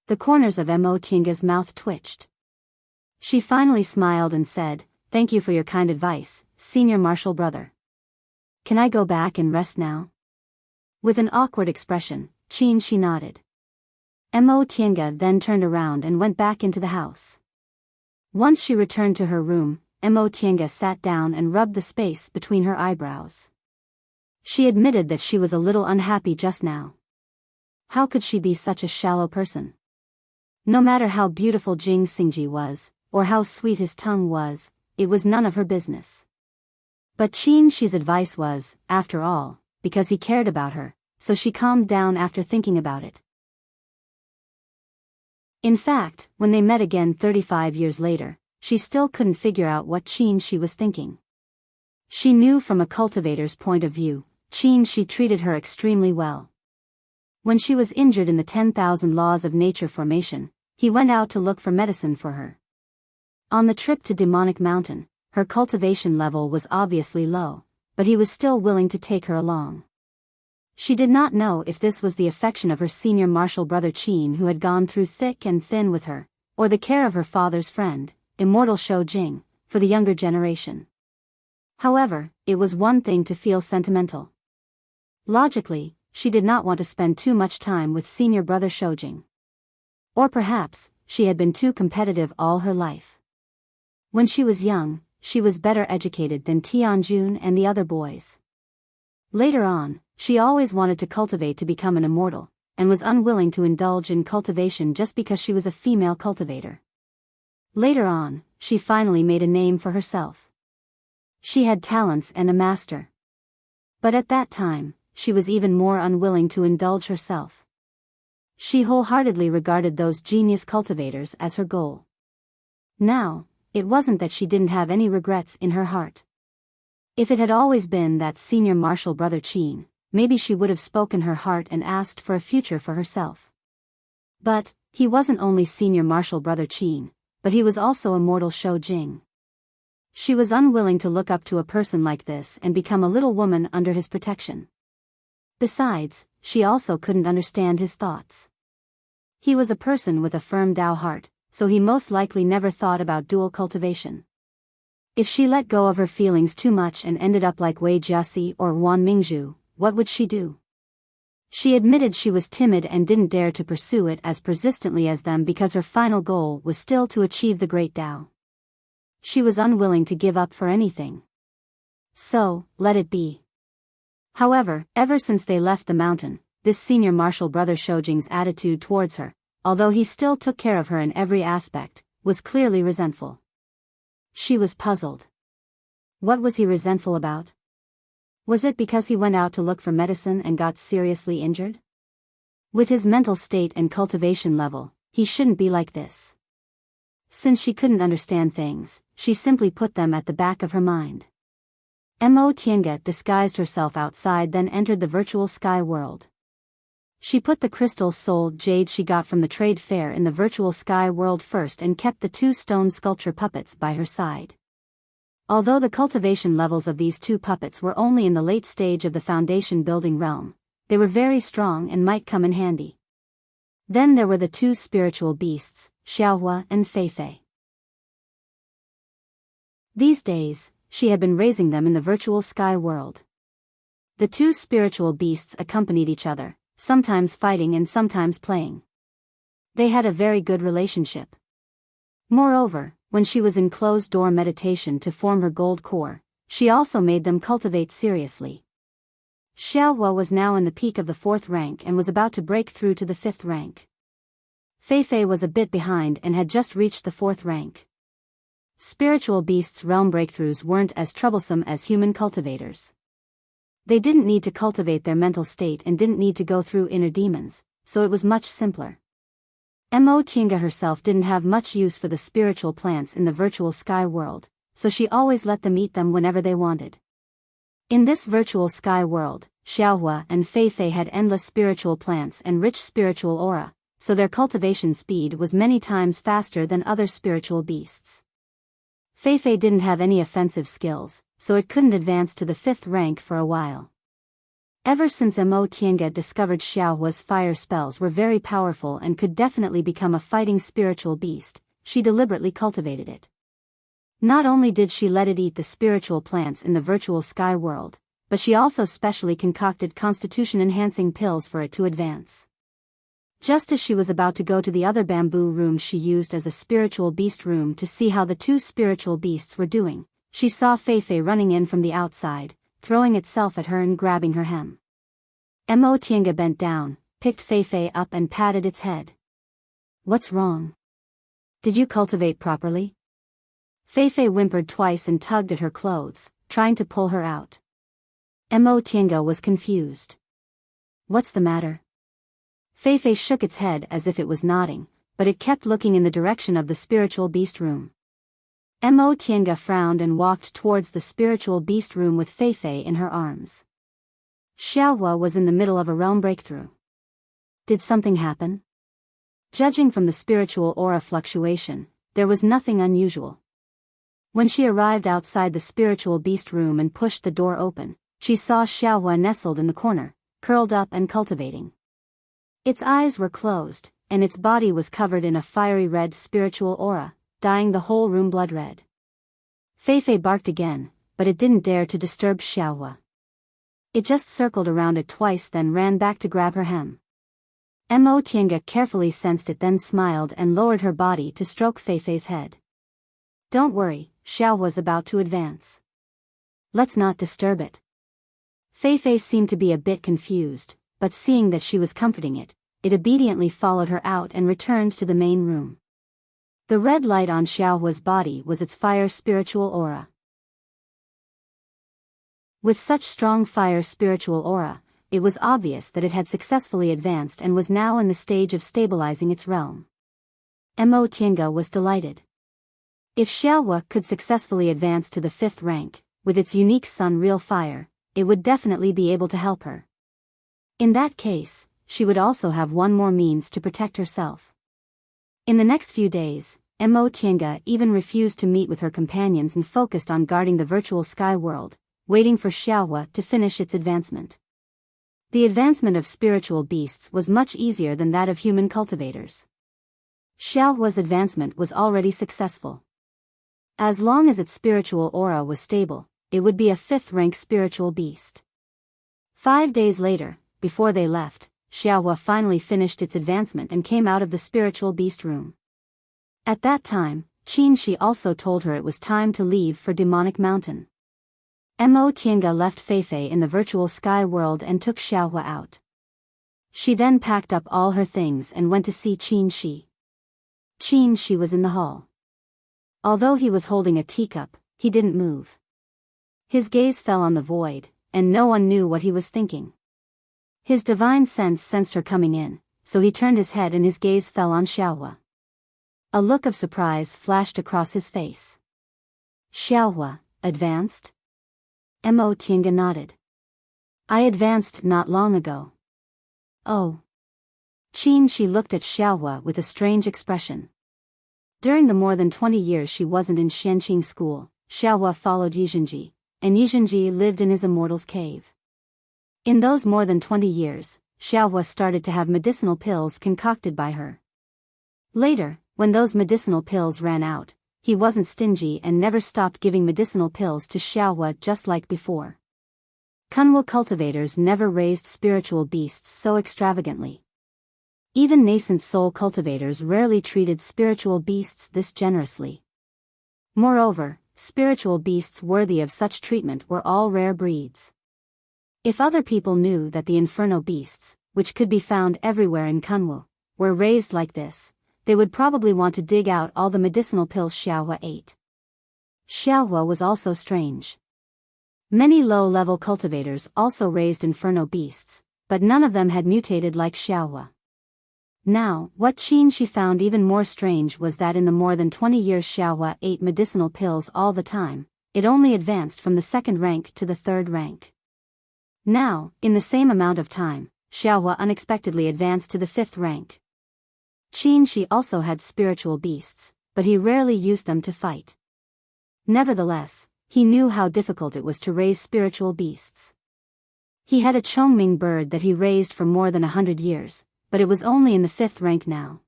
The corners of Mo Tiange's mouth twitched. She finally smiled and said, Thank you for your kind advice, Senior Marshal Brother. Can I go back and rest now? With an awkward expression, Qin Shi nodded. Mo Tiange then turned around and went back into the house. Once she returned to her room, Mo Tiange sat down and rubbed the space between her eyebrows. She admitted that she was a little unhappy just now. How could she be such a shallow person? No matter how beautiful Jing Xingji was, or how sweet his tongue was, it was none of her business. But Qin Shi's advice was, after all, because he cared about her, so she calmed down after thinking about it. In fact, when they met again 35 years later, she still couldn't figure out what Qin Shi was thinking. She knew from a cultivator's point of view, Qin Shi treated her extremely well. When she was injured in the 10,000 laws of nature formation, he went out to look for medicine for her. On the trip to Demonic Mountain, her cultivation level was obviously low, but he was still willing to take her along. She did not know if this was the affection of her senior martial brother Qin, who had gone through thick and thin with her, or the care of her father's friend, Immortal Shou Jing, for the younger generation. However, it was one thing to feel sentimental. Logically, she did not want to spend too much time with senior brother Shoujing. Or perhaps, she had been too competitive all her life. When she was young, she was better educated than Tianjun and the other boys. Later on, she always wanted to cultivate to become an immortal, and was unwilling to indulge in cultivation just because she was a female cultivator. Later on, she finally made a name for herself. She had talents and a master. But at that time, she was even more unwilling to indulge herself. She wholeheartedly regarded those genius cultivators as her goal. Now, it wasn't that she didn't have any regrets in her heart. If it had always been that senior martial brother Qin, maybe she would have spoken her heart and asked for a future for herself. But, he wasn't only senior martial brother Qin, but he was also immortal Shou Jing. She was unwilling to look up to a person like this and become a little woman under his protection. Besides, she also couldn't understand his thoughts. He was a person with a firm Tao heart, so he most likely never thought about dual cultivation. If she let go of her feelings too much and ended up like Wei Jiaxi or Wan Mingzhu, what would she do? She admitted she was timid and didn't dare to pursue it as persistently as them because her final goal was still to achieve the great Tao. She was unwilling to give up for anything. So, let it be. However, ever since they left the mountain, this senior martial brother Shoujing's attitude towards her, although he still took care of her in every aspect, was clearly resentful. She was puzzled. What was he resentful about? Was it because he went out to look for medicine and got seriously injured? With his mental state and cultivation level, he shouldn't be like this. Since she couldn't understand things, she simply put them at the back of her mind. Mo Tiange disguised herself outside, then entered the virtual sky world. She put the crystal soul jade she got from the trade fair in the virtual sky world first and kept the 2 stone sculpture puppets by her side. Although the cultivation levels of these 2 puppets were only in the late stage of the foundation building realm, they were very strong and might come in handy. Then there were the 2 spiritual beasts, Xiaohua and Feifei. These days, she had been raising them in the virtual sky world. The 2 spiritual beasts accompanied each other, sometimes fighting and sometimes playing. They had a very good relationship. Moreover, when she was in closed-door meditation to form her gold core, she also made them cultivate seriously. Xiaohua was now in the peak of the 4th rank and was about to break through to the 5th rank. Feifei was a bit behind and had just reached the 4th rank. Spiritual beasts' realm breakthroughs weren't as troublesome as human cultivators. They didn't need to cultivate their mental state and didn't need to go through inner demons, so it was much simpler. Mo Tiange herself didn't have much use for the spiritual plants in the virtual sky world, so she always let them eat them whenever they wanted. In this virtual sky world, Xiaohua and Feifei had endless spiritual plants and rich spiritual aura, so their cultivation speed was many times faster than other spiritual beasts. Feifei didn't have any offensive skills, so it couldn't advance to the 5th rank for a while. Ever since Mo Tiange discovered Xiaohua's fire spells were very powerful and could definitely become a fighting spiritual beast, she deliberately cultivated it. Not only did she let it eat the spiritual plants in the virtual sky world, but she also specially concocted constitution-enhancing pills for it to advance. Just as she was about to go to the other bamboo room she used as a spiritual beast room to see how the 2 spiritual beasts were doing, she saw Feifei running in from the outside, throwing itself at her and grabbing her hem. Mo Tiange bent down, picked Feifei up and patted its head. "What's wrong? Did you cultivate properly?" Feifei whimpered twice and tugged at her clothes, trying to pull her out. Mo Tiange was confused. "What's the matter?" Feifei shook its head as if it was nodding, but it kept looking in the direction of the spiritual beast room. Mo Tiange frowned and walked towards the spiritual beast room with Feifei in her arms. Xiaohua was in the middle of a realm breakthrough. Did something happen? Judging from the spiritual aura fluctuation, there was nothing unusual. When she arrived outside the spiritual beast room and pushed the door open, she saw Xiaohua nestled in the corner, curled up and cultivating. Its eyes were closed, and its body was covered in a fiery red spiritual aura, dyeing the whole room blood red. Feifei barked again, but it didn't dare to disturb Xiaohua. It just circled around it twice then ran back to grab her hem. Mo Tiange carefully sensed it then smiled and lowered her body to stroke Feifei's head. "Don't worry, Xiaohua's about to advance. Let's not disturb it." Feifei seemed to be a bit confused, but seeing that she was comforting it, it obediently followed her out and returned to the main room. The red light on Xiaohua's body was its fire spiritual aura. With such strong fire spiritual aura, it was obvious that it had successfully advanced and was now in the stage of stabilizing its realm. Mo Tiange was delighted. If Xiaohua could successfully advance to the 5th rank, with its unique sun real fire, it would definitely be able to help her. In that case, she would also have one more means to protect herself. In the next few days, Mo Tiange even refused to meet with her companions and focused on guarding the virtual sky world, waiting for Xiaohua to finish its advancement. The advancement of spiritual beasts was much easier than that of human cultivators. Xiaohua's advancement was already successful. As long as its spiritual aura was stable, it would be a 5th rank spiritual beast. 5 days later, before they left, Xiaohua finally finished its advancement and came out of the spiritual beast room. At that time, Qin Shi also told her it was time to leave for Demonic Mountain. Mo Tiange left Feifei in the virtual sky world and took Xiaohua out. She then packed up all her things and went to see Qin Shi. Qin Shi was in the hall. Although he was holding a teacup, he didn't move. His gaze fell on the void, and no one knew what he was thinking. His divine sense sensed her coming in, so he turned his head and his gaze fell on Xiaohua. A look of surprise flashed across his face. "Xiaohua, advanced?" Mo Tiange nodded. "I advanced not long ago." "Oh." Qin Shi looked at Xiaohua with a strange expression. During the more than 20 years she wasn't in Shanqing school, Xiaohua followed Yizhenji, and Yizhenji lived in his immortal's cave. In those more than 20 years, Xiaohua started to have medicinal pills concocted by her. Later, when those medicinal pills ran out, he wasn't stingy and never stopped giving medicinal pills to Xiaohua just like before. Kunwu cultivators never raised spiritual beasts so extravagantly. Even nascent soul cultivators rarely treated spiritual beasts this generously. Moreover, spiritual beasts worthy of such treatment were all rare breeds. If other people knew that the inferno beasts, which could be found everywhere in Kunwu, were raised like this, they would probably want to dig out all the medicinal pills Xiaohua ate. Xiaohua was also strange. Many low-level cultivators also raised inferno beasts, but none of them had mutated like Xiaohua. Now, what she found even more strange was that in the more than 20 years Xiaohua ate medicinal pills all the time, it only advanced from the 2nd rank to the 3rd rank. Now, in the same amount of time, Xiaohua unexpectedly advanced to the 5th rank. She also had spiritual beasts, but he rarely used them to fight. Nevertheless, he knew how difficult it was to raise spiritual beasts. He had a Chongming bird that he raised for more than 100 years, but it was only in the 5th rank now.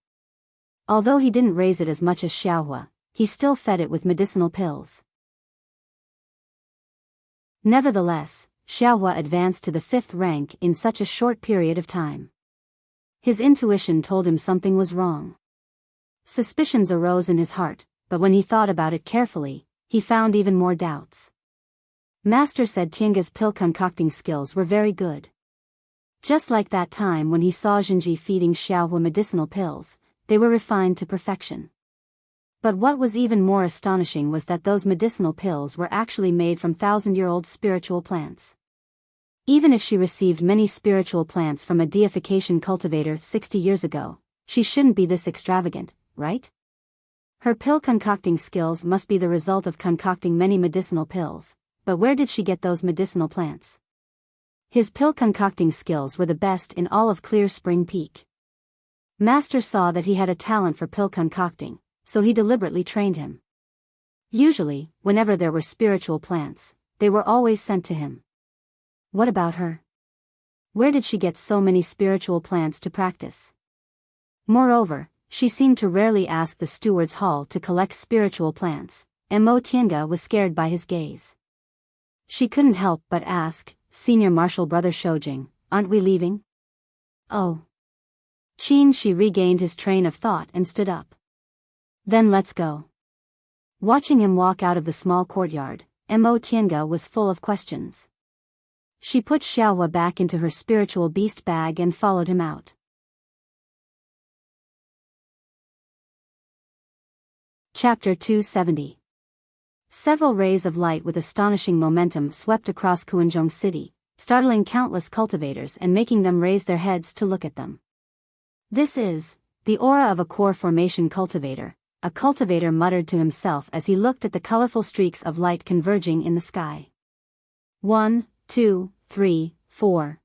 Although he didn't raise it as much as Xiaohua, he still fed it with medicinal pills. Nevertheless, Xiaohua advanced to the 5th rank in such a short period of time. His intuition told him something was wrong. Suspicions arose in his heart, but when he thought about it carefully, he found even more doubts. Master said Tinga's pill concocting skills were very good. Just like that time when he saw Jinji feeding Xiaohua medicinal pills, they were refined to perfection. But what was even more astonishing was that those medicinal pills were actually made from 1,000-year-old spiritual plants. Even if she received many spiritual plants from a deification cultivator 60 years ago, she shouldn't be this extravagant, right? Her pill concocting skills must be the result of concocting many medicinal pills, but where did she get those medicinal plants? His pill concocting skills were the best in all of Clear Spring Peak. Master saw that he had a talent for pill concocting, so he deliberately trained him. Usually, whenever there were spiritual plants, they were always sent to him. What about her? Where did she get so many spiritual plants to practice? Moreover, she seemed to rarely ask the steward's hall to collect spiritual plants, and Mo Tiange was scared by his gaze. She couldn't help but ask, Senior Marshal Brother Shoujing, aren't we leaving? Oh. She regained his train of thought and stood up. Then let's go. Watching him walk out of the small courtyard, Mo Tiange was full of questions. She put Xiaohua back into her spiritual beast bag and followed him out. Chapter 270. Several rays of light with astonishing momentum swept across Kuanzhong City, startling countless cultivators and making them raise their heads to look at them. This is the aura of a core formation cultivator, a cultivator muttered to himself as he looked at the colorful streaks of light converging in the sky. 1, 2, 3, 4.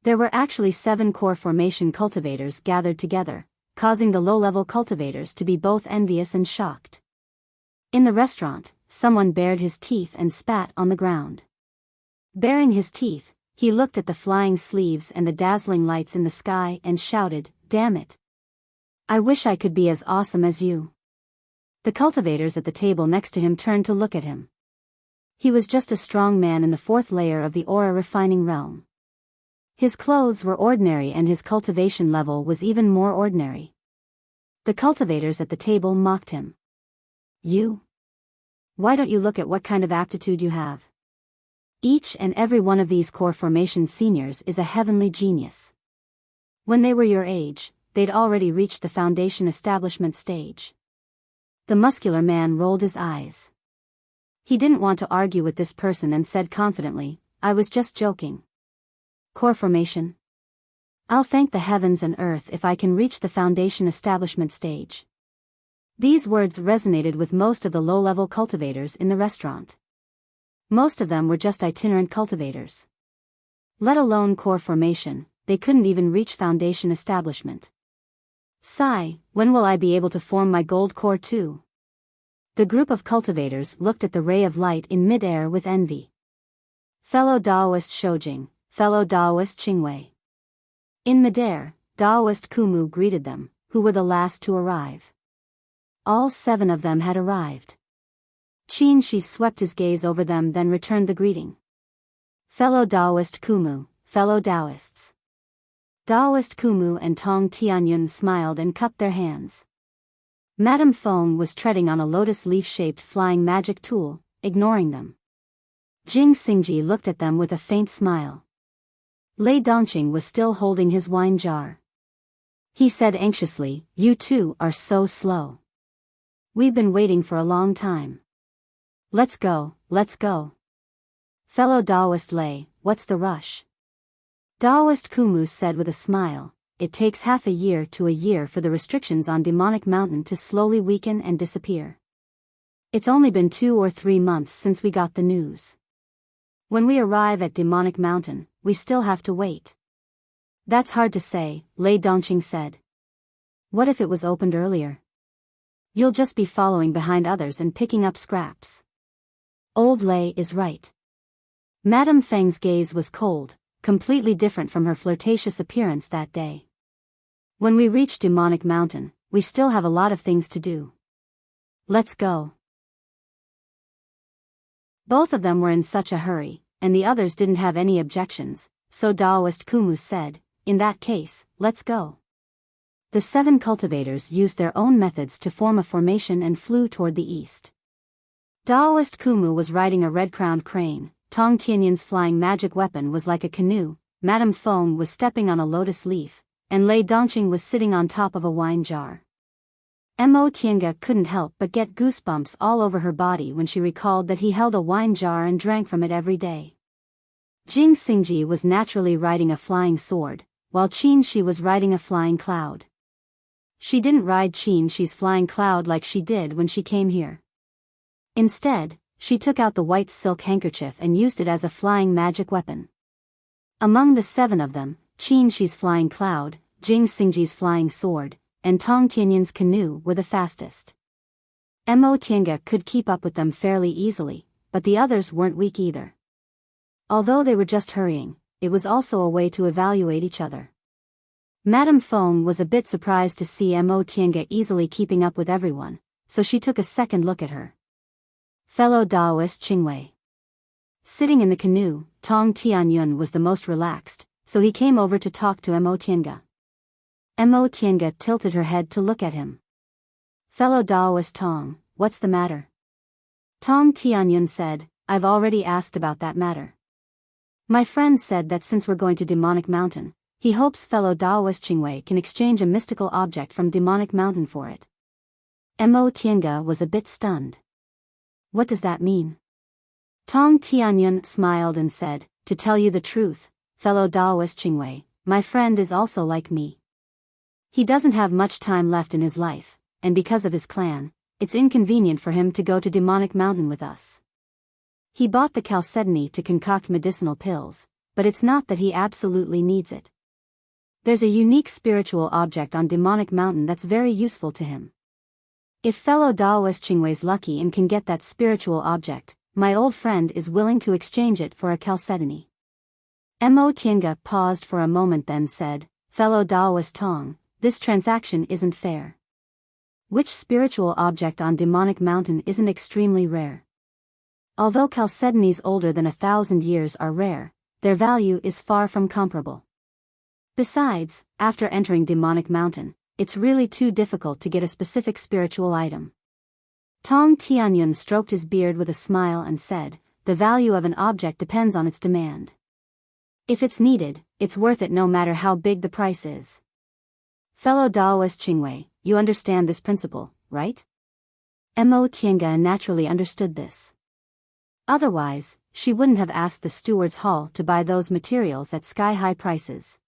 There were actually 7 core formation cultivators gathered together, causing the low-level cultivators to be both envious and shocked. In the restaurant, someone bared his teeth and spat on the ground. Baring his teeth, he looked at the flying sleeves and the dazzling lights in the sky and shouted, "Damn it! I wish I could be as awesome as you." The cultivators at the table next to him turned to look at him. He was just a strong man in the 4th layer of the aura refining realm. His clothes were ordinary and his cultivation level was even more ordinary. The cultivators at the table mocked him. You? Why don't you look at what kind of aptitude you have? Each and every one of these core formation seniors is a heavenly genius. When they were your age, they'd already reached the foundation establishment stage. The muscular man rolled his eyes. He didn't want to argue with this person and said confidently, "I was just joking. Core formation? I'll thank the heavens and earth if I can reach the foundation establishment stage." These words resonated with most of the low-level cultivators in the restaurant. Most of them were just itinerant cultivators. Let alone core formation, they couldn't even reach foundation establishment. Sigh, when will I be able to form my gold core too? The group of cultivators looked at the ray of light in mid-air with envy. Fellow Daoist Shoujing, fellow Daoist Qingwei. In midair, Daoist Kumu greeted them, who were the last to arrive. All 7 of them had arrived. Qin Shi swept his gaze over them then returned the greeting. Fellow Daoist Kumu, fellow Daoists. Daoist Kumu and Tong Tianyun smiled and cupped their hands. Madame Feng was treading on a lotus leaf-shaped flying magic tool, ignoring them. Jing Xingji looked at them with a faint smile. Lei Dongqing was still holding his wine jar. He said anxiously, "You two are so slow. We've been waiting for a long time. Let's go, let's go." "Fellow Daoist Lei, what's the rush?" Daoist Kumu said with a smile, "It takes half a year to a year for the restrictions on Demonic Mountain to slowly weaken and disappear. It's only been 2 or 3 months since we got the news. When we arrive at Demonic Mountain, we still have to wait." "That's hard to say," Lei Dongqing said. "What if it was opened earlier? You'll just be following behind others and picking up scraps." Old Lei is right. Madame Feng's gaze was cold, completely different from her flirtatious appearance that day. "When we reach Demonic Mountain, we still have a lot of things to do. Let's go." Both of them were in such a hurry, and the others didn't have any objections, so Daoist Kumu said, "In that case, let's go." The 7 cultivators used their own methods to form a formation and flew toward the east. Daoist Kumu was riding a red-crowned crane, Tong Tianyun's flying magic weapon was like a canoe, Madame Feng was stepping on a lotus leaf, and Lei Dongqing was sitting on top of a wine jar. Mo Tiange couldn't help but get goosebumps all over her body when she recalled that he held a wine jar and drank from it every day. Jing Xingji was naturally riding a flying sword, while Qin Shi was riding a flying cloud. She didn't ride Qin Shi's flying cloud like she did when she came here. Instead, she took out the white silk handkerchief and used it as a flying magic weapon. Among the 7 of them, Qin Shi's flying cloud, Jing Xingji's flying sword, and Tong Tianyun's canoe were the fastest. Mo Tiange could keep up with them fairly easily, but the others weren't weak either. Although they were just hurrying, it was also a way to evaluate each other. Madame Feng was a bit surprised to see Mo Tiange easily keeping up with everyone, so she took a second look at her. "Fellow Daoist Qingwei." Sitting in the canoe, Tong Tianyun was the most relaxed, so he came over to talk to Mo Tiange. Mo Tiange tilted her head to look at him. "Fellow Daoist Tong, what's the matter?" Tong Tianyun said, "I've already asked about that matter. My friend said that since we're going to Demonic Mountain, he hopes fellow Daoist Qingwei can exchange a mystical object from Demonic Mountain for it." Mo Tiange was a bit stunned. "What does that mean?" Tong Tianyun smiled and said, "To tell you the truth, fellow Daoist Qingwei, my friend is also like me. He doesn't have much time left in his life, and because of his clan, it's inconvenient for him to go to Demonic Mountain with us. He bought the chalcedony to concoct medicinal pills, but it's not that he absolutely needs it. There's a unique spiritual object on Demonic Mountain that's very useful to him. If fellow Daoist Qingwei's lucky and can get that spiritual object, my old friend is willing to exchange it for a chalcedony." Mo Tiange paused for a moment then said, "Fellow Daoist Tong, this transaction isn't fair. Which spiritual object on Demonic Mountain isn't extremely rare? Although chalcedonies older than 1,000 years are rare, their value is far from comparable. Besides, after entering Demonic Mountain, it's really too difficult to get a specific spiritual item." Tong Tianyun stroked his beard with a smile and said, "The value of an object depends on its demand. If it's needed, it's worth it no matter how big the price is. Fellow Daoist Qingwei, you understand this principle, right?" Mo Tiange naturally understood this. Otherwise, she wouldn't have asked the steward's hall to buy those materials at sky-high prices.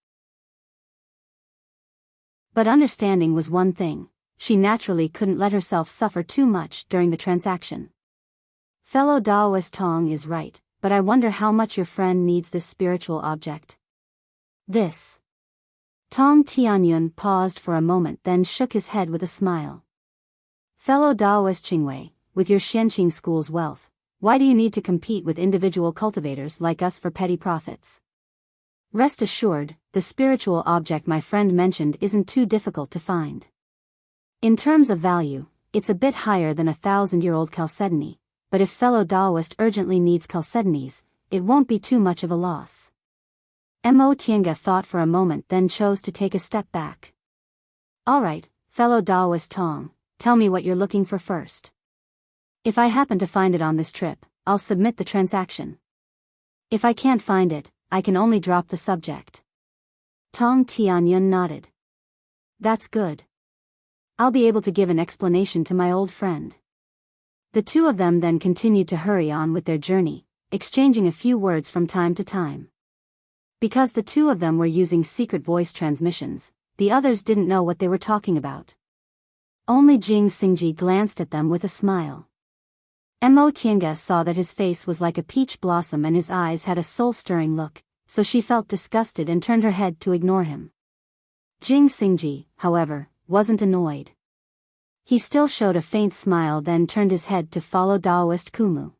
But understanding was one thing, she naturally couldn't let herself suffer too much during the transaction. "Fellow Daoist Tong is right, but I wonder how much your friend needs this spiritual object." "This." Tong Tianyun paused for a moment then shook his head with a smile. "Fellow Daoist Qingwei, with your Xianqing school's wealth, why do you need to compete with individual cultivators like us for petty profits? Rest assured, the spiritual object my friend mentioned isn't too difficult to find. In terms of value, it's a bit higher than 1,000-year-old chalcedony, but if fellow Daoist urgently needs chalcedonies, it won't be too much of a loss." Mo Tiange thought for a moment, then chose to take a step back. All right, fellow Daoist Tong, tell me what you're looking for first. If I happen to find it on this trip, I'll submit the transaction. If I can't find it, I can only drop the subject. Tong Tianyun nodded. That's good. I'll be able to give an explanation to my old friend. The two of them then continued to hurry on with their journey, exchanging a few words from time to time. Because the two of them were using secret voice transmissions, the others didn't know what they were talking about. Only Jing Xingji glanced at them with a smile. Mo Tiange saw that his face was like a peach blossom and his eyes had a soul-stirring look, so she felt disgusted and turned her head to ignore him. Jing Xingji, however, wasn't annoyed. He still showed a faint smile, then turned his head to follow Daoist Kumu.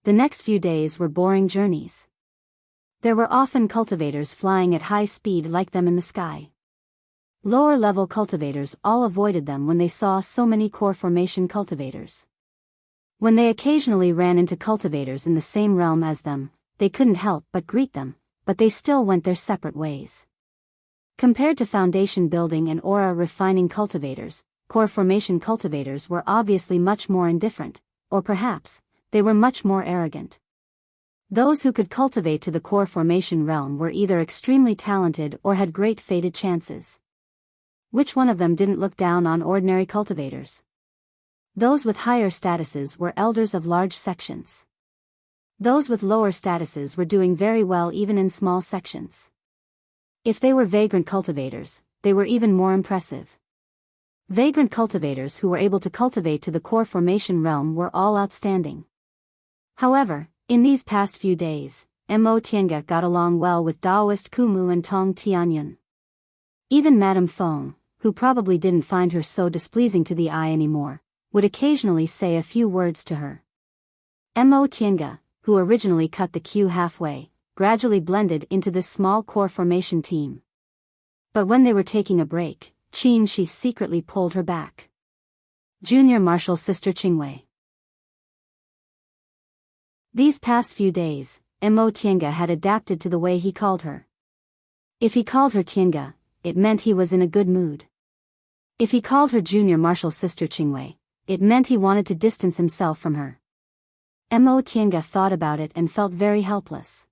The next few days were boring journeys. There were often cultivators flying at high speed like them in the sky. Lower-level cultivators all avoided them when they saw so many core formation cultivators. When they occasionally ran into cultivators in the same realm as them, they couldn't help but greet them, but they still went their separate ways. Compared to foundation building and aura refining cultivators, core formation cultivators were obviously much more indifferent, or perhaps, they were much more arrogant. Those who could cultivate to the core formation realm were either extremely talented or had great fated chances. Which one of them didn't look down on ordinary cultivators? Those with higher statuses were elders of large sections. Those with lower statuses were doing very well even in small sections. If they were vagrant cultivators, they were even more impressive. Vagrant cultivators who were able to cultivate to the core formation realm were all outstanding. However, in these past few days, Mo Tiange got along well with Daoist Kumu and Tong Tianyun. Even Madame Feng, who probably didn't find her so displeasing to the eye anymore, would occasionally say a few words to her. Mo Tiange, who originally cut the queue halfway, gradually blended into this small core formation team. But when they were taking a break, Qin Shi secretly pulled her back. Junior Marshal Sister Qingwei. These past few days, Mo Tiange had adapted to the way he called her. If he called her Tiange, it meant he was in a good mood. If he called her Junior Marshal Sister Qingwei, it meant he wanted to distance himself from her. Mo Tiange thought about it and felt very helpless.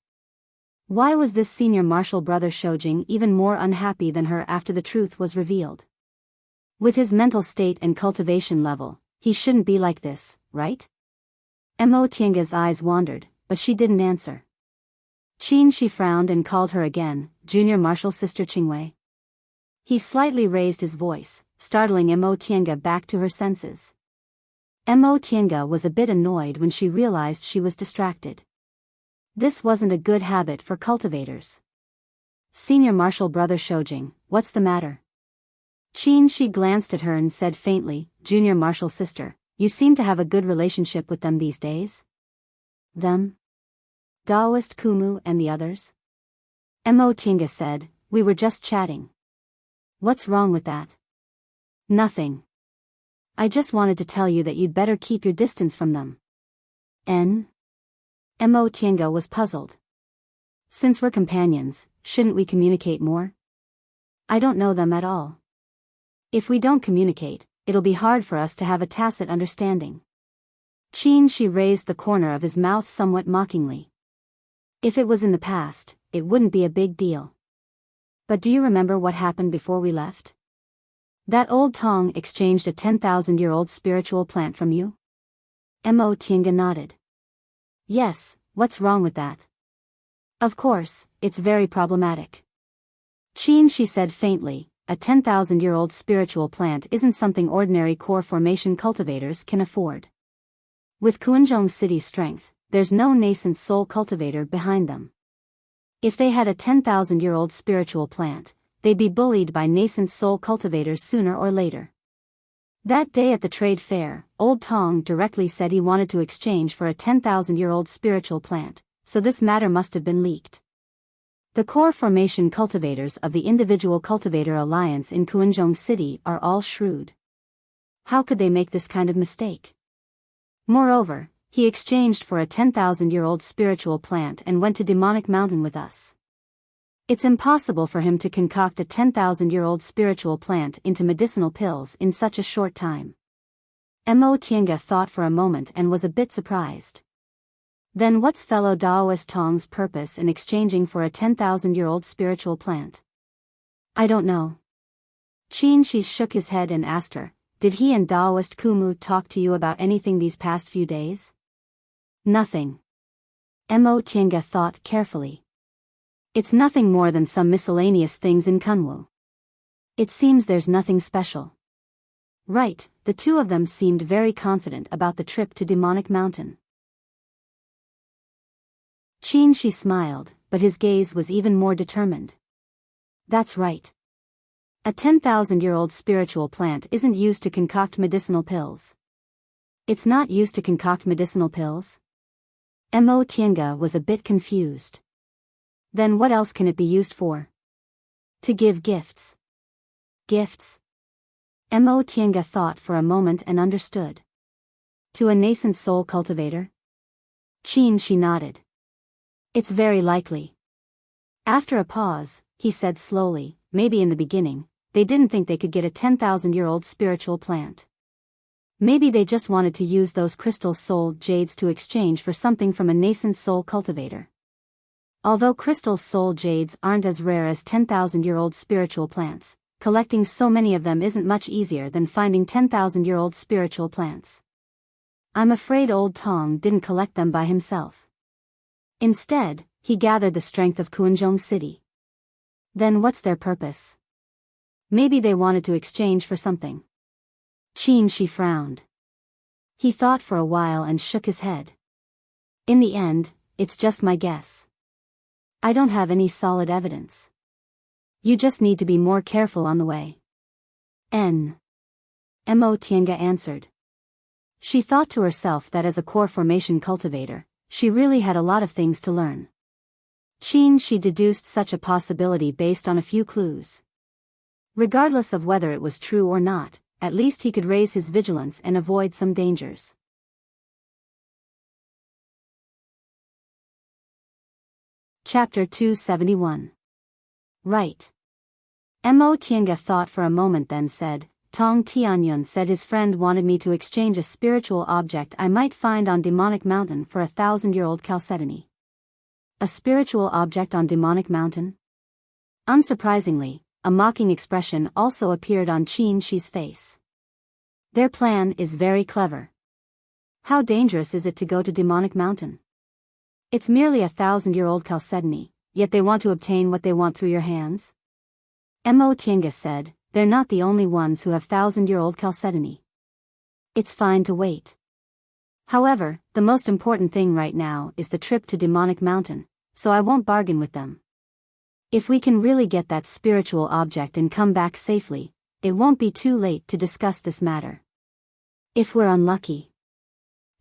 Why was this senior marshal brother Shoujing even more unhappy than her after the truth was revealed? With his mental state and cultivation level, he shouldn't be like this, right? Mo Tiange's eyes wandered, but she didn't answer. Qin Shi frowned and called her again, Junior Marshal Sister Qingwei. He slightly raised his voice, startling Mo Tiange back to her senses. Mo Tiange was a bit annoyed when she realized she was distracted. This wasn't a good habit for cultivators. Senior Marshal Brother Shoujing, what's the matter? Qin Shi glanced at her and said faintly, Junior Marshal Sister, you seem to have a good relationship with them these days? Them? Daoist Kumu and the others? Mo Tiange said, we were just chatting. What's wrong with that? Nothing. I just wanted to tell you that you'd better keep your distance from them. Mo Tiange was puzzled. Since we're companions, shouldn't we communicate more? I don't know them at all. If we don't communicate, it'll be hard for us to have a tacit understanding. Qin Shi raised the corner of his mouth somewhat mockingly. If it was in the past, it wouldn't be a big deal. But do you remember what happened before we left? That old Tong exchanged a 10,000-year-old spiritual plant from you? Mo Tiange nodded. Yes, what's wrong with that? Of course, it's very problematic. Qin Shi said faintly, a 10,000-year-old spiritual plant isn't something ordinary core formation cultivators can afford. With Kuanzhong City's strength, there's no nascent soul cultivator behind them. If they had a 10,000-year-old spiritual plant, they'd be bullied by nascent soul cultivators sooner or later. That day at the trade fair, Old Tong directly said he wanted to exchange for a 10,000-year-old spiritual plant, so this matter must have been leaked. The core formation cultivators of the individual cultivator alliance in Kuanzhong City are all shrewd. How could they make this kind of mistake? Moreover, he exchanged for a 10,000-year-old spiritual plant and went to Demonic Mountain with us. It's impossible for him to concoct a 10,000-year-old spiritual plant into medicinal pills in such a short time. Mo Tiange thought for a moment and was a bit surprised. Then what's fellow Daoist Tong's purpose in exchanging for a 10,000-year-old spiritual plant? I don't know. Qin Shi shook his head and asked her, did he and Daoist Kumu talk to you about anything these past few days? Nothing. Mo Tiange thought carefully. It's nothing more than some miscellaneous things in Kunwu. It seems there's nothing special. Right, the two of them seemed very confident about the trip to Demonic Mountain. Qin Shi smiled, but his gaze was even more determined. That's right. A 10,000-year-old spiritual plant isn't used to concoct medicinal pills. It's not used to concoct medicinal pills? Mo Tiange was a bit confused. Then what else can it be used for? To give gifts. Gifts? Mo Tiange thought for a moment and understood. To a nascent soul cultivator? Qin Shi nodded. It's very likely. After a pause, he said slowly, maybe in the beginning, they didn't think they could get a 10,000-year-old spiritual plant. Maybe they just wanted to use those crystal soul jades to exchange for something from a nascent soul cultivator. Although crystal soul jades aren't as rare as 10,000-year-old spiritual plants, collecting so many of them isn't much easier than finding 10,000-year-old spiritual plants. I'm afraid old Tong didn't collect them by himself. Instead, he gathered the strength of Kuanzhong City. Then what's their purpose? Maybe they wanted to exchange for something. Qin Shi frowned. He thought for a while and shook his head. In the end, it's just my guess. I don't have any solid evidence. You just need to be more careful on the way. Mo Tiange answered. She thought to herself that as a core formation cultivator, she really had a lot of things to learn. Qin Shi deduced such a possibility based on a few clues. Regardless of whether it was true or not, at least he could raise his vigilance and avoid some dangers. Chapter 271. Right. Mo Tiange thought for a moment then said, Tong Tianyun said his friend wanted me to exchange a spiritual object I might find on Demonic Mountain for a 1,000-year-old chalcedony. A spiritual object on Demonic Mountain? Unsurprisingly, a mocking expression also appeared on Qin Shi's face. Their plan is very clever. How dangerous is it to go to Demonic Mountain? It's merely a 1,000-year-old chalcedony, yet they want to obtain what they want through your hands? Mo Tiange said, they're not the only ones who have 1,000-year-old chalcedony. It's fine to wait. However, the most important thing right now is the trip to Demonic Mountain, so I won't bargain with them. If we can really get that spiritual object and come back safely, it won't be too late to discuss this matter. If we're unlucky.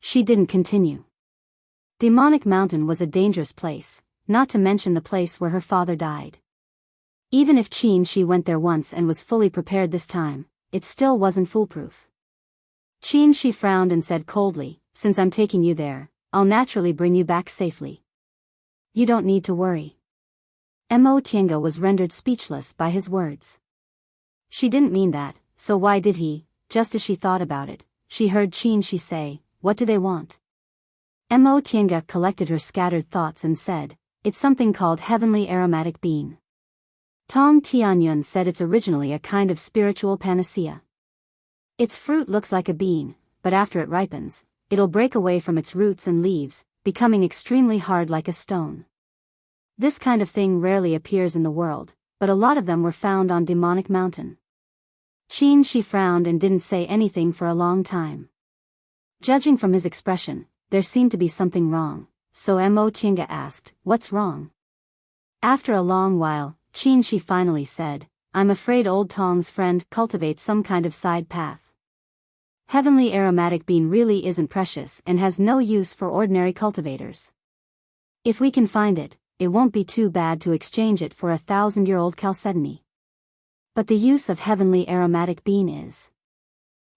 She didn't continue. Demonic Mountain was a dangerous place, not to mention the place where her father died. Even if Qin Shi went there once and was fully prepared this time, it still wasn't foolproof. Qin Shi frowned and said coldly, since I'm taking you there, I'll naturally bring you back safely. You don't need to worry. Mo Tiange was rendered speechless by his words. She didn't mean that, so why did he? Just as she thought about it, she heard Qin Shi say, what do they want? Mo Tiange collected her scattered thoughts and said, it's something called heavenly aromatic bean. Tong Tianyun said it's originally a kind of spiritual panacea. Its fruit looks like a bean, but after it ripens, it'll break away from its roots and leaves, becoming extremely hard like a stone. This kind of thing rarely appears in the world, but a lot of them were found on Demonic Mountain. Qin Shi frowned and didn't say anything for a long time. Judging from his expression, there seemed to be something wrong, so Mo Tiange asked, what's wrong? After a long while, Qin Shi finally said, I'm afraid old Tong's friend cultivates some kind of side path. Heavenly aromatic bean really isn't precious and has no use for ordinary cultivators. If we can find it, it won't be too bad to exchange it for a 1,000-year-old chalcedony. But the use of heavenly aromatic bean is.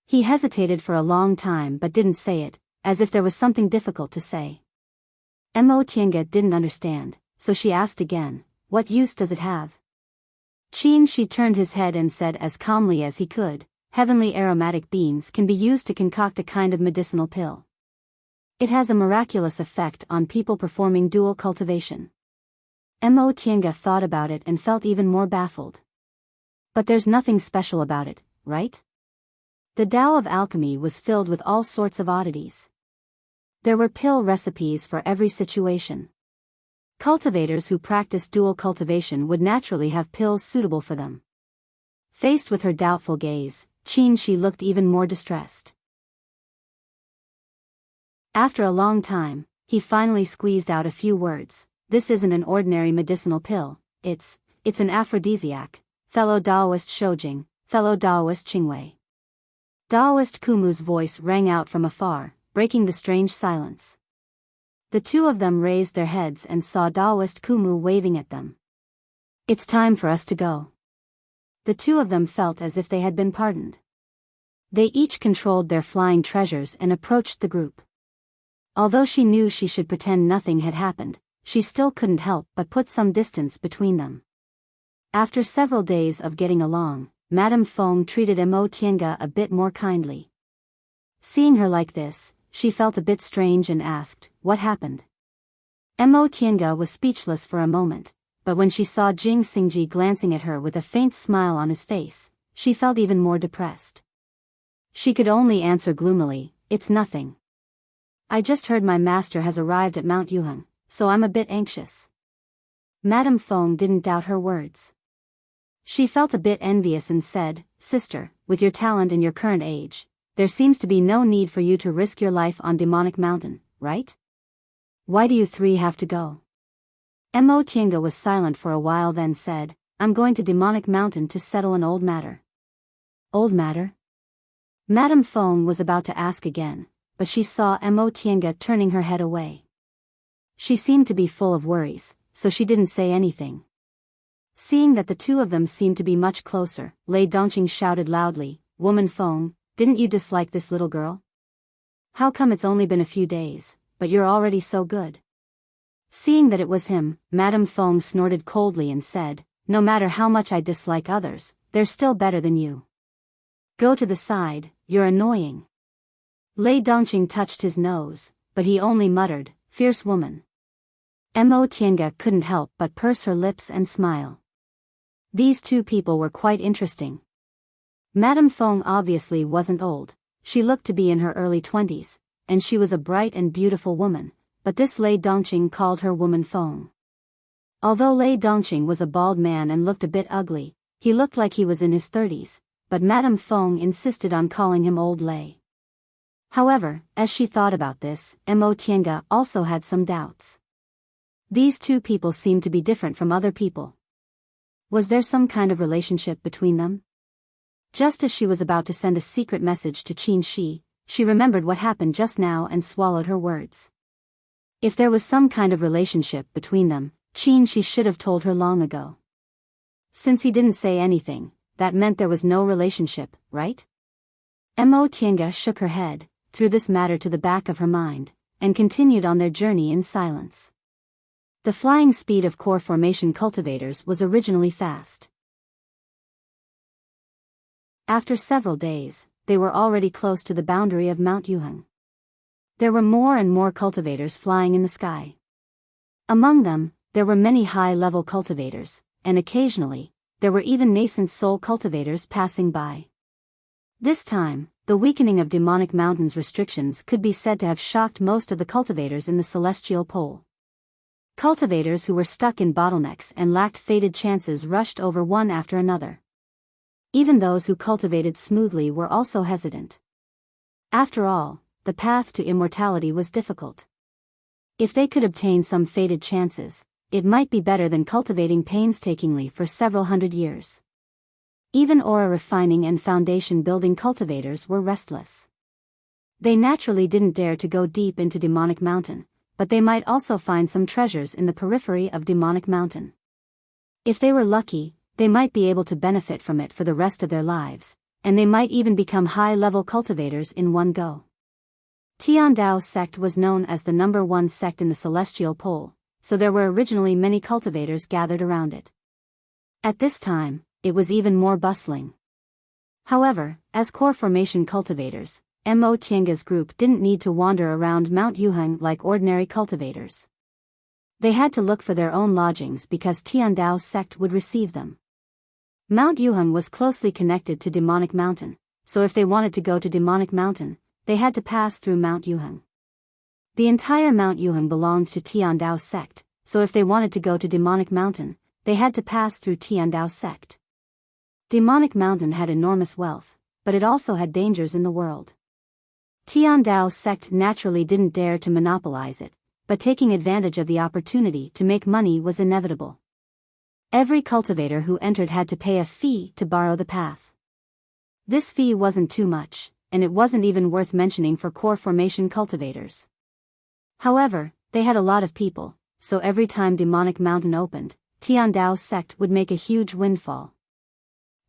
He hesitated for a long time but didn't say it, as if there was something difficult to say. Mo Tiange didn't understand, so she asked again, what use does it have? Qin Shi turned his head and said as calmly as he could, heavenly aromatic beans can be used to concoct a kind of medicinal pill. It has a miraculous effect on people performing dual cultivation. Mo Tiange thought about it and felt even more baffled. But there's nothing special about it, right? The Tao of alchemy was filled with all sorts of oddities. There were pill recipes for every situation. Cultivators who practiced dual cultivation would naturally have pills suitable for them. Faced with her doubtful gaze, Qin Shi looked even more distressed. After a long time, he finally squeezed out a few words. This isn't an ordinary medicinal pill, it's an aphrodisiac, fellow Taoist Shoujing, fellow Taoist Qingwei. Taoist Kumu's voice rang out from afar, breaking the strange silence. The two of them raised their heads and saw Taoist Kumu waving at them. It's time for us to go. The two of them felt as if they had been pardoned. They each controlled their flying treasures and approached the group. Although she knew she should pretend nothing had happened, she still couldn't help but put some distance between them. After several days of getting along, Madame Feng treated Mo Tiange a bit more kindly. Seeing her like this, she felt a bit strange and asked, "What happened?" Mo Tiange was speechless for a moment, but when she saw Jing Xingji glancing at her with a faint smile on his face, she felt even more depressed. She could only answer gloomily, "It's nothing. I just heard my master has arrived at Mount Yuheng, so I'm a bit anxious." Madame Feng didn't doubt her words. She felt a bit envious and said, "Sister, with your talent and your current age, there seems to be no need for you to risk your life on Demonic Mountain, right? Why do you three have to go?" Mo Tiange was silent for a while then said, "I'm going to Demonic Mountain to settle an old matter." Old matter? Madame Feng was about to ask again, but she saw Mo Tiange turning her head away. She seemed to be full of worries, so she didn't say anything. Seeing that the two of them seemed to be much closer, Lei Dongqing shouted loudly, "Woman Feng, didn't you dislike this little girl? How come it's only been a few days, but you're already so good?" Seeing that it was him, Madame Feng snorted coldly and said, "No matter how much I dislike others, they're still better than you. Go to the side, you're annoying." Lei Dongqing touched his nose, but he only muttered, "Fierce woman." Mo Tiange couldn't help but purse her lips and smile. These two people were quite interesting. Madame Feng obviously wasn't old, she looked to be in her early 20s, and she was a bright and beautiful woman, but this Lei Dongqing called her Woman Feng. Although Lei Dongqing was a bald man and looked a bit ugly, he looked like he was in his 30s, but Madame Feng insisted on calling him Old Lei. However, as she thought about this, Mo Tiange also had some doubts. These two people seemed to be different from other people. Was there some kind of relationship between them? Just as she was about to send a secret message to Qin Shi, she remembered what happened just now and swallowed her words. If there was some kind of relationship between them, Qin Shi should have told her long ago. Since he didn't say anything, that meant there was no relationship, right? Mo Tiange shook her head, threw this matter to the back of her mind, and continued on their journey in silence. The flying speed of core formation cultivators was originally fast. After several days, they were already close to the boundary of Mount Yuheng. There were more and more cultivators flying in the sky. Among them, there were many high-level cultivators, and occasionally, there were even nascent soul cultivators passing by. This time, the weakening of Demonic Mountain's restrictions could be said to have shocked most of the cultivators in the Celestial Pole. Cultivators who were stuck in bottlenecks and lacked fated chances rushed over one after another. Even those who cultivated smoothly were also hesitant. After all, the path to immortality was difficult. If they could obtain some fated chances, it might be better than cultivating painstakingly for several hundred years. Even aura refining and foundation building cultivators were restless. They naturally didn't dare to go deep into Demonic Mountain, but they might also find some treasures in the periphery of Demonic Mountain. If they were lucky, they might be able to benefit from it for the rest of their lives, and they might even become high-level cultivators in one go. Tiandao sect was known as the #1 sect in the Celestial Pole, so there were originally many cultivators gathered around it. At this time, it was even more bustling. However, as core formation cultivators, Mo Tianga's group didn't need to wander around Mount Yuheng like ordinary cultivators. They had to look for their own lodgings because Tiandao's sect would receive them. Mount Yuheng was closely connected to Demonic Mountain, so if they wanted to go to Demonic Mountain, they had to pass through Mount Yuheng. The entire Mount Yuheng belonged to Tiandao's sect, so if they wanted to go to Demonic Mountain, they had to pass through Tiandao's sect. Demonic Mountain had enormous wealth, but it also had dangers in the world. Tiandao's sect naturally didn't dare to monopolize it, but taking advantage of the opportunity to make money was inevitable. Every cultivator who entered had to pay a fee to borrow the path. This fee wasn't too much, and it wasn't even worth mentioning for core formation cultivators. However, they had a lot of people, so every time Demonic Mountain opened, Tiandao's sect would make a huge windfall.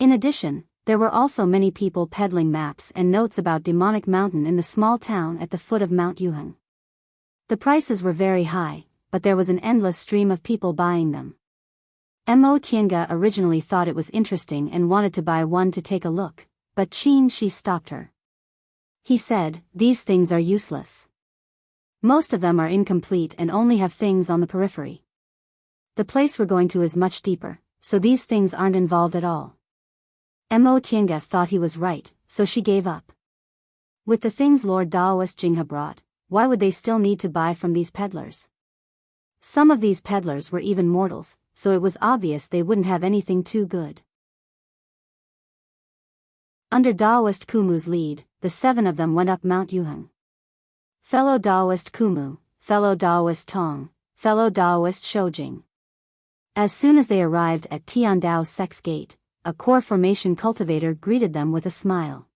In addition, there were also many people peddling maps and notes about Demonic Mountain in the small town at the foot of Mount Yuheng. The prices were very high, but there was an endless stream of people buying them. Mo Tianga originally thought it was interesting and wanted to buy one to take a look, but Qin Shi stopped her. He said, "These things are useless. Most of them are incomplete and only have things on the periphery. The place we're going to is much deeper, so these things aren't involved at all." Mo Tianga thought he was right, so she gave up. With the things Lord Daoist Jinghe brought, why would they still need to buy from these peddlers? Some of these peddlers were even mortals, so it was obvious they wouldn't have anything too good. Under Daoist Kumu's lead, the 7 of them went up Mount Yuheng. Fellow Daoist Kumu, fellow Daoist Tong, fellow Daoist Shoujing. As soon as they arrived at Tiandao's sect's gate, a core formation cultivator greeted them with a smile.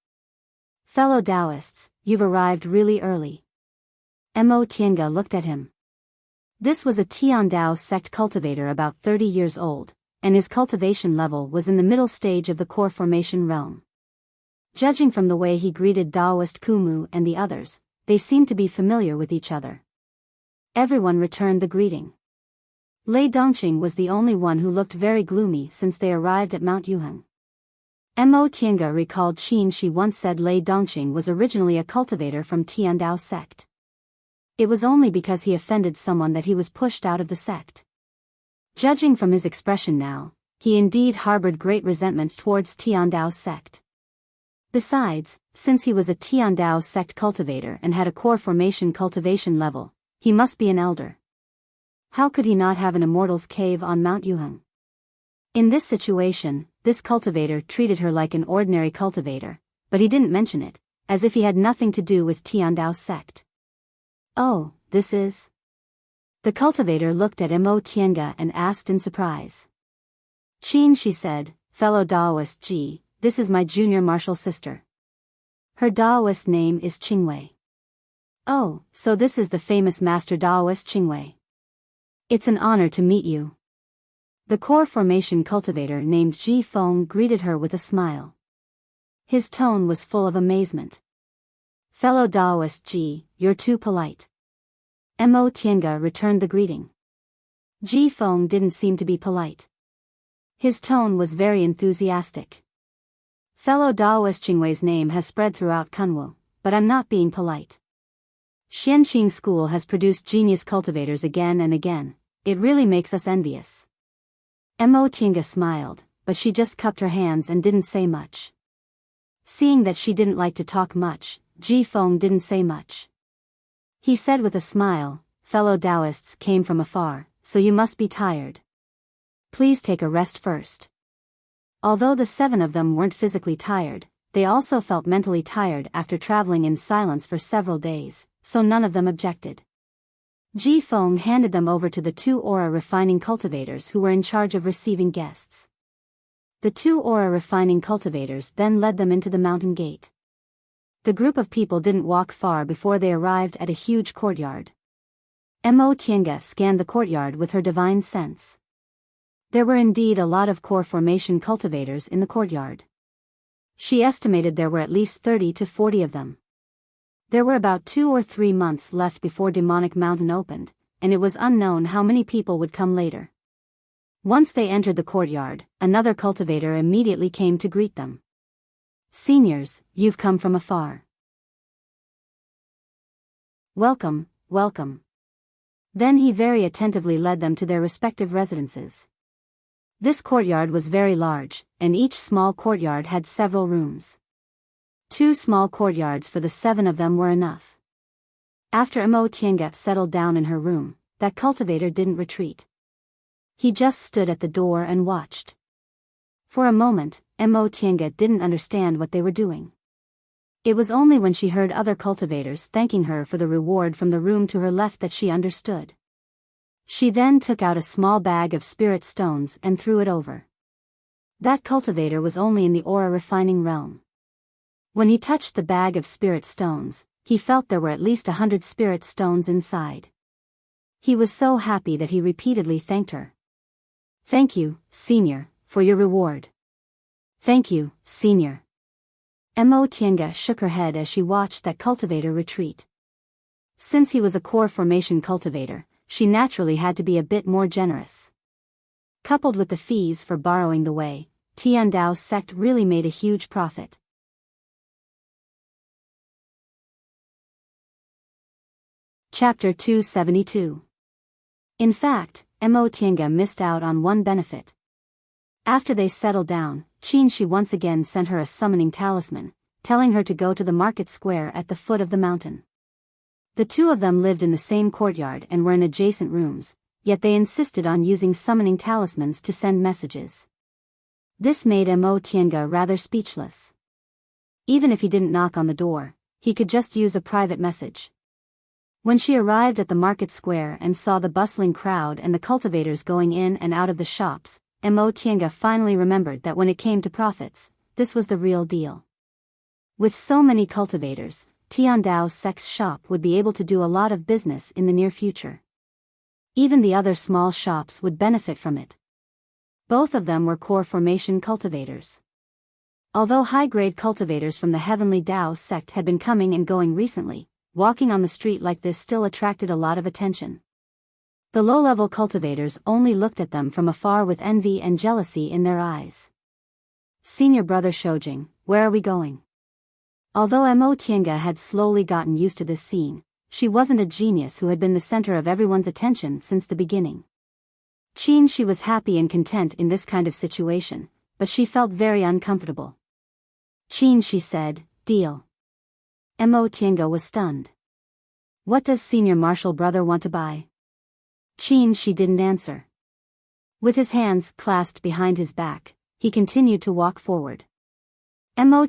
"Fellow Daoists, you've arrived really early." Mo Tianga looked at him. This was a Tiandao sect cultivator about 30 years old, and his cultivation level was in the middle stage of the core formation realm. Judging from the way he greeted Daoist Kumu and the others, they seemed to be familiar with each other. Everyone returned the greeting. Lei Dongqing was the only one who looked very gloomy since they arrived at Mount Yuheng. Mo Tianga recalled Qin Shi once said Lei Dongqing was originally a cultivator from Tiandao sect. It was only because he offended someone that he was pushed out of the sect. Judging from his expression now, he indeed harbored great resentment towards Tiandao's sect. Besides, since he was a Tiandao sect cultivator and had a core formation cultivation level, he must be an elder. How could he not have an immortal's cave on Mount Yuheng? In this situation, this cultivator treated her like an ordinary cultivator, but he didn't mention it, as if he had nothing to do with Tiandao's sect. "Oh, this is..." The cultivator looked at Mo Tianga and asked in surprise. "Qin," she said, "fellow Daoist Ji, this is my junior martial sister. Her Daoist name is Qingwei." "Oh, so this is the famous master Daoist Qingwei. It's an honor to meet you." The core formation cultivator named Ji Feng greeted her with a smile. His tone was full of amazement. "Fellow Daoist Ji, you're too polite." Mo Tianga returned the greeting. Ji Feng didn't seem to be polite. His tone was very enthusiastic. "Fellow Daoist Qingwei's name has spread throughout Kunwu, but I'm not being polite. Xianqing School has produced genius cultivators again and again. It really makes us envious." Mo Tianga smiled, but she just cupped her hands and didn't say much. Seeing that she didn't like to talk much, Ji Feng didn't say much. He said with a smile, "Fellow Taoists came from afar, so you must be tired. Please take a rest first." Although the 7 of them weren't physically tired, they also felt mentally tired after traveling in silence for several days, so none of them objected. Ji Feng handed them over to the 2 aura refining cultivators who were in charge of receiving guests. The 2 aura refining cultivators then led them into the mountain gate. The group of people didn't walk far before they arrived at a huge courtyard. Mo Tianga scanned the courtyard with her divine sense. There were indeed a lot of core formation cultivators in the courtyard. She estimated there were at least 30 to 40 of them. There were about 2 or 3 months left before Demonic Mountain opened, and it was unknown how many people would come later. Once they entered the courtyard, another cultivator immediately came to greet them. "Seniors, you've come from afar. Welcome, welcome." Then he very attentively led them to their respective residences. This courtyard was very large, and each small courtyard had several rooms. 2 small courtyards for the 7 of them were enough. After Imo settled down in her room, that cultivator didn't retreat. He just stood at the door and watched. For a moment, Imo didn't understand what they were doing. It was only when she heard other cultivators thanking her for the reward from the room to her left that she understood. She then took out a small bag of spirit stones and threw it over. That cultivator was only in the aura refining realm. When he touched the bag of spirit stones, he felt there were at least 100 spirit stones inside. He was so happy that he repeatedly thanked her. "Thank you, Senior, for your reward." "Thank you, Senior." Imo shook her head as she watched that cultivator retreat. Since he was a core formation cultivator, she naturally had to be a bit more generous. Coupled with the fees for borrowing the way, Tiandao's sect really made a huge profit. Chapter 272. In fact, Imo missed out on one benefit. After they settled down, she once again sent her a summoning talisman, telling her to go to the market square at the foot of the mountain. The 2 of them lived in the same courtyard and were in adjacent rooms, yet they insisted on using summoning talismans to send messages. This made Imo rather speechless. Even if he didn't knock on the door, he could just use a private message. When she arrived at the market square and saw the bustling crowd and the cultivators going in and out of the shops, Imo finally remembered that when it came to profits, this was the real deal. With so many cultivators, Tiandao's sect's shop would be able to do a lot of business in the near future. Even the other small shops would benefit from it. Both of them were core formation cultivators. Although high-grade cultivators from the Heavenly Dao sect had been coming and going recently, walking on the street like this still attracted a lot of attention. The low-level cultivators only looked at them from afar with envy and jealousy in their eyes. "Senior brother Shoujing, where are we going?" Although Imo had slowly gotten used to this scene, she wasn't a genius who had been the center of everyone's attention since the beginning. She was happy and content in this kind of situation, but she felt very uncomfortable. "She said, deal." Imo was stunned. "What does Senior Marshal brother want to buy?" She didn't answer. With his hands clasped behind his back, he continued to walk forward. Imo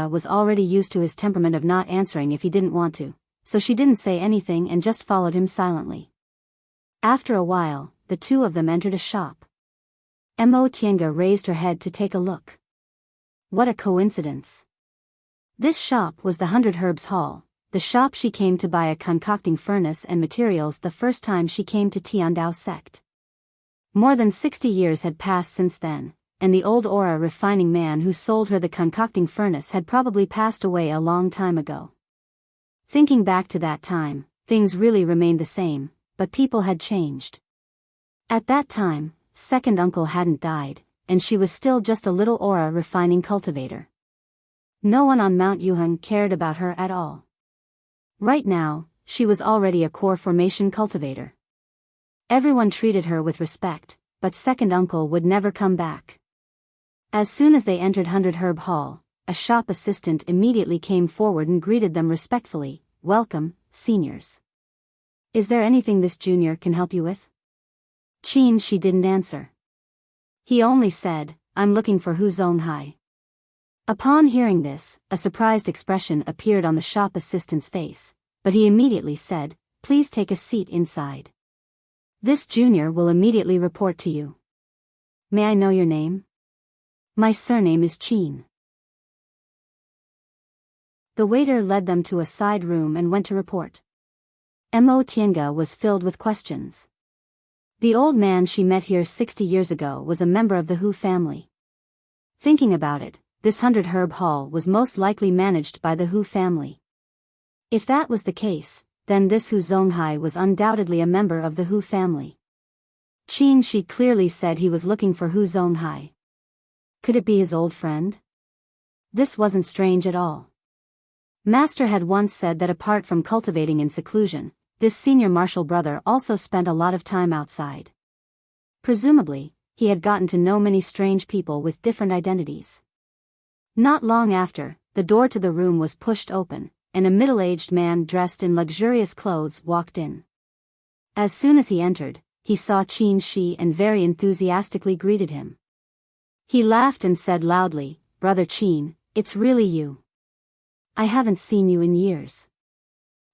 was already used to his temperament of not answering if he didn't want to, so she didn't say anything and just followed him silently. After a while, the 2 of them entered a shop. Imo raised her head to take a look. What a coincidence. This shop was the 100 Herbs Hall, the shop she came to buy a concocting furnace and materials the first time she came to Tiandao's sect. More than 60 years had passed since then, and the old aura refining man who sold her the concocting furnace had probably passed away a long time ago. Thinking back to that time, things really remained the same, but people had changed. At that time, second uncle hadn't died, and she was still just a little aura refining cultivator. No one on Mount Yuheng cared about her at all. Right now, she was already a core formation cultivator. Everyone treated her with respect, but second uncle would never come back. As soon as they entered 100 Herb Hall, a shop assistant immediately came forward and greeted them respectfully. "Welcome, seniors. Is there anything this junior can help you with?" She didn't answer. He only said, "I'm looking for Hu Zonghai." Upon hearing this, a surprised expression appeared on the shop assistant's face, but he immediately said, "Please take a seat inside. This junior will immediately report to you." "May I know your name?" "My surname is Qin." The waiter led them to a side room and went to report. Imo was filled with questions. The old man she met here 60 years ago was a member of the Hu family. Thinking about it, this 100 Herb Hall was most likely managed by the Hu family. If that was the case, then this Hu Zonghai was undoubtedly a member of the Hu family. Qin Shi clearly said he was looking for Hu Zonghai. Could it be his old friend? This wasn't strange at all. Master had once said that apart from cultivating in seclusion, this senior martial brother also spent a lot of time outside. Presumably, he had gotten to know many strange people with different identities. Not long after, the door to the room was pushed open, and a middle-aged man dressed in luxurious clothes walked in. As soon as he entered, he saw Qin Shi and very enthusiastically greeted him. He laughed and said loudly, "Brother Qin, it's really you. I haven't seen you in years.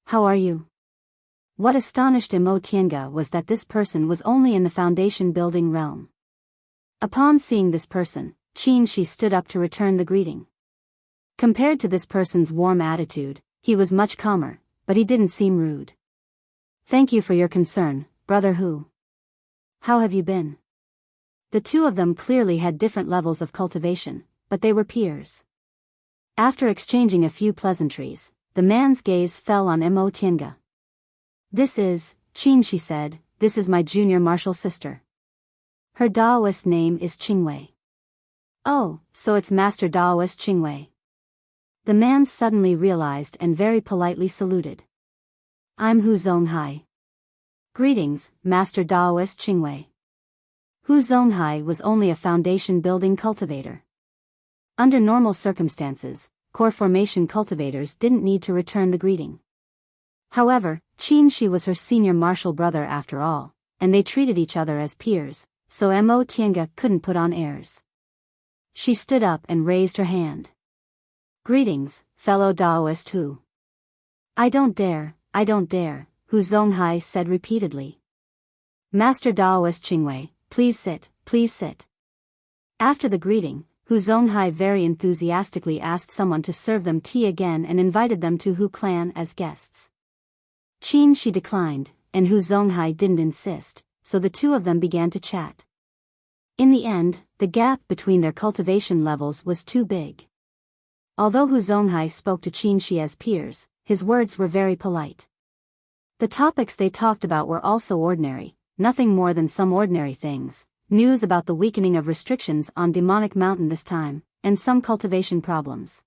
How are you?" What astonished Mo Tiange was that this person was only in the foundation building realm. Upon seeing this person, Qin Shi stood up to return the greeting. Compared to this person's warm attitude, he was much calmer, but he didn't seem rude. "Thank you for your concern, Brother Hu. How have you been?" The two of them clearly had different levels of cultivation, but they were peers. After exchanging a few pleasantries, the man's gaze fell on Mo Tiange. "This is," Qin Shi said, "this is my junior martial sister. Her Daoist name is Qingwei." "Oh, so it's Master Daoist Qingwei." The man suddenly realized and very politely saluted. "I'm Hu Zonghai." "Greetings, Master Daoist Qingwei." Hu Zonghai was only a foundation building cultivator. Under normal circumstances, core formation cultivators didn't need to return the greeting. However, Qin Shi was her senior martial brother after all, and they treated each other as peers, so Mo Tiange couldn't put on airs. She stood up and raised her hand. "Greetings, fellow Daoist Hu." I don't dare," Hu Zonghai said repeatedly. "Master Daoist Qingwei, please sit, please sit." After the greeting, Hu Zonghai very enthusiastically asked someone to serve them tea again and invited them to Hu clan as guests. Qin Shi declined, and Hu Zonghai didn't insist, so the two of them began to chat. In the end, the gap between their cultivation levels was too big. Although Hu Zonghai spoke to Qin Shi as peers, his words were very polite. The topics they talked about were also ordinary, nothing more than some ordinary things, news about the weakening of restrictions on Demonic Mountain this time, and some cultivation problems.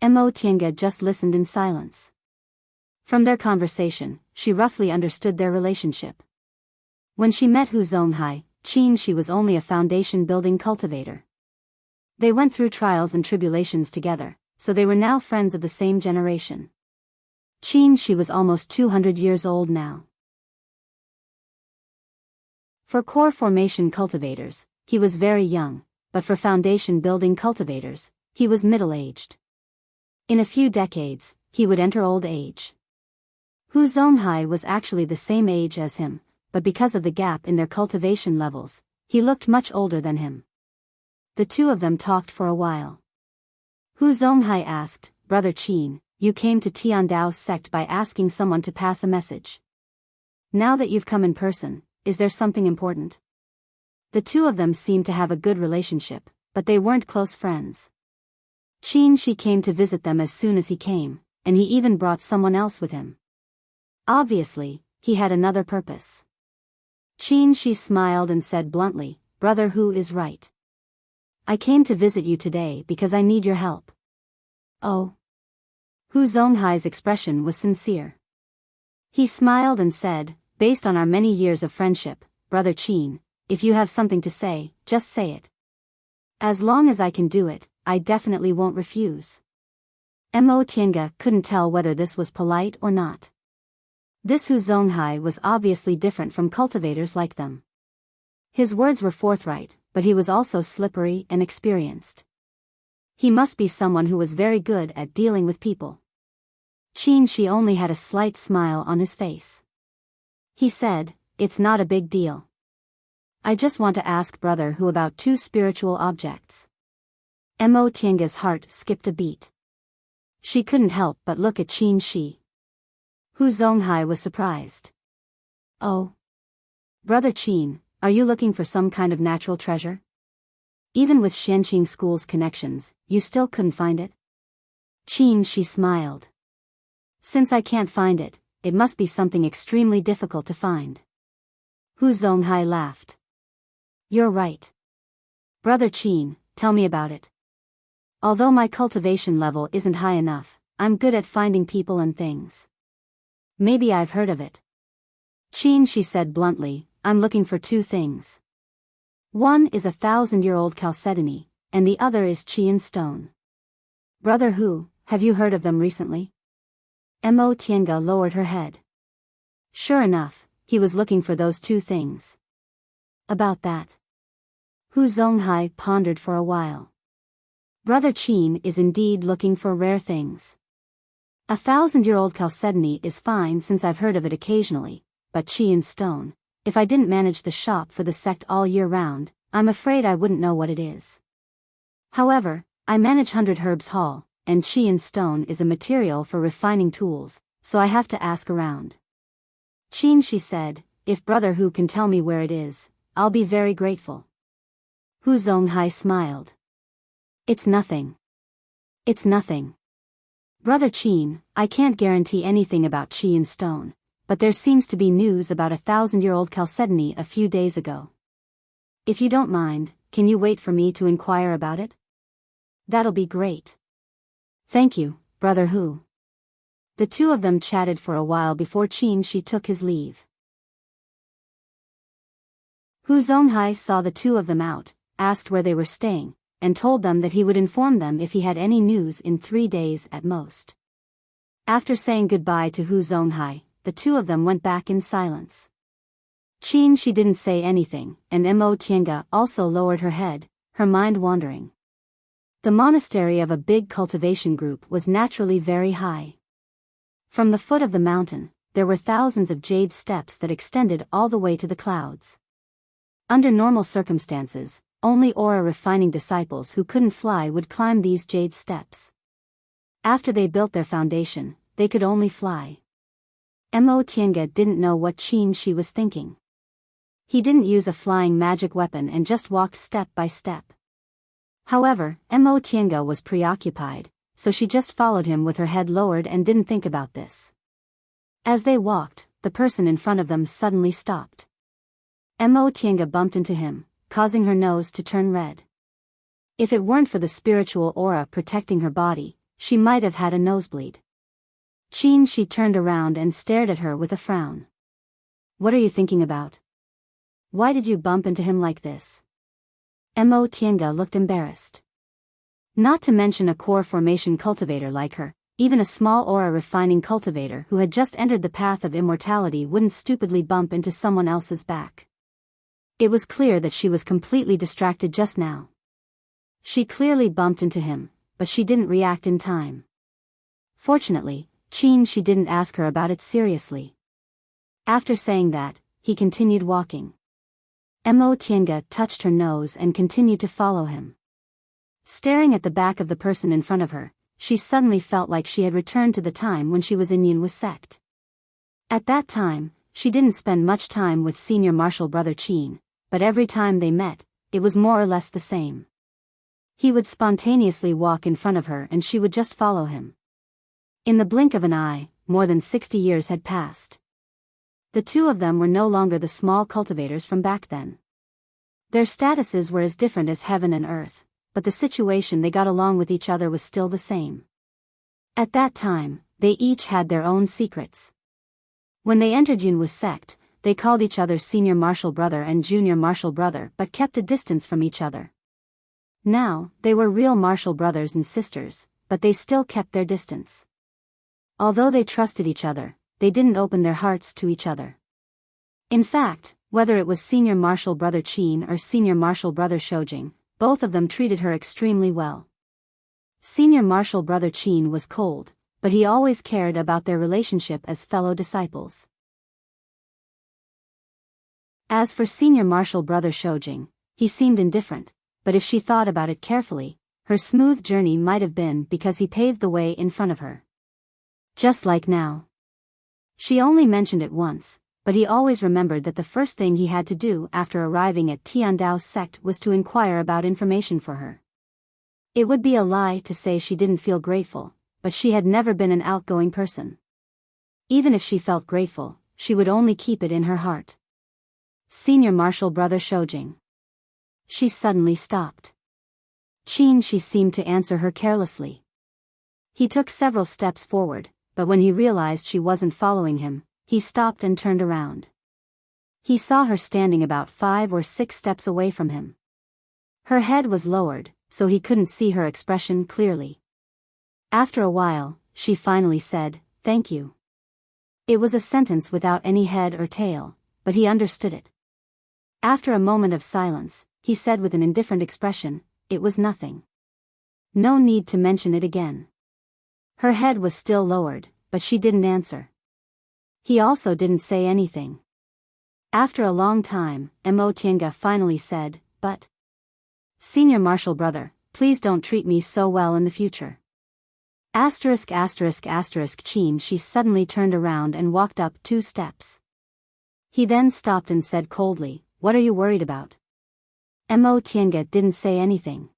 Mo Tiange just listened in silence. From their conversation, she roughly understood their relationship. When she met Hu Zonghai, Qin Shi was only a foundation building cultivator. They went through trials and tribulations together, so they were now friends of the same generation. Qin Shi was almost 200 years old now. For core formation cultivators, he was very young, but for foundation building cultivators, he was middle-aged. In a few decades, he would enter old age. Hu Zonghai was actually the same age as him, but because of the gap in their cultivation levels, he looked much older than him. The two of them talked for a while. Hu Zonghai asked, "Brother Qin, you came to Tiandao's sect by asking someone to pass a message. Now that you've come in person, is there something important?" The two of them seemed to have a good relationship, but they weren't close friends. Qin Shi came to visit them as soon as he came, and he even brought someone else with him. Obviously, he had another purpose. Qin Shi smiled and said bluntly, "Brother Hu is right. I came to visit you today because I need your help." "Oh." Hu Zonghai's expression was sincere. He smiled and said, "Based on our many years of friendship, Brother Qin, if you have something to say, just say it. As long as I can do it, I definitely won't refuse." Mo Tiange couldn't tell whether this was polite or not. This Hu Zonghai was obviously different from cultivators like them. His words were forthright, but he was also slippery and experienced. He must be someone who was very good at dealing with people. Qin Shi only had a slight smile on his face. He said, "It's not a big deal. I just want to ask Brother Hu about two spiritual objects." Mo Tiange's heart skipped a beat. She couldn't help but look at Qin Shi. Hu Zonghai was surprised. "Oh. Brother Qin, are you looking for some kind of natural treasure? Even with Xianqing School's connections, you still couldn't find it?" Qin Shi smiled. "Since I can't find it, it must be something extremely difficult to find. Hu Zonghai laughed. You're right. Brother Qin, tell me about it. Although my cultivation level isn't high enough, I'm good at finding people and things. Maybe I've heard of it. Qin, she said bluntly, I'm looking for two things. One is 1,000-year-old chalcedony, and the other is Qian stone. Brother Hu, have you heard of them recently? Mo Tiange lowered her head. Sure enough, he was looking for those two things. About that. Hu Zonghai pondered for a while. Brother Qin is indeed looking for rare things. 1,000-year-old chalcedony is fine since I've heard of it occasionally, but Qian stone, if I didn't manage the shop for the sect all year round, I'm afraid I wouldn't know what it is. However, I manage 100 Herbs Hall, and Qian stone is a material for refining tools, so I have to ask around. Qin, she said, if Brother Hu can tell me where it is, I'll be very grateful. Hu Zonghai smiled. It's nothing. It's nothing. Brother Qin, I can't guarantee anything about Qian stone, but there seems to be news about 1,000-year-old chalcedony a few days ago. If you don't mind, can you wait for me to inquire about it? That'll be great. Thank you, Brother Hu. The two of them chatted for a while before Qin she took his leave. Hu Zonghai saw the two of them out, asked where they were staying, and told them that he would inform them if he had any news in 3 days at most. After saying goodbye to Hu Zonghai, the two of them went back in silence. Qin, she didn't say anything, and Mo Tiange also lowered her head, her mind wandering. The monastery of a big cultivation group was naturally very high. From the foot of the mountain, there were thousands of jade steps that extended all the way to the clouds. Under normal circumstances, only aura refining disciples who couldn't fly would climb these jade steps. After they built their foundation, they could only fly. Mo Tiange didn't know what Qin she was thinking. He didn't use a flying magic weapon and just walked step by step. However, Mo Tiange was preoccupied, so she just followed him with her head lowered and didn't think about this. As they walked, the person in front of them suddenly stopped. Mo Tiange bumped into him, causing her nose to turn red. If it weren't for the spiritual aura protecting her body, she might have had a nosebleed. Qin, she turned around and stared at her with a frown. What are you thinking about? Why did you bump into him like this? Mo Tiange looked embarrassed. Not to mention a core formation cultivator like her, even a small aura refining cultivator who had just entered the path of immortality wouldn't stupidly bump into someone else's back. It was clear that she was completely distracted just now. She clearly bumped into him, but she didn't react in time. Fortunately, Qin she didn't ask her about it seriously. After saying that, he continued walking. Mo Tiange touched her nose and continued to follow him. Staring at the back of the person in front of her, she suddenly felt like she had returned to the time when she was in Yunwu sect. At that time, she didn't spend much time with senior martial brother Qin, but every time they met, it was more or less the same. He would spontaneously walk in front of her and she would just follow him. In the blink of an eye, more than 60 years had passed. The two of them were no longer the small cultivators from back then. Their statuses were as different as heaven and earth, but the situation they got along with each other was still the same. At that time, they each had their own secrets. When they entered Yunwu sect, they called each other senior martial brother and junior martial brother but kept a distance from each other. Now, they were real martial brothers and sisters, but they still kept their distance. Although they trusted each other, they didn't open their hearts to each other. In fact, whether it was senior martial brother Qin or senior martial brother Shoujing, both of them treated her extremely well. Senior martial brother Qin was cold, but he always cared about their relationship as fellow disciples. As for senior martial brother Shoujing, he seemed indifferent, but if she thought about it carefully, her smooth journey might have been because he paved the way in front of her. Just like now. She only mentioned it once, but he always remembered that the first thing he had to do after arriving at Tiandao's sect was to inquire about information for her. It would be a lie to say she didn't feel grateful, but she had never been an outgoing person. Even if she felt grateful, she would only keep it in her heart. Senior Marshal Brother Shojing. She suddenly stopped. She seemed to answer her carelessly. He took several steps forward, but when he realized she wasn't following him, he stopped and turned around. He saw her standing about 5 or 6 steps away from him. Her head was lowered, so he couldn't see her expression clearly. After a while, she finally said, "Thank you." It was a sentence without any head or tail, but he understood it. After a moment of silence, he said with an indifferent expression, "It was nothing. No need to mention it again." Her head was still lowered, but she didn't answer. He also didn't say anything. After a long time, Mo Tiange finally said, "But, Senior Marshal Brother, please don't treat me so well in the future." She suddenly turned around and walked up 2 steps. He then stopped and said coldly, "What are you worried about?" Mo Tiange didn't say anything.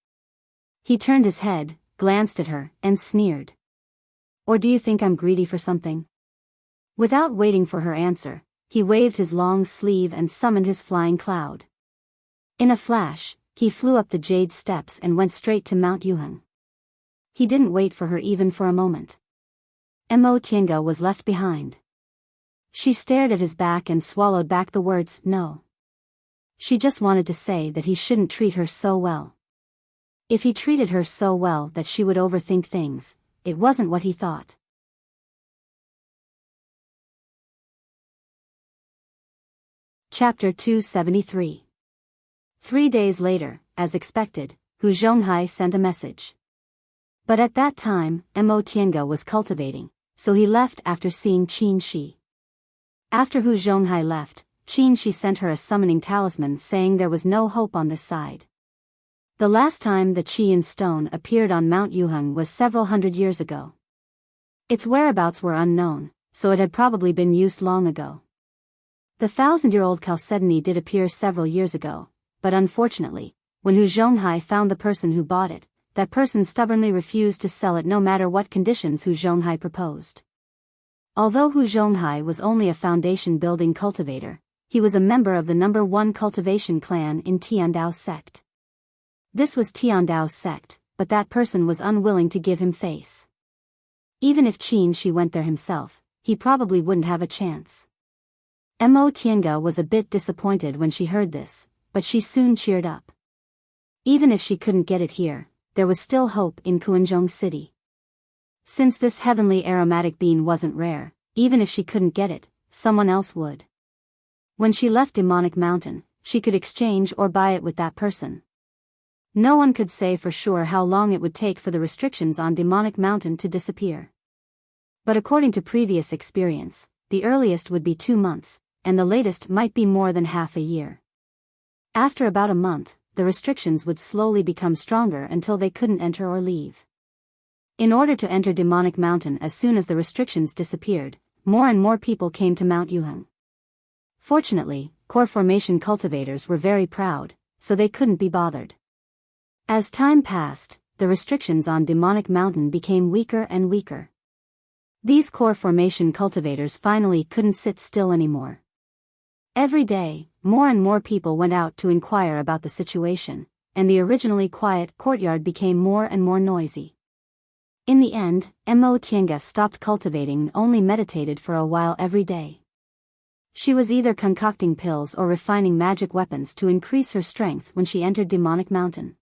He turned his head, glanced at her, and sneered. "Or do you think I'm greedy for something?" Without waiting for her answer, he waved his long sleeve and summoned his flying cloud. In a flash, he flew up the jade steps and went straight to Mount Yuheng. He didn't wait for her even for a moment. Mo Tiange was left behind. She stared at his back and swallowed back the words, "No." She just wanted to say that he shouldn't treat her so well. If he treated her so well that she would overthink things, it wasn't what he thought. Chapter 273. 3 days later, as expected, Hu Zhonghai sent a message. But at that time, Mo Tiange was cultivating, so he left after seeing Qin Shi. After Hu Zhonghai left, Qin Shi sent her a summoning talisman saying there was no hope on this side. The last time the Qian stone appeared on Mount Yuheng was several hundred years ago. Its whereabouts were unknown, so it had probably been used long ago. The 1,000-year-old chalcedony did appear several years ago, but unfortunately, when Hu Zhonghai found the person who bought it, that person stubbornly refused to sell it no matter what conditions Hu Zhonghai proposed. Although Hu Zhonghai was only a foundation-building cultivator, he was a member of the number 1 cultivation clan in Tiandao sect. This was Tiandao's sect, but that person was unwilling to give him face. Even if Qin Shi went there himself, he probably wouldn't have a chance. Mo Tiange was a bit disappointed when she heard this, but she soon cheered up. Even if she couldn't get it here, there was still hope in Kuanzhong City. Since this heavenly aromatic bean wasn't rare, even if she couldn't get it, someone else would. When she left Demonic Mountain, she could exchange or buy it with that person. No one could say for sure how long it would take for the restrictions on Demonic Mountain to disappear. But according to previous experience, the earliest would be 2 months, and the latest might be more than half a year. After about a month, the restrictions would slowly become stronger until they couldn't enter or leave. In order to enter Demonic Mountain as soon as the restrictions disappeared, more and more people came to Mount Yuheng. Fortunately, core formation cultivators were very proud, so they couldn't be bothered. As time passed, the restrictions on Demonic Mountain became weaker and weaker. These core formation cultivators finally couldn't sit still anymore. Every day, more and more people went out to inquire about the situation, and the originally quiet courtyard became more and more noisy. In the end, Mo Tiange stopped cultivating and only meditated for a while every day. She was either concocting pills or refining magic weapons to increase her strength when she entered Demonic Mountain.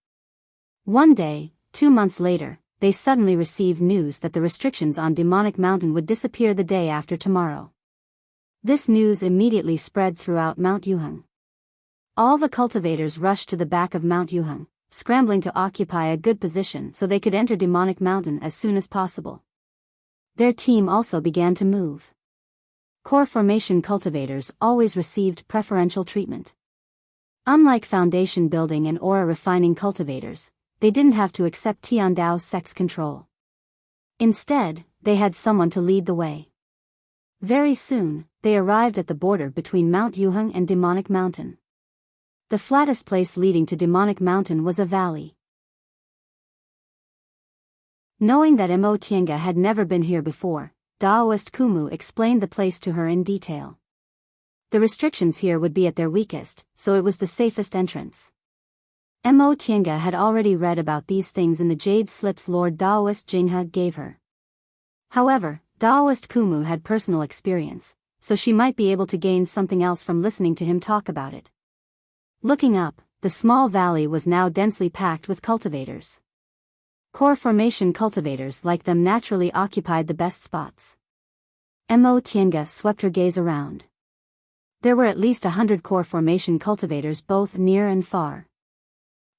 One day, 2 months later, they suddenly received news that the restrictions on Demonic Mountain would disappear the day after tomorrow. This news immediately spread throughout Mount Yuheng. All the cultivators rushed to the back of Mount Yuheng, scrambling to occupy a good position so they could enter Demonic Mountain as soon as possible. Their team also began to move. Core formation cultivators always received preferential treatment. Unlike foundation building and aura refining cultivators, they didn't have to accept Tiandao's sex control. Instead, they had someone to lead the way. Very soon, they arrived at the border between Mount Yuheng and Demonic Mountain. The flattest place leading to Demonic Mountain was a valley. Knowing that Mo Tiange had never been here before, Daoist Kumu explained the place to her in detail. The restrictions here would be at their weakest, so it was the safest entrance. Mo Tiange had already read about these things in the jade slips Lord Daoist Jinghe gave her. However, Daoist Kumu had personal experience, so she might be able to gain something else from listening to him talk about it. Looking up, the small valley was now densely packed with cultivators. Core formation cultivators like them naturally occupied the best spots. Mo Tiange swept her gaze around. There were at least 100 core formation cultivators both near and far.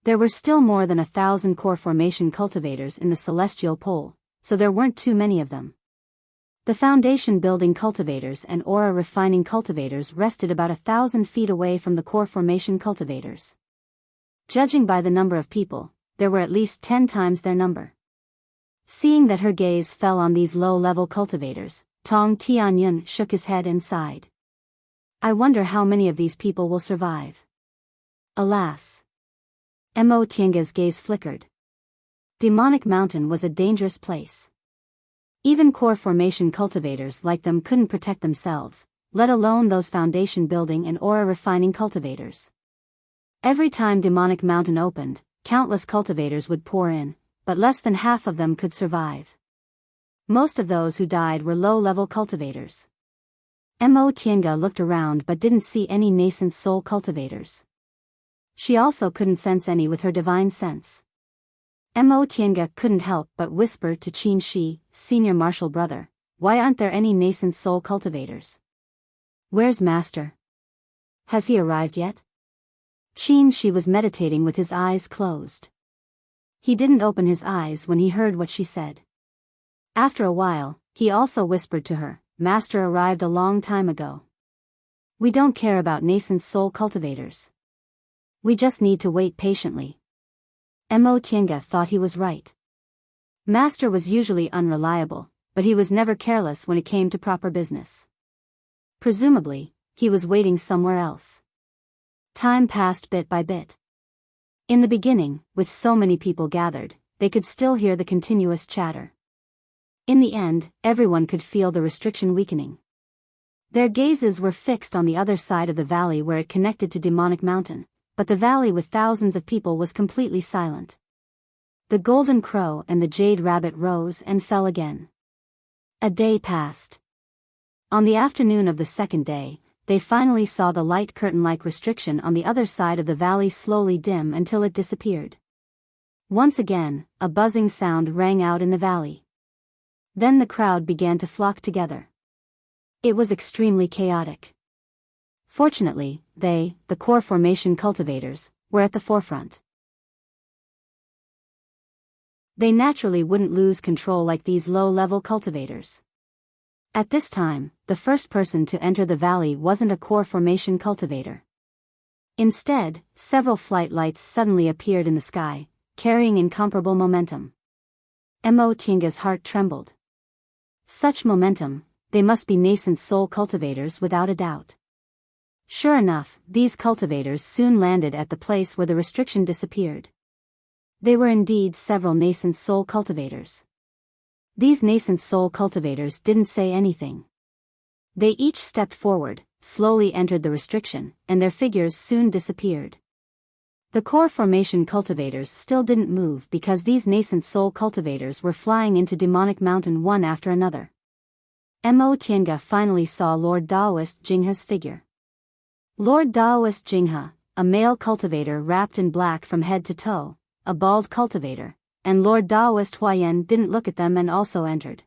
There were still more than 1,000 core formation cultivators in the celestial pole, so there weren't too many of them. The foundation building cultivators and aura refining cultivators rested about 1,000 feet away from the core formation cultivators. Judging by the number of people, there were at least 10 times their number. Seeing that her gaze fell on these low-level cultivators, Tong Tianyun shook his head and sighed. I wonder how many of these people will survive. Alas. Mo Tiange's gaze flickered. Demonic Mountain was a dangerous place. Even core formation cultivators like them couldn't protect themselves, let alone those foundation building and aura refining cultivators. Every time Demonic Mountain opened, countless cultivators would pour in, but less than half of them could survive. Most of those who died were low-level cultivators. Mo Tiange looked around but didn't see any nascent soul cultivators. She also couldn't sense any with her divine sense. Mo Tiange couldn't help but whisper to Qin Shi, senior martial brother, why aren't there any nascent soul cultivators? Where's Master? Has he arrived yet? Qin Shi was meditating with his eyes closed. He didn't open his eyes when he heard what she said. After a while, he also whispered to her, Master arrived a long time ago. We don't care about nascent soul cultivators. We just need to wait patiently. Mo Tiange thought he was right. Master was usually unreliable, but he was never careless when it came to proper business. Presumably, he was waiting somewhere else. Time passed bit by bit. In the beginning, with so many people gathered, they could still hear the continuous chatter. In the end, everyone could feel the restriction weakening. Their gazes were fixed on the other side of the valley where it connected to Demonic Mountain, but the valley with thousands of people was completely silent. The golden crow and the jade rabbit rose and fell again. A day passed. On the afternoon of the second day, they finally saw the light curtain-like restriction on the other side of the valley slowly dim until it disappeared. Once again, a buzzing sound rang out in the valley. Then the crowd began to flock together. It was extremely chaotic. Fortunately, the core formation cultivators, were at the forefront. They naturally wouldn't lose control like these low-level cultivators. At this time, the first person to enter the valley wasn't a core formation cultivator. Instead, several flight lights suddenly appeared in the sky, carrying incomparable momentum. Mo Tiange's heart trembled. Such momentum, they must be nascent soul cultivators without a doubt. Sure enough, these cultivators soon landed at the place where the restriction disappeared. They were indeed several nascent soul cultivators. These nascent soul cultivators didn't say anything. They each stepped forward, slowly entered the restriction, and their figures soon disappeared. The core formation cultivators still didn't move because these nascent soul cultivators were flying into Demonic Mountain one after another. Mo Tiange finally saw Lord Daoist Jinghe's figure. Lord Daoist Jinghe, a male cultivator wrapped in black from head to toe, a bald cultivator, and Lord Daoist Huayan didn't look at them and also entered.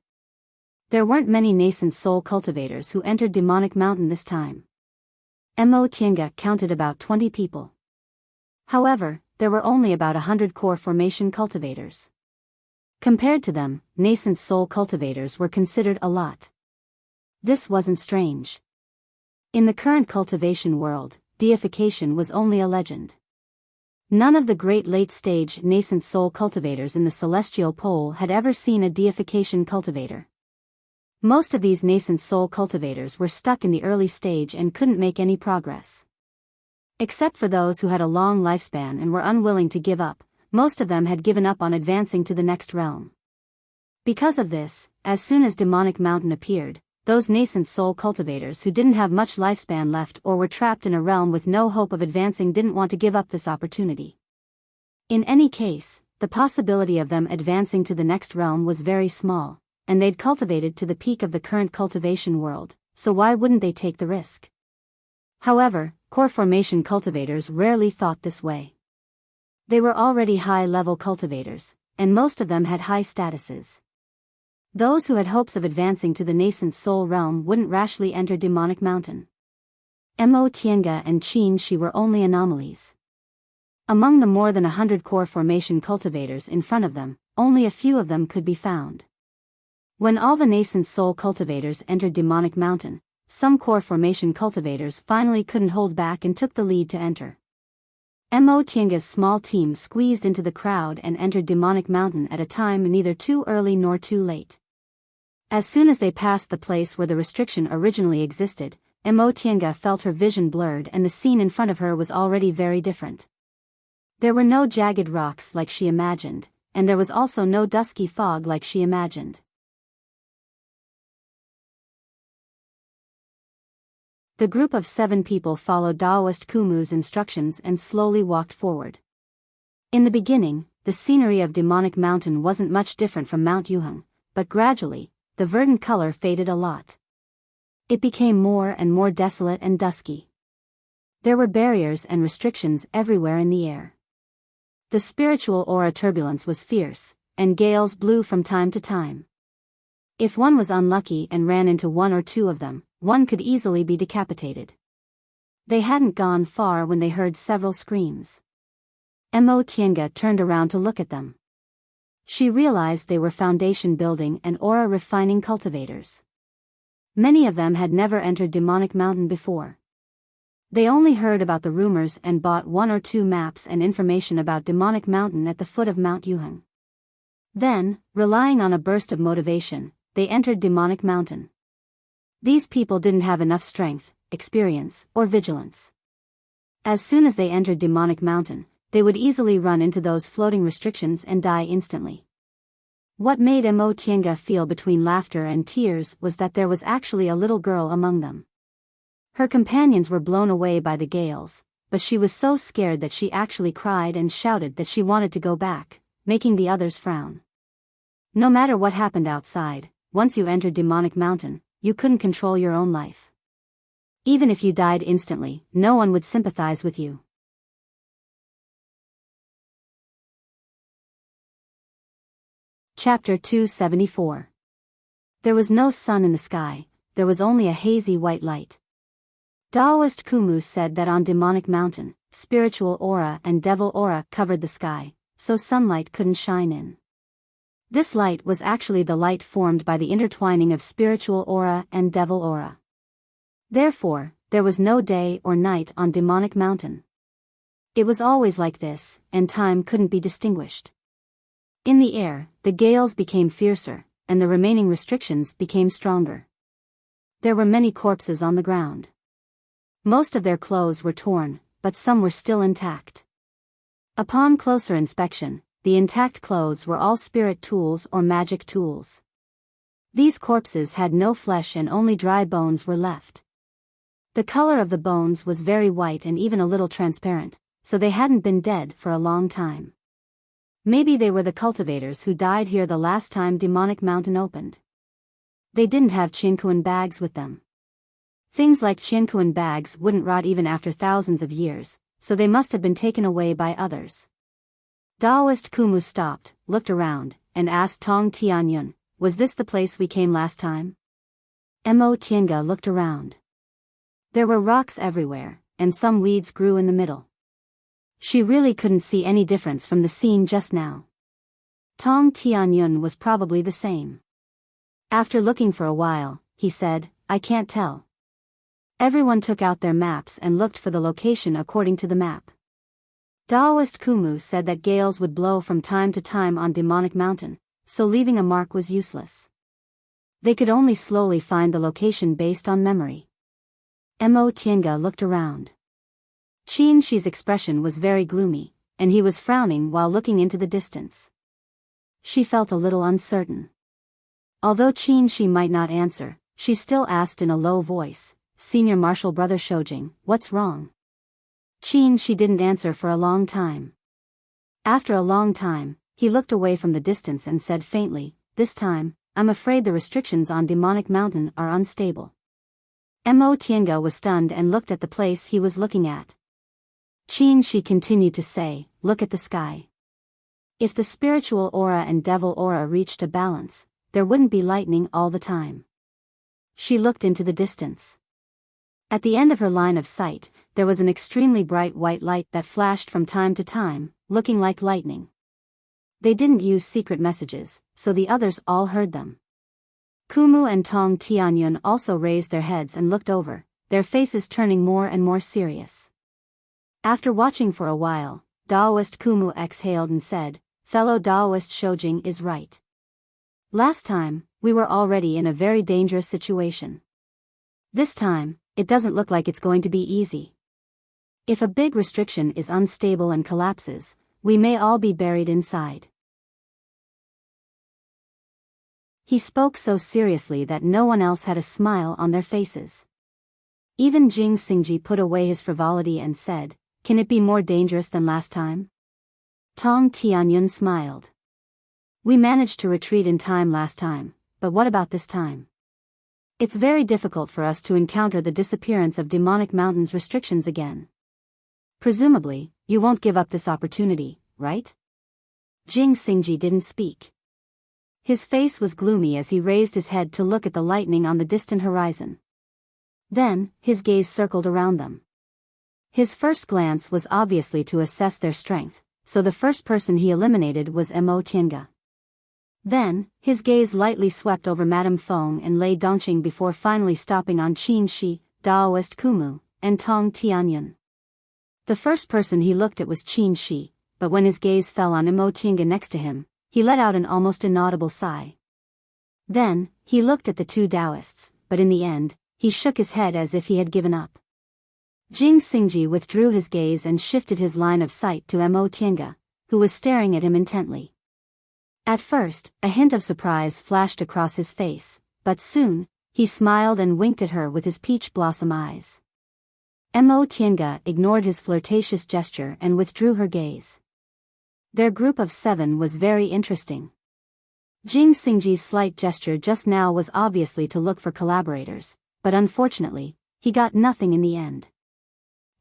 There weren't many nascent soul cultivators who entered Demonic Mountain this time. Mo Tiange counted about 20 people. However, there were only about 100 core formation cultivators. Compared to them, nascent soul cultivators were considered a lot. This wasn't strange. In the current cultivation world, deification was only a legend. None of the great late-stage nascent soul cultivators in the celestial pole had ever seen a deification cultivator. Most of these nascent soul cultivators were stuck in the early stage and couldn't make any progress. Except for those who had a long lifespan and were unwilling to give up, most of them had given up on advancing to the next realm. Because of this, as soon as Demonic Mountain appeared, those nascent soul cultivators who didn't have much lifespan left or were trapped in a realm with no hope of advancing didn't want to give up this opportunity. In any case, the possibility of them advancing to the next realm was very small, and they'd cultivated to the peak of the current cultivation world, so why wouldn't they take the risk? However, core formation cultivators rarely thought this way. They were already high-level cultivators, and most of them had high statuses. Those who had hopes of advancing to the nascent soul realm wouldn't rashly enter Demonic Mountain. Mo Tiange and Qin Shi were only anomalies. Among the more than 100 core formation cultivators in front of them, only a few of them could be found. When all the nascent soul cultivators entered Demonic Mountain, some core formation cultivators finally couldn't hold back and took the lead to enter. Mo Tiange's small team squeezed into the crowd and entered Demonic Mountain at a time neither too early nor too late. As soon as they passed the place where the restriction originally existed, Mo Tiange felt her vision blurred and the scene in front of her was already very different. There were no jagged rocks like she imagined, and there was also no dusky fog like she imagined. The group of 7 people followed Daoist Kumu's instructions and slowly walked forward. In the beginning, the scenery of Demonic Mountain wasn't much different from Mount Yuheng, but gradually, the verdant color faded a lot. It became more and more desolate and dusky. There were barriers and restrictions everywhere in the air. The spiritual aura turbulence was fierce, and gales blew from time to time. If one was unlucky and ran into one or two of them, one could easily be decapitated. They hadn't gone far when they heard several screams. Mo Tiange turned around to look at them. She realized they were foundation building and aura refining cultivators. Many of them had never entered Demonic Mountain before. They only heard about the rumors and bought 1 or 2 maps and information about Demonic Mountain at the foot of Mount Yuheng. Then, relying on a burst of motivation, they entered Demonic Mountain. These people didn't have enough strength, experience, or vigilance. As soon as they entered Demonic Mountain, they would easily run into those floating restrictions and die instantly. What made Mo Tiange feel between laughter and tears was that there was actually a little girl among them. Her companions were blown away by the gales, but she was so scared that she actually cried and shouted that she wanted to go back, making the others frown. No matter what happened outside, once you entered Demonic Mountain, you couldn't control your own life. Even if you died instantly, no one would sympathize with you. Chapter 274. There was no sun in the sky, there was only a hazy white light. Daoist Kumu said that on Demonic Mountain, spiritual aura and devil aura covered the sky, so sunlight couldn't shine in. This light was actually the light formed by the intertwining of spiritual aura and devil aura. Therefore, there was no day or night on Demonic Mountain. It was always like this, and time couldn't be distinguished. In the air, the gales became fiercer, and the remaining restrictions became stronger. There were many corpses on the ground. Most of their clothes were torn, but some were still intact. Upon closer inspection, the intact clothes were all spirit tools or magic tools. These corpses had no flesh and only dry bones were left. The color of the bones was very white and even a little transparent, so they hadn't been dead for a long time. Maybe they were the cultivators who died here the last time Demonic Mountain opened. They didn't have Qiankuan bags with them. Things like Qiankuan bags wouldn't rot even after thousands of years, so they must have been taken away by others. Daoist Kumu stopped, looked around, and asked Tong Tianyun, "Was this the place we came last time?" Mo Tiange looked around. There were rocks everywhere, and some weeds grew in the middle. She really couldn't see any difference from the scene just now. Tong Tianyun was probably the same. After looking for a while, he said, "I can't tell." Everyone took out their maps and looked for the location according to the map. Daoist Kumu said that gales would blow from time to time on Demonic Mountain, so leaving a mark was useless. They could only slowly find the location based on memory. Mo Tiange looked around. Qin Shi's expression was very gloomy, and he was frowning while looking into the distance. She felt a little uncertain. Although Qin Shi might not answer, she still asked in a low voice, "Senior Marshal Brother Shoujing, what's wrong?" Qin Shi didn't answer for a long time. After a long time, he looked away from the distance and said faintly, "This time, I'm afraid the restrictions on Demonic Mountain are unstable." Mo Tiange was stunned and looked at the place he was looking at. Qin Shi continued to say, "Look at the sky. If the spiritual aura and devil aura reached a balance, there wouldn't be lightning all the time." She looked into the distance. At the end of her line of sight, there was an extremely bright white light that flashed from time to time, looking like lightning. They didn't use secret messages, so the others all heard them. Kumu and Tong Tianyun also raised their heads and looked over, their faces turning more and more serious. After watching for a while, Daoist Kumu exhaled and said, "Fellow Daoist Shoujing is right. Last time, we were already in a very dangerous situation. This time, it doesn't look like it's going to be easy. If a big restriction is unstable and collapses, we may all be buried inside." He spoke so seriously that no one else had a smile on their faces. Even Jing Xingji put away his frivolity and said, "Can it be more dangerous than last time?" Tong Tianyun smiled. "We managed to retreat in time last time, but what about this time? It's very difficult for us to encounter the disappearance of Demonic Mountain's restrictions again. Presumably, you won't give up this opportunity, right?" Jing Xingji didn't speak. His face was gloomy as he raised his head to look at the lightning on the distant horizon. Then, his gaze circled around them. His first glance was obviously to assess their strength, so the first person he eliminated was Mo Tiange. Then, his gaze lightly swept over Madame Feng and Lei Dongqing before finally stopping on Qin Shi, Daoist Kumu, and Tong Tianyun. The first person he looked at was Qin Shi, but when his gaze fell on Mo Tiange next to him, he let out an almost inaudible sigh. Then, he looked at the two Taoists, but in the end, he shook his head as if he had given up. Jing Xingji withdrew his gaze and shifted his line of sight to Mo Tiange, who was staring at him intently. At first, a hint of surprise flashed across his face, but soon, he smiled and winked at her with his peach blossom eyes. Mo Tiange ignored his flirtatious gesture and withdrew her gaze. Their group of 7 was very interesting. Jing Xingji's slight gesture just now was obviously to look for collaborators, but unfortunately, he got nothing in the end.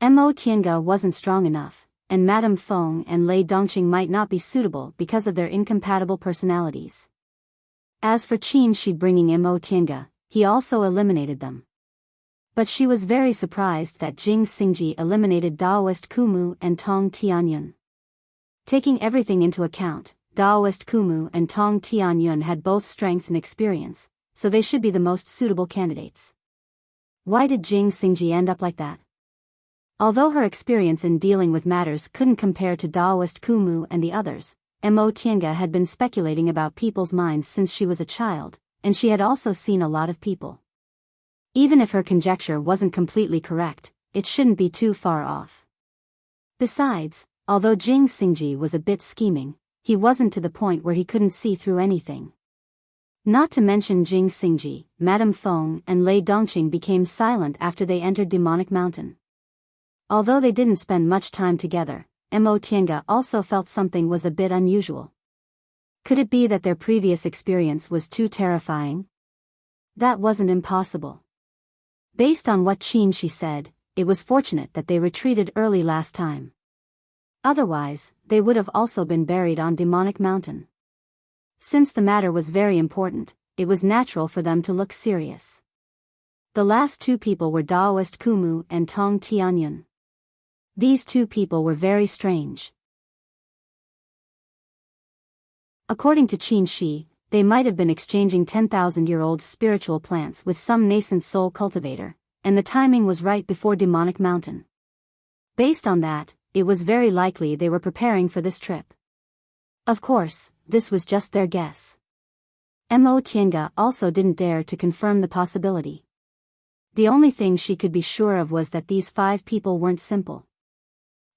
Mo Tiange wasn't strong enough, and Madame Feng and Lei Dongqing might not be suitable because of their incompatible personalities. As for Qin Shi bringing Mo Tiange, he also eliminated them. But she was very surprised that Jing Xingji eliminated Daoist Kumu and Tong Tianyun. Taking everything into account, Daoist Kumu and Tong Tianyun had both strength and experience, so they should be the most suitable candidates. Why did Jing Xingji end up like that? Although her experience in dealing with matters couldn't compare to Daoist Kumu and the others, Mo Tiange had been speculating about people's minds since she was a child, and she had also seen a lot of people. Even if her conjecture wasn't completely correct, it shouldn't be too far off. Besides, although Jing Xingji was a bit scheming, he wasn't to the point where he couldn't see through anything. Not to mention Jing Xingji, Madame Feng and Lei Dongqing became silent after they entered Demonic Mountain. Although they didn't spend much time together, Mo Tiange also felt something was a bit unusual. Could it be that their previous experience was too terrifying? That wasn't impossible. Based on what Qin Shi said, it was fortunate that they retreated early last time. Otherwise, they would have also been buried on Demonic Mountain. Since the matter was very important, it was natural for them to look serious. The last 2 people were Daoist Kumu and Tong Tianyun. These 2 people were very strange. According to Qin Shi, they might have been exchanging 10,000-year-old spiritual plants with some nascent soul cultivator, and the timing was right before Demonic Mountain. Based on that, it was very likely they were preparing for this trip. Of course, this was just their guess. Mo Tiange also didn't dare to confirm the possibility. The only thing she could be sure of was that these 5 people weren't simple.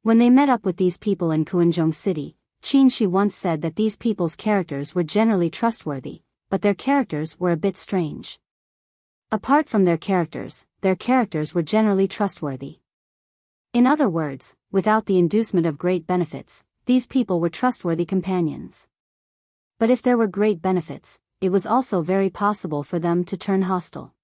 When they met up with these people in Kuanzhong City, Qin Shi once said that these people's characters were generally trustworthy, but their characters were a bit strange. Apart from their characters were generally trustworthy. In other words, without the inducement of great benefits, these people were trustworthy companions. But if there were great benefits, it was also very possible for them to turn hostile.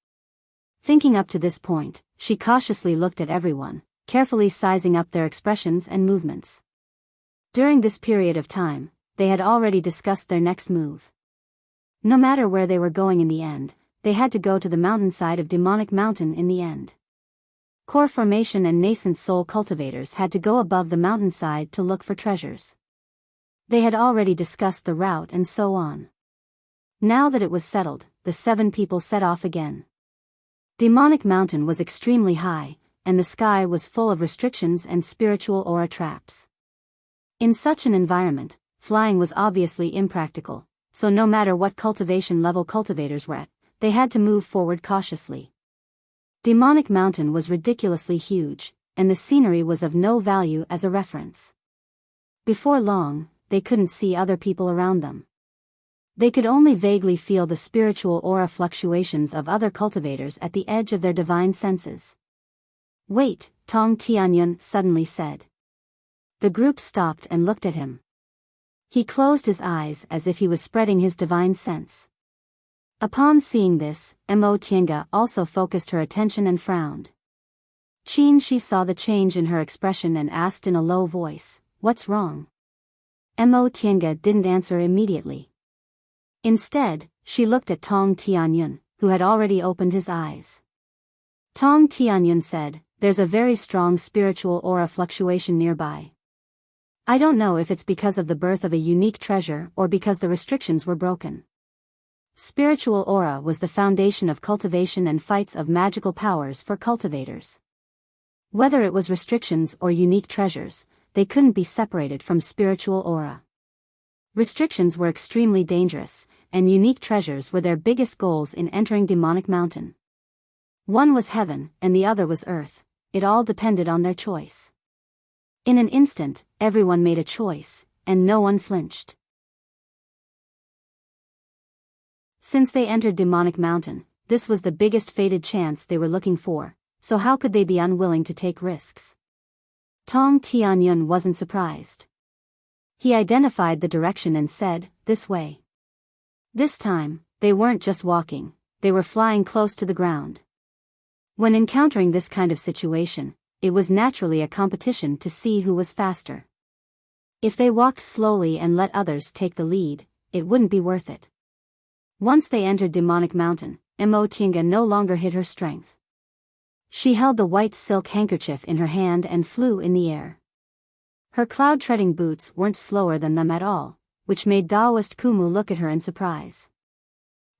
Thinking up to this point, she cautiously looked at everyone, carefully sizing up their expressions and movements. During this period of time, they had already discussed their next move. No matter where they were going in the end, they had to go to the mountainside of Demonic Mountain in the end. Core formation and nascent soul cultivators had to go above the mountainside to look for treasures. They had already discussed the route and so on. Now that it was settled, the 7 people set off again. Demonic Mountain was extremely high, and the sky was full of restrictions and spiritual aura traps. In such an environment, flying was obviously impractical, so no matter what cultivation level cultivators were at, they had to move forward cautiously. Demonic Mountain was ridiculously huge, and the scenery was of no value as a reference. Before long, they couldn't see other people around them. They could only vaguely feel the spiritual aura fluctuations of other cultivators at the edge of their divine senses. "Wait," Tong Tianyun suddenly said. The group stopped and looked at him. He closed his eyes as if he was spreading his divine sense. Upon seeing this, Mo Tiange also focused her attention and frowned. Qin Shi saw the change in her expression and asked in a low voice, "What's wrong?" Mo Tiange didn't answer immediately. Instead, she looked at Tong Tianyun, who had already opened his eyes. Tong Tianyun said, "There's a very strong spiritual aura fluctuation nearby. I don't know if it's because of the birth of a unique treasure or because the restrictions were broken." Spiritual aura was the foundation of cultivation and fights of magical powers for cultivators. Whether it was restrictions or unique treasures, they couldn't be separated from spiritual aura. Restrictions were extremely dangerous, and unique treasures were their biggest goals in entering Demonic Mountain. One was heaven, and the other was earth. It all depended on their choice. In an instant, everyone made a choice, and no one flinched. Since they entered Demonic Mountain, this was the biggest fated chance they were looking for, so how could they be unwilling to take risks? Tong Tianyun wasn't surprised. He identified the direction and said, "This way." This time, they weren't just walking, they were flying close to the ground. When encountering this kind of situation, it was naturally a competition to see who was faster. If they walked slowly and let others take the lead, it wouldn't be worth it. Once they entered Demonic Mountain, Mo Tiange no longer hid her strength. She held the white silk handkerchief in her hand and flew in the air. Her cloud-treading boots weren't slower than them at all, which made Daoist Kumu look at her in surprise.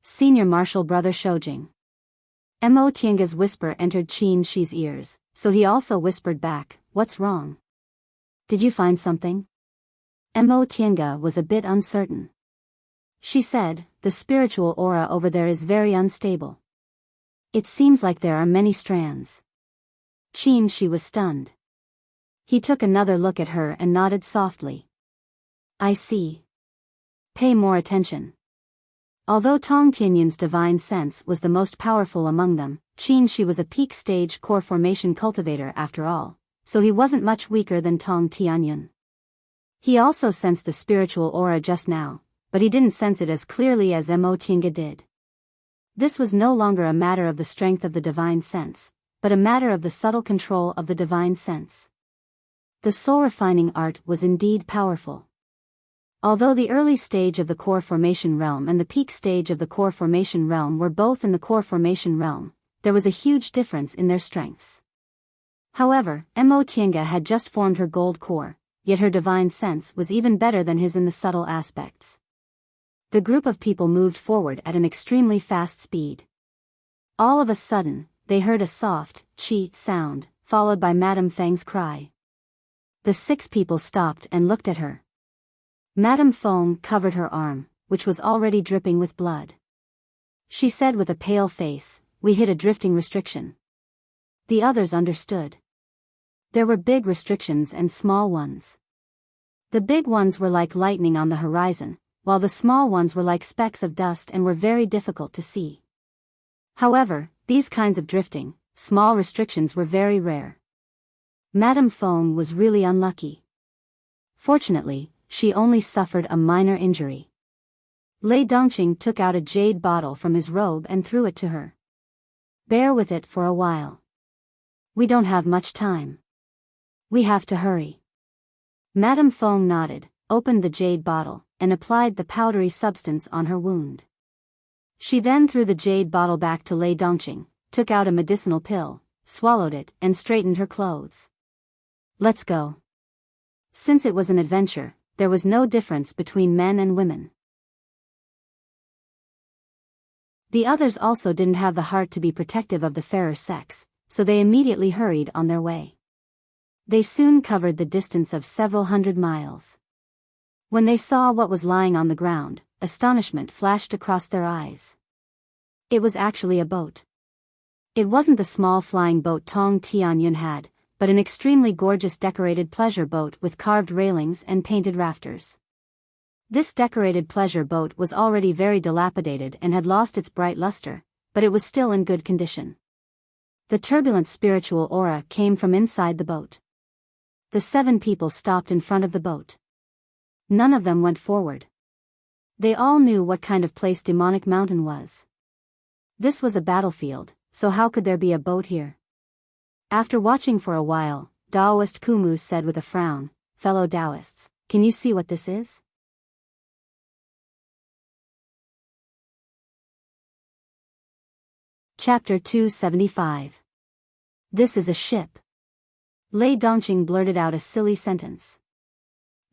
"Senior Marshal Brother Shoujing." Mo Tiange's whisper entered Qin Shi's ears, so he also whispered back, "What's wrong? Did you find something?" Mo Tiange was a bit uncertain. She said, "The spiritual aura over there is very unstable. It seems like there are many strands." Qin Shi was stunned. He took another look at her and nodded softly. "I see. Pay more attention." Although Tong Tianyun's divine sense was the most powerful among them, Qin Shi was a peak stage core formation cultivator after all, so he wasn't much weaker than Tong Tianyun. He also sensed the spiritual aura just now, but he didn't sense it as clearly as Mo Tiange did. This was no longer a matter of the strength of the divine sense, but a matter of the subtle control of the divine sense. The soul-refining art was indeed powerful. Although the early stage of the core formation realm and the peak stage of the core formation realm were both in the core formation realm, there was a huge difference in their strengths. However, Mo Tiange had just formed her gold core, yet her divine sense was even better than his in the subtle aspects. The group of people moved forward at an extremely fast speed. All of a sudden, they heard a soft, "chi" sound, followed by Madame Feng's cry. The 6 people stopped and looked at her. Madame Feng covered her arm, which was already dripping with blood. She said with a pale face, "We hit a drifting restriction." The others understood. There were big restrictions and small ones. The big ones were like lightning on the horizon, while the small ones were like specks of dust and were very difficult to see. However, these kinds of drifting, small restrictions were very rare. Madame Fong was really unlucky. Fortunately, she only suffered a minor injury. Lei Dongqing took out a jade bottle from his robe and threw it to her. Bear with it for a while. We don't have much time. We have to hurry. Madame Fong nodded, opened the jade bottle, and applied the powdery substance on her wound. She then threw the jade bottle back to Lei Dongqing, took out a medicinal pill, swallowed it, and straightened her clothes. Let's go. Since it was an adventure, there was no difference between men and women. The others also didn't have the heart to be protective of the fairer sex, so they immediately hurried on their way. They soon covered the distance of several hundred miles. When they saw what was lying on the ground, astonishment flashed across their eyes. It was actually a boat. It wasn't the small flying boat Tong Tianyun had, but an extremely gorgeous decorated pleasure boat with carved railings and painted rafters. This decorated pleasure boat was already very dilapidated and had lost its bright luster, but it was still in good condition. The turbulent spiritual aura came from inside the boat. The 7 people stopped in front of the boat. None of them went forward. They all knew what kind of place Demonic Mountain was. This was a battlefield, so how could there be a boat here? After watching for a while, Taoist Kumu said with a frown, "Fellow Taoists, can you see what this is?" Chapter 275. This is a ship. Lei Dongqing blurted out a silly sentence.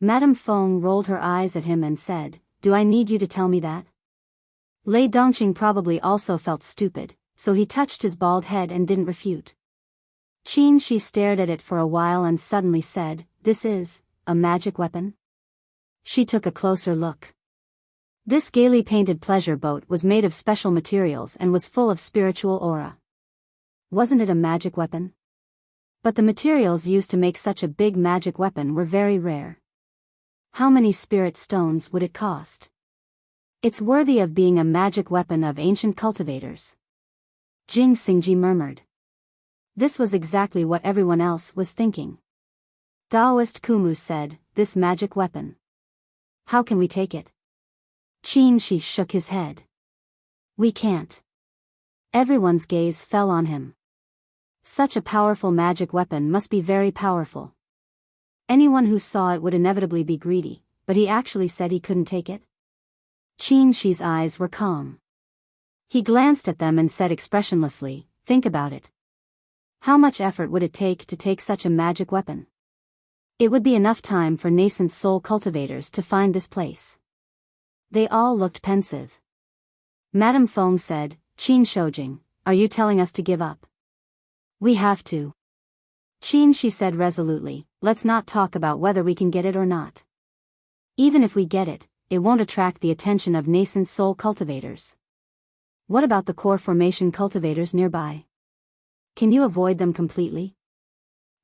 Madame Fong rolled her eyes at him and said, "Do I need you to tell me that?" Lei Dongqing probably also felt stupid, so he touched his bald head and didn't refute. Qin Shi stared at it for a while and suddenly said, "This is a magic weapon?" She took a closer look. This gaily painted pleasure boat was made of special materials and was full of spiritual aura. Wasn't it a magic weapon? But the materials used to make such a big magic weapon were very rare. How many spirit stones would it cost? It's worthy of being a magic weapon of ancient cultivators. Jing Xingji murmured. This was exactly what everyone else was thinking. Taoist Kumu said, "This magic weapon. How can we take it?" Qin Shi shook his head. "We can't." Everyone's gaze fell on him. Such a powerful magic weapon must be very powerful. Anyone who saw it would inevitably be greedy, but he actually said he couldn't take it. Qin Shi's eyes were calm. He glanced at them and said expressionlessly, "Think about it. How much effort would it take to take such a magic weapon? It would be enough time for nascent soul cultivators to find this place." They all looked pensive. Madame Fong said, "Qin Shoujing, are you telling us to give up?" "We have to." Qin Shi said resolutely, "Let's not talk about whether we can get it or not. Even if we get it, it won't attract the attention of nascent soul cultivators. What about the core formation cultivators nearby? Can you avoid them completely?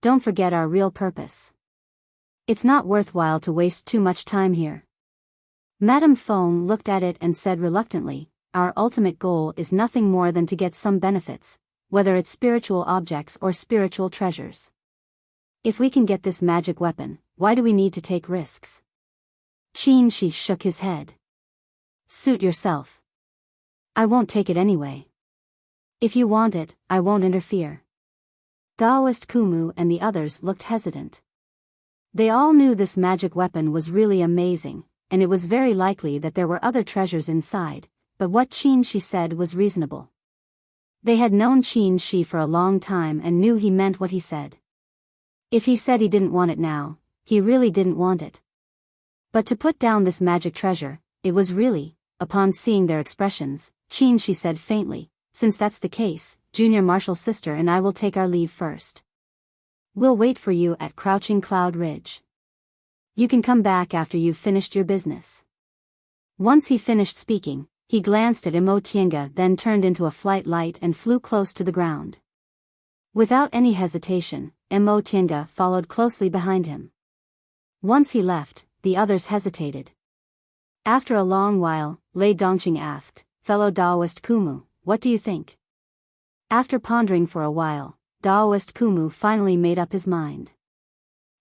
Don't forget our real purpose. It's not worthwhile to waste too much time here." Madame Fong looked at it and said reluctantly, "Our ultimate goal is nothing more than to get some benefits, whether it's spiritual objects or spiritual treasures. If we can get this magic weapon, why do we need to take risks?" Qin Shi shook his head. "Suit yourself. I won't take it anyway. If you want it, I won't interfere." Taoist Kumu and the others looked hesitant. They all knew this magic weapon was really amazing, and it was very likely that there were other treasures inside, but what Qin Shi said was reasonable. They had known Qin Shi for a long time and knew he meant what he said. If he said he didn't want it now, he really didn't want it. But to put down this magic treasure, it was really, upon seeing their expressions, Qin Shi said faintly, "Since that's the case, Junior Marshal's sister and I will take our leave first. We'll wait for you at Crouching Cloud Ridge. You can come back after you've finished your business." Once he finished speaking, he glanced at Imo Tienga, then turned into a flight light and flew close to the ground. Without any hesitation, Imo Tienga followed closely behind him. Once he left, the others hesitated. After a long while, Lei Dongqing asked, "Fellow Daoist Kumu, what do you think?" After pondering for a while, Daoist Kumu finally made up his mind.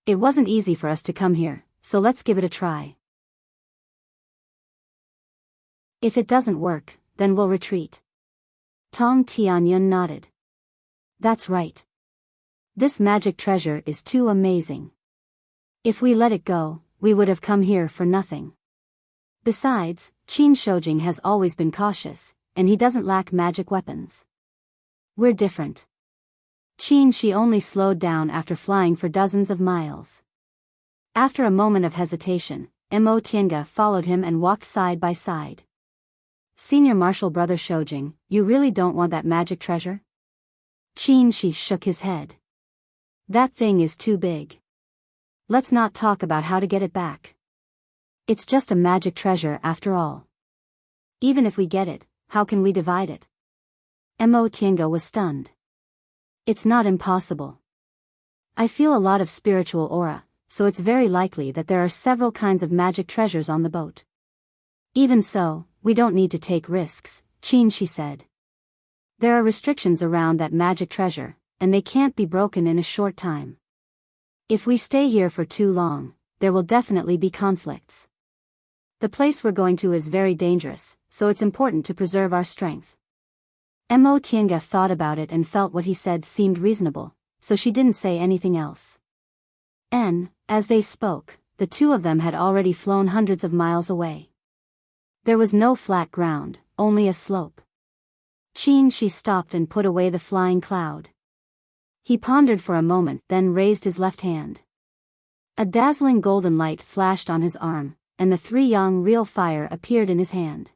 "It wasn't easy for us to come here, so let's give it a try. If it doesn't work, then we'll retreat." Tong Tianyun nodded. "That's right. This magic treasure is too amazing. If we let it go, we would have come here for nothing. Besides, Qin Shoujing has always been cautious, and he doesn't lack magic weapons. We're different." Qin Shi only slowed down after flying for dozens of miles. After a moment of hesitation, Mo Tiange followed him and walked side by side. "Senior Marshal Brother Shoujing, you really don't want that magic treasure?" Qin Shi shook his head. "That thing is too big. Let's not talk about how to get it back. It's just a magic treasure after all. Even if we get it, how can we divide it?" Mo Tiange was stunned. "It's not impossible. I feel a lot of spiritual aura, so it's very likely that there are several kinds of magic treasures on the boat. Even so, we don't need to take risks," Qin Shi said. "There are restrictions around that magic treasure, and they can't be broken in a short time. If we stay here for too long, there will definitely be conflicts. The place we're going to is very dangerous, so it's important to preserve our strength." Mo Tiange thought about it and felt what he said seemed reasonable, so she didn't say anything else. As they spoke, the two of them had already flown hundreds of miles away. There was no flat ground, only a slope. Qin Shi stopped and put away the flying cloud. He pondered for a moment, then raised his left hand. A dazzling golden light flashed on his arm, and the three-yang real fire appeared in his hand.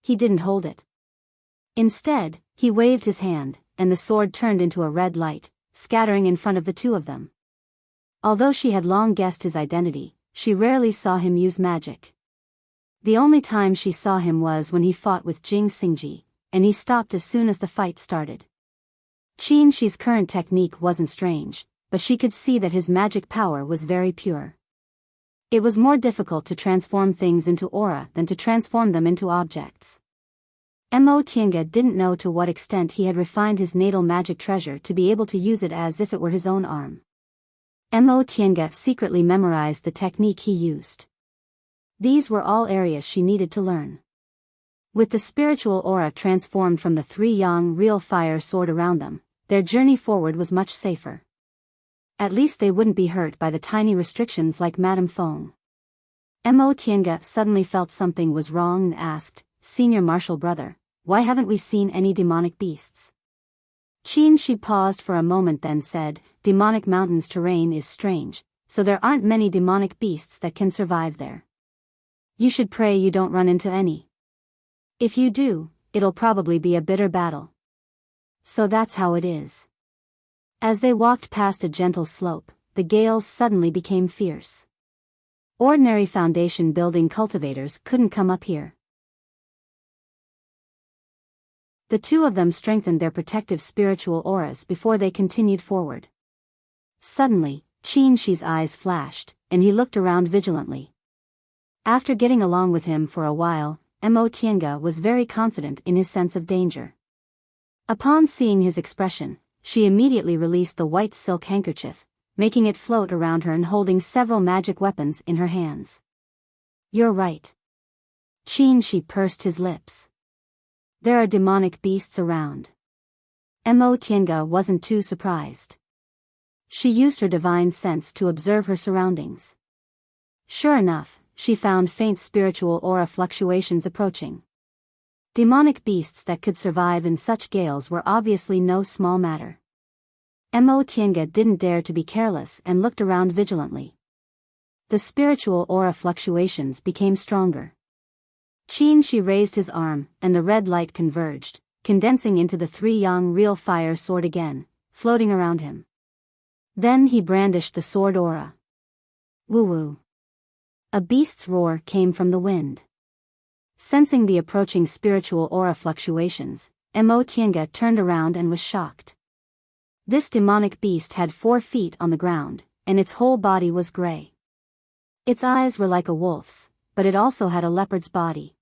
He didn't hold it. Instead, he waved his hand, and the sword turned into a red light, scattering in front of the two of them. Although she had long guessed his identity, she rarely saw him use magic. The only time she saw him was when he fought with Jing Xingji, and he stopped as soon as the fight started. Qin Shi's current technique wasn't strange, but she could see that his magic power was very pure. It was more difficult to transform things into aura than to transform them into objects. Mo Tiange didn't know to what extent he had refined his natal magic treasure to be able to use it as if it were his own arm. Mo Tiange secretly memorized the technique he used. These were all areas she needed to learn. With the spiritual aura transformed from the three-yang real fire sword around them, their journey forward was much safer. At least they wouldn't be hurt by the tiny restrictions like Madame Fong. Mo Tiange suddenly felt something was wrong and asked, "Senior Marshal Brother, why haven't we seen any demonic beasts?" Qin Shi paused for a moment, then said, "Demonic Mountains terrain is strange, so there aren't many demonic beasts that can survive there. You should pray you don't run into any. If you do, it'll probably be a bitter battle." So that's how it is. As they walked past a gentle slope, the gales suddenly became fierce. Ordinary foundation building cultivators couldn't come up here. The two of them strengthened their protective spiritual auras before they continued forward. Suddenly, Qin Shi's eyes flashed, and he looked around vigilantly. After getting along with him for a while, Mo Tiange was very confident in his sense of danger. Upon seeing his expression, she immediately released the white silk handkerchief, making it float around her and holding several magic weapons in her hands. "You're right." Qin Shi pursed his lips. "There are demonic beasts around." Mo Tiange wasn't too surprised. She used her divine sense to observe her surroundings. Sure enough, she found faint spiritual aura fluctuations approaching. Demonic beasts that could survive in such gales were obviously no small matter. Mo Tiange didn't dare to be careless and looked around vigilantly. The spiritual aura fluctuations became stronger. Qin Shi raised his arm, and the red light converged, condensing into the three-yang real fire sword again, floating around him. Then he brandished the sword aura. Woo-woo. A beast's roar came from the wind. Sensing the approaching spiritual aura fluctuations, Mo Tiange turned around and was shocked. This demonic beast had 4 feet on the ground, and its whole body was gray. Its eyes were like a wolf's, but it also had a leopard's body.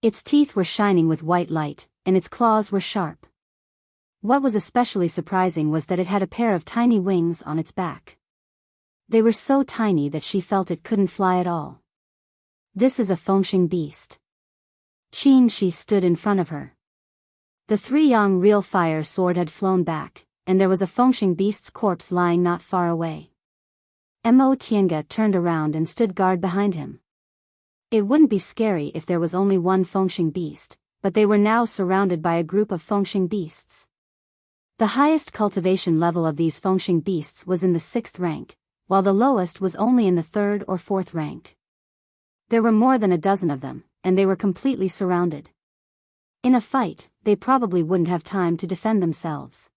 Its teeth were shining with white light, and its claws were sharp. What was especially surprising was that it had a pair of tiny wings on its back. They were so tiny that she felt it couldn't fly at all. This is a Fengxing beast. Qin Shi stood in front of her. The 3-yang real fire sword had flown back, and there was a Fengxing beast's corpse lying not far away. Mo Tiange turned around and stood guard behind him. It wouldn't be scary if there was only one Fengxing beast, but they were now surrounded by a group of Fengxing beasts. The highest cultivation level of these Fengxing beasts was in the 6th rank, while the lowest was only in the 3rd or 4th rank. There were more than a dozen of them, and they were completely surrounded. In a fight, they probably wouldn't have time to defend themselves.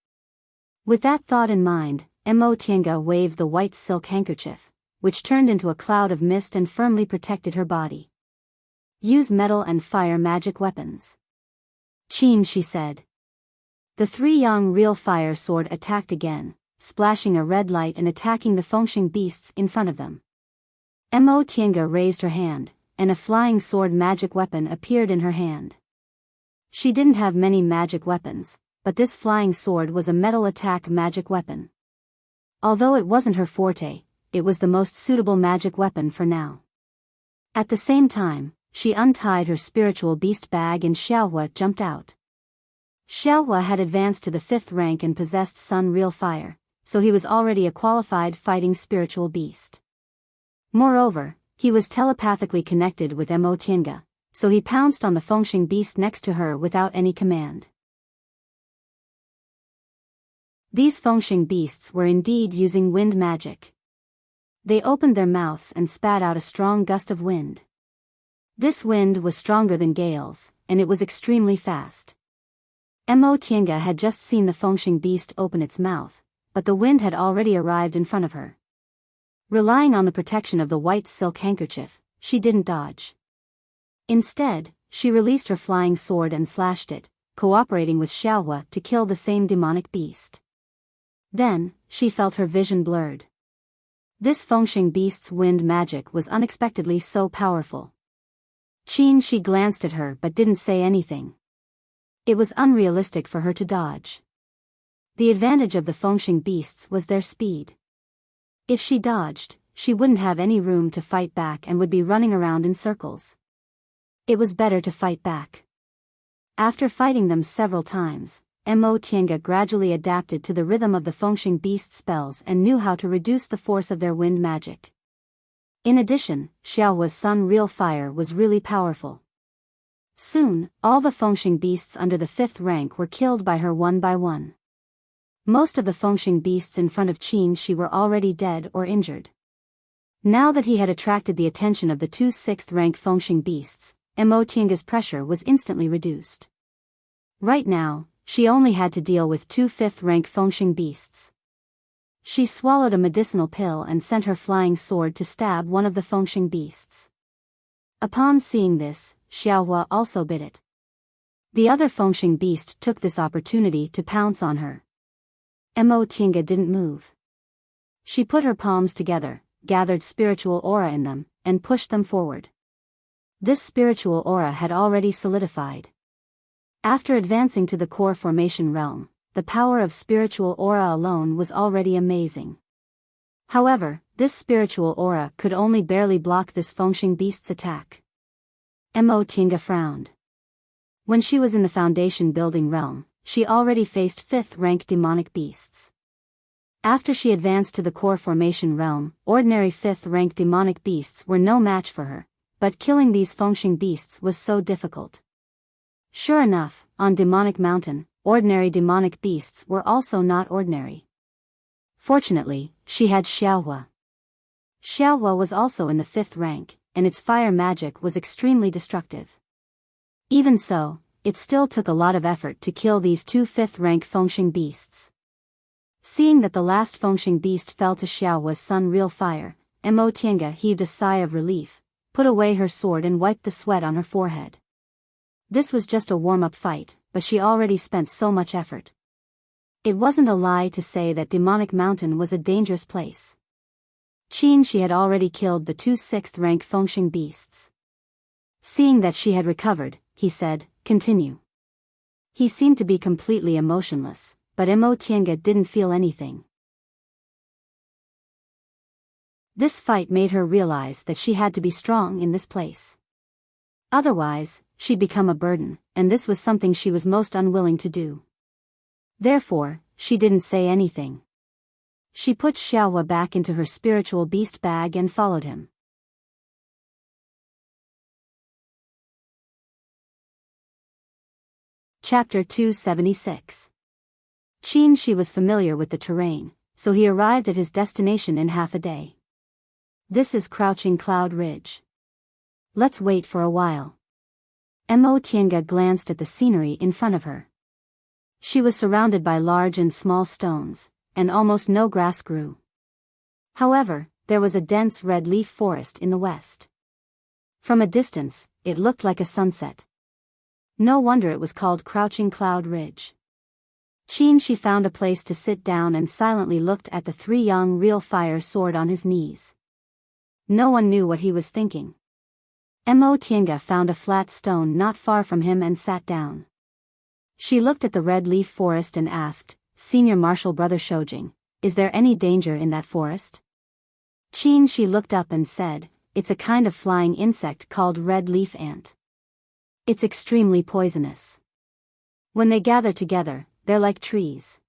With that thought in mind, Mo Tiange waved the white silk handkerchief, which turned into a cloud of mist and firmly protected her body. Use metal and fire magic weapons. Qin Shi said. The 3-yang real fire sword attacked again, splashing a red light and attacking the Fengxing beasts in front of them. Mo Tiange raised her hand, and a flying sword magic weapon appeared in her hand. She didn't have many magic weapons, but this flying sword was a metal attack magic weapon. Although it wasn't her forte, it was the most suitable magic weapon for now. At the same time, she untied her spiritual beast bag and Xiaohua jumped out. Xiaohua had advanced to the 5th rank and possessed Sun Real Fire, so he was already a qualified fighting spiritual beast. Moreover, he was telepathically connected with Mo Tiange, so he pounced on the Fengxing beast next to her without any command. These Fengxing beasts were indeed using wind magic. They opened their mouths and spat out a strong gust of wind. This wind was stronger than gales, and it was extremely fast. Mo Tiange had just seen the Fengxing beast open its mouth, but the wind had already arrived in front of her. Relying on the protection of the white silk handkerchief, she didn't dodge. Instead, she released her flying sword and slashed it, cooperating with Xiaohua to kill the same demonic beast. Then, she felt her vision blurred. This Fengxing beast's wind magic was unexpectedly so powerful. Qin Shi glanced at her but didn't say anything. It was unrealistic for her to dodge. The advantage of the Fengxing beasts was their speed. If she dodged, she wouldn't have any room to fight back and would be running around in circles. It was better to fight back. After fighting them several times, Mo Tiange gradually adapted to the rhythm of the Fengxing beast spells and knew how to reduce the force of their wind magic. In addition, Xiaohua's Sun Real Fire was really powerful. Soon, all the Fengxing beasts under the 5th rank were killed by her one by one. Most of the Fengxing beasts in front of Qin Shi were already dead or injured. Now that he had attracted the attention of the 2 6th rank Fengxing beasts, Mo Tiange's pressure was instantly reduced. Right now, she only had to deal with 2 5th rank Fengxing beasts. She swallowed a medicinal pill and sent her flying sword to stab one of the Fengxing beasts. Upon seeing this, Xiaohua also bit it. The other Fengxing beast took this opportunity to pounce on her. Mo Tiange didn't move. She put her palms together, gathered spiritual aura in them, and pushed them forward. This spiritual aura had already solidified. After advancing to the core formation realm, the power of spiritual aura alone was already amazing. However, this spiritual aura could only barely block this Fengxing beast's attack. Mo Tiange frowned. When she was in the foundation building realm, she already faced 5th rank demonic beasts. After she advanced to the core formation realm, ordinary 5th rank demonic beasts were no match for her, but killing these Fengxing beasts was so difficult. Sure enough, on Demonic Mountain, ordinary demonic beasts were also not ordinary. Fortunately, she had Xiaohua. Xiaohua was also in the 5th rank, and its fire magic was extremely destructive. Even so, it still took a lot of effort to kill these 2 5th rank Fengxing beasts. Seeing that the last Fengxing beast fell to Xiaohua's Sun Real Fire, Mo Tiange heaved a sigh of relief, put away her sword and wiped the sweat on her forehead. This was just a warm-up fight, but she already spent so much effort. It wasn't a lie to say that Demonic Mountain was a dangerous place. Qin Shi had already killed the two 6th-rank Fengxing beasts. Seeing that she had recovered, he said, "Continue." He seemed to be completely emotionless, but Mo Tiange didn't feel anything. This fight made her realize that she had to be strong in this place. Otherwise, she'd become a burden, and this was something she was most unwilling to do. Therefore, she didn't say anything. She put Xiaohua back into her spiritual beast bag and followed him. Chapter 276. Qin Shi was familiar with the terrain, so he arrived at his destination in half a day. This is Crouching Cloud Ridge. Let's wait for a while. Mo Tiange glanced at the scenery in front of her. She was surrounded by large and small stones, and almost no grass grew. However, there was a dense red leaf forest in the west. From a distance, it looked like a sunset. No wonder it was called Crouching Cloud Ridge. Qin Shi found a place to sit down and silently looked at the 3 young real fire sword on his knees. No one knew what he was thinking. Mo Tiange found a flat stone not far from him and sat down. She looked at the red leaf forest and asked, "Senior Marshal Brother Shoujing, is there any danger in that forest?" Qin Shi looked up and said, "It's a kind of flying insect called red leaf ant. It's extremely poisonous. When they gather together, they're like trees.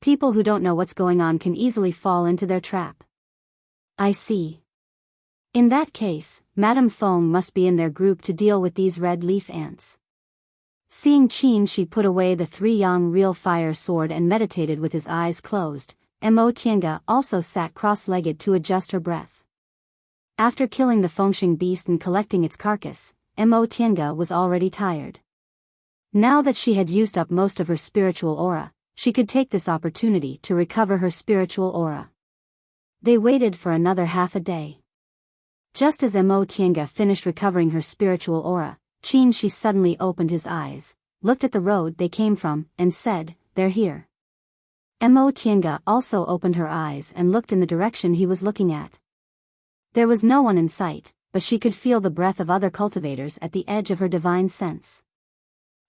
People who don't know what's going on can easily fall into their trap." "I see. In that case, Madame Feng must be in their group to deal with these red leaf ants." Seeing Qin Shi put away the 3 yang real fire sword and meditated with his eyes closed, Mo Tiange also sat cross-legged to adjust her breath. After killing the Fengxing beast and collecting its carcass, Mo Tiange was already tired. Now that she had used up most of her spiritual aura, she could take this opportunity to recover her spiritual aura. They waited for another half a day. Just as Mo Tiange finished recovering her spiritual aura, Qin Shi suddenly opened his eyes, looked at the road they came from, and said, "They're here." Mo Tiange also opened her eyes and looked in the direction he was looking at. There was no one in sight, but she could feel the breath of other cultivators at the edge of her divine sense.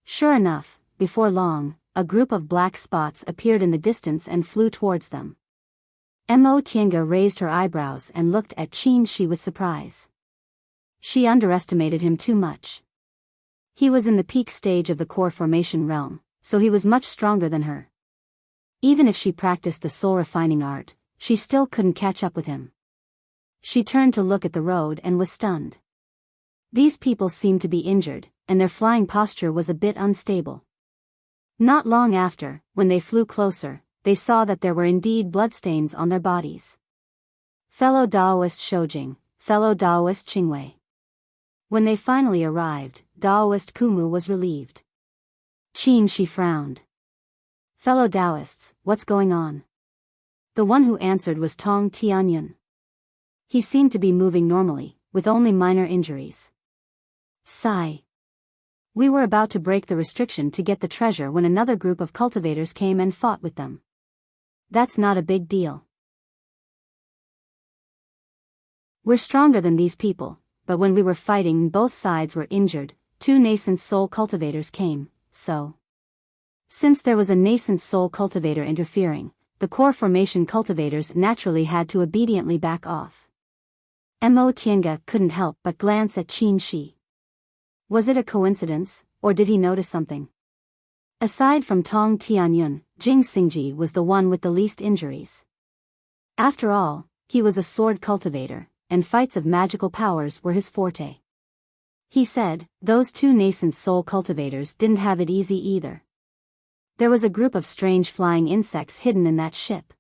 Sure enough, before long, a group of black spots appeared in the distance and flew towards them. Mo Tiange raised her eyebrows and looked at Qin Shi with surprise. She underestimated him too much. He was in the peak stage of the core formation realm, so he was much stronger than her. Even if she practiced the soul refining art, she still couldn't catch up with him. She turned to look at the road and was stunned. These people seemed to be injured, and their flying posture was a bit unstable. Not long after, when they flew closer, they saw that there were indeed bloodstains on their bodies. Fellow Daoist Shoujing, fellow Daoist Qingwei. When they finally arrived, Daoist Kumu was relieved. Qin Shi frowned. "Fellow Daoists, what's going on?" The one who answered was Tong Tianyun. He seemed to be moving normally, with only minor injuries. Sigh. "We were about to break the restriction to get the treasure when another group of cultivators came and fought with them. That's not a big deal. We're stronger than these people, but when we were fighting and both sides were injured, 2 nascent soul cultivators came, so." Since there was a nascent soul cultivator interfering, the core formation cultivators naturally had to obediently back off. Mo Tiange couldn't help but glance at Qin Shi. Was it a coincidence, or did he notice something? Aside from Tong Tianyun, Jing Xingji was the one with the least injuries. After all, he was a sword cultivator, and fights of magical powers were his forte. He said, "Those 2 nascent soul cultivators didn't have it easy either. There was a group of strange flying insects hidden in that ship.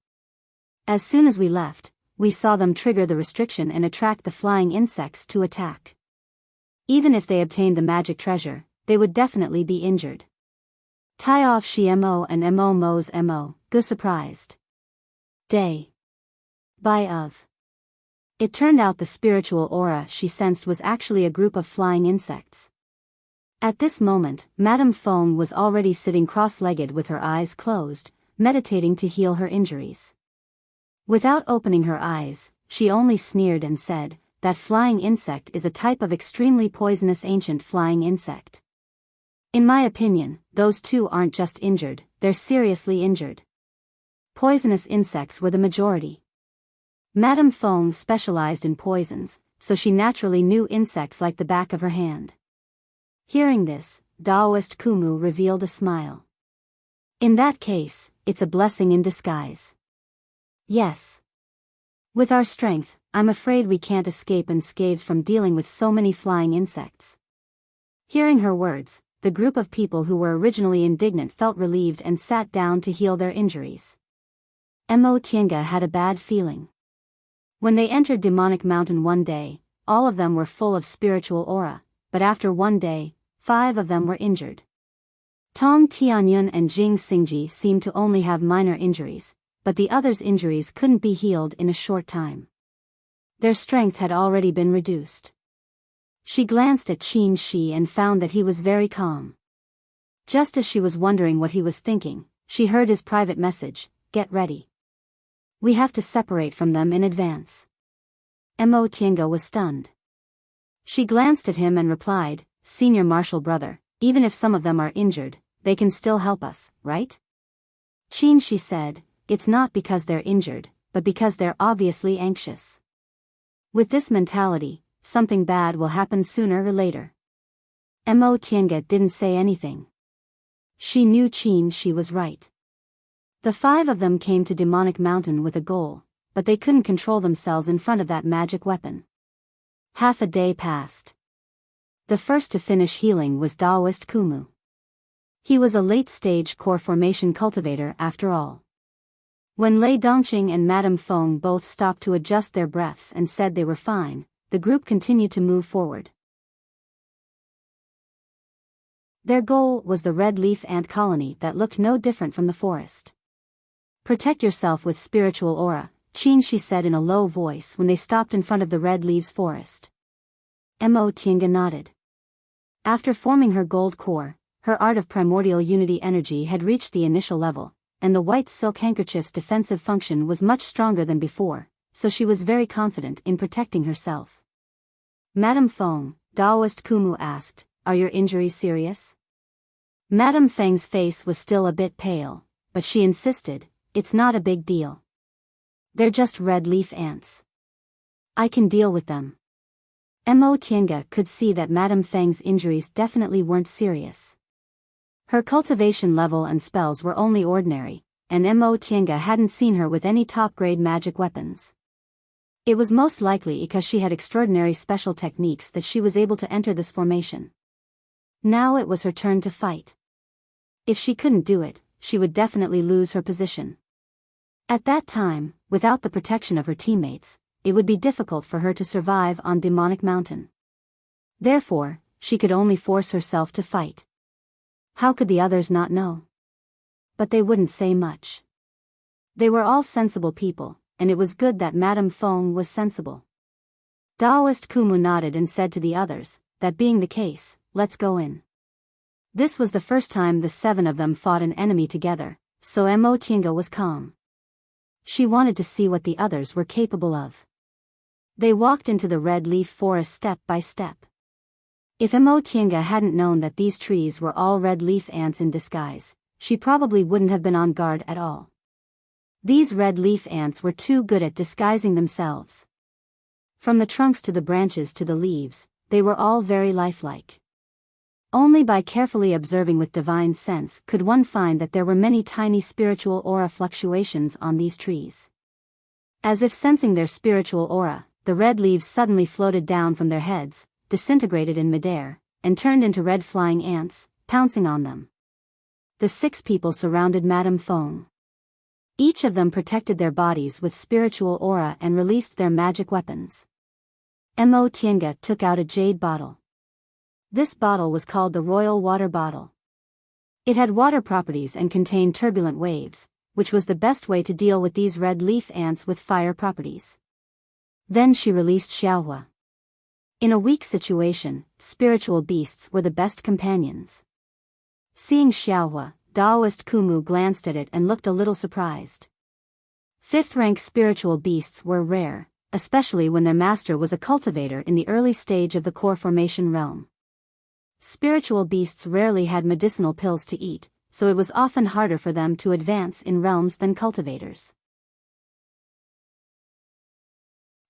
As soon as we left, we saw them trigger the restriction and attract the flying insects to attack. Even if they obtained the magic treasure, they would definitely be injured." Tai of Shi Mo and Mo Mo's Mo, go surprised. Day. By of. It turned out the spiritual aura she sensed was actually a group of flying insects. At this moment, Madame Feng was already sitting cross-legged with her eyes closed, meditating to heal her injuries. Without opening her eyes, she only sneered and said, "That flying insect is a type of extremely poisonous ancient flying insect. In my opinion, those two aren't just injured, they're seriously injured." Poisonous insects were the majority. Madame Fong specialized in poisons, so she naturally knew insects like the back of her hand. Hearing this, Taoist Kumu revealed a smile. "In that case, it's a blessing in disguise. Yes. With our strength, I'm afraid we can't escape unscathed from dealing with so many flying insects." Hearing her words, the group of people who were originally indignant felt relieved and sat down to heal their injuries. Mo Tiange had a bad feeling. When they entered Demonic Mountain one day, all of them were full of spiritual aura, but after one day, 5 of them were injured. Tong Tianyun and Jing Xingji seemed to only have minor injuries, but the others' injuries couldn't be healed in a short time. Their strength had already been reduced. She glanced at Qin Shi and found that he was very calm. Just as she was wondering what he was thinking, she heard his private message, "Get ready. We have to separate from them in advance." Mo Tiange was stunned. She glanced at him and replied, "Senior Marshal brother, even if some of them are injured, they can still help us, right?" Qin Shi said, "It's not because they're injured, but because they're obviously anxious. With this mentality, something bad will happen sooner or later." Mo Tiange didn't say anything. She knew Qin Shi was right. The 5 of them came to Demonic Mountain with a goal, but they couldn't control themselves in front of that magic weapon. Half a day passed. The first to finish healing was Taoist Kumu. He was a late-stage core formation cultivator after all. When Lei Dongqing and Madame Fong both stopped to adjust their breaths and said they were fine, the group continued to move forward. Their goal was the red leaf ant colony that looked no different from the forest. "Protect yourself with spiritual aura," Qin Shi said in a low voice when they stopped in front of the red leaves forest. Mo Tiange nodded. After forming her gold core, her art of primordial unity energy had reached the initial level, and the white silk handkerchief's defensive function was much stronger than before, so she was very confident in protecting herself. "Madame Fong," Taoist Kumu asked, "are your injuries serious?" Madame Feng's face was still a bit pale, but she insisted, "It's not a big deal. They're just red leaf ants. I can deal with them." Mo Tiange could see that Madame Feng's injuries definitely weren't serious. Her cultivation level and spells were only ordinary, and Mo Tiange hadn't seen her with any top-grade magic weapons. It was most likely because she had extraordinary special techniques that she was able to enter this formation. Now it was her turn to fight. If she couldn't do it, she would definitely lose her position. At that time, without the protection of her teammates, it would be difficult for her to survive on Demonic Mountain. Therefore, she could only force herself to fight. How could the others not know? But they wouldn't say much. They were all sensible people, and it was good that Madame Fong was sensible. Taoist Kumu nodded and said to the others, "That being the case, let's go in." This was the first time the 7 of them fought an enemy together, so Mo Tiange was calm. She wanted to see what the others were capable of. They walked into the red leaf forest step by step. If Mo Tiange hadn't known that these trees were all red leaf ants in disguise, she probably wouldn't have been on guard at all. These red leaf ants were too good at disguising themselves. From the trunks to the branches to the leaves, they were all very lifelike. Only by carefully observing with divine sense could one find that there were many tiny spiritual aura fluctuations on these trees. As if sensing their spiritual aura, the red leaves suddenly floated down from their heads, disintegrated in midair, and turned into red flying ants, pouncing on them. The 6 people surrounded Madame Fong. Each of them protected their bodies with spiritual aura and released their magic weapons. Mo Tiange took out a jade bottle. This bottle was called the Royal Water Bottle. It had water properties and contained turbulent waves, which was the best way to deal with these red leaf ants with fire properties. Then she released Xiaohua. In a weak situation, spiritual beasts were the best companions. Seeing Xiaohua, Taoist Kumu glanced at it and looked a little surprised. 5th-rank spiritual beasts were rare, especially when their master was a cultivator in the early stage of the core formation realm. Spiritual beasts rarely had medicinal pills to eat, so it was often harder for them to advance in realms than cultivators.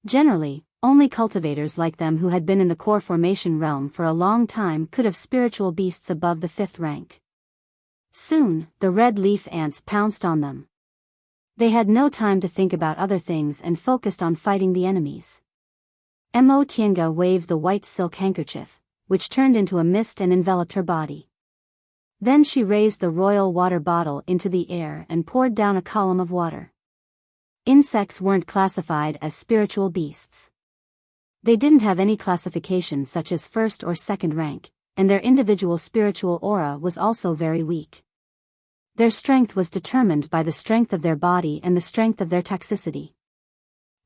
Generally, only cultivators like them who had been in the core formation realm for a long time could have spiritual beasts above the 5th rank. Soon, the red leaf ants pounced on them. They had no time to think about other things and focused on fighting the enemies. Mo Tienga waved the white silk handkerchief, which turned into a mist and enveloped her body. Then she raised the royal water bottle into the air and poured down a column of water. Insects weren't classified as spiritual beasts. They didn't have any classification such as 1st or 2nd rank, and their individual spiritual aura was also very weak. Their strength was determined by the strength of their body and the strength of their toxicity.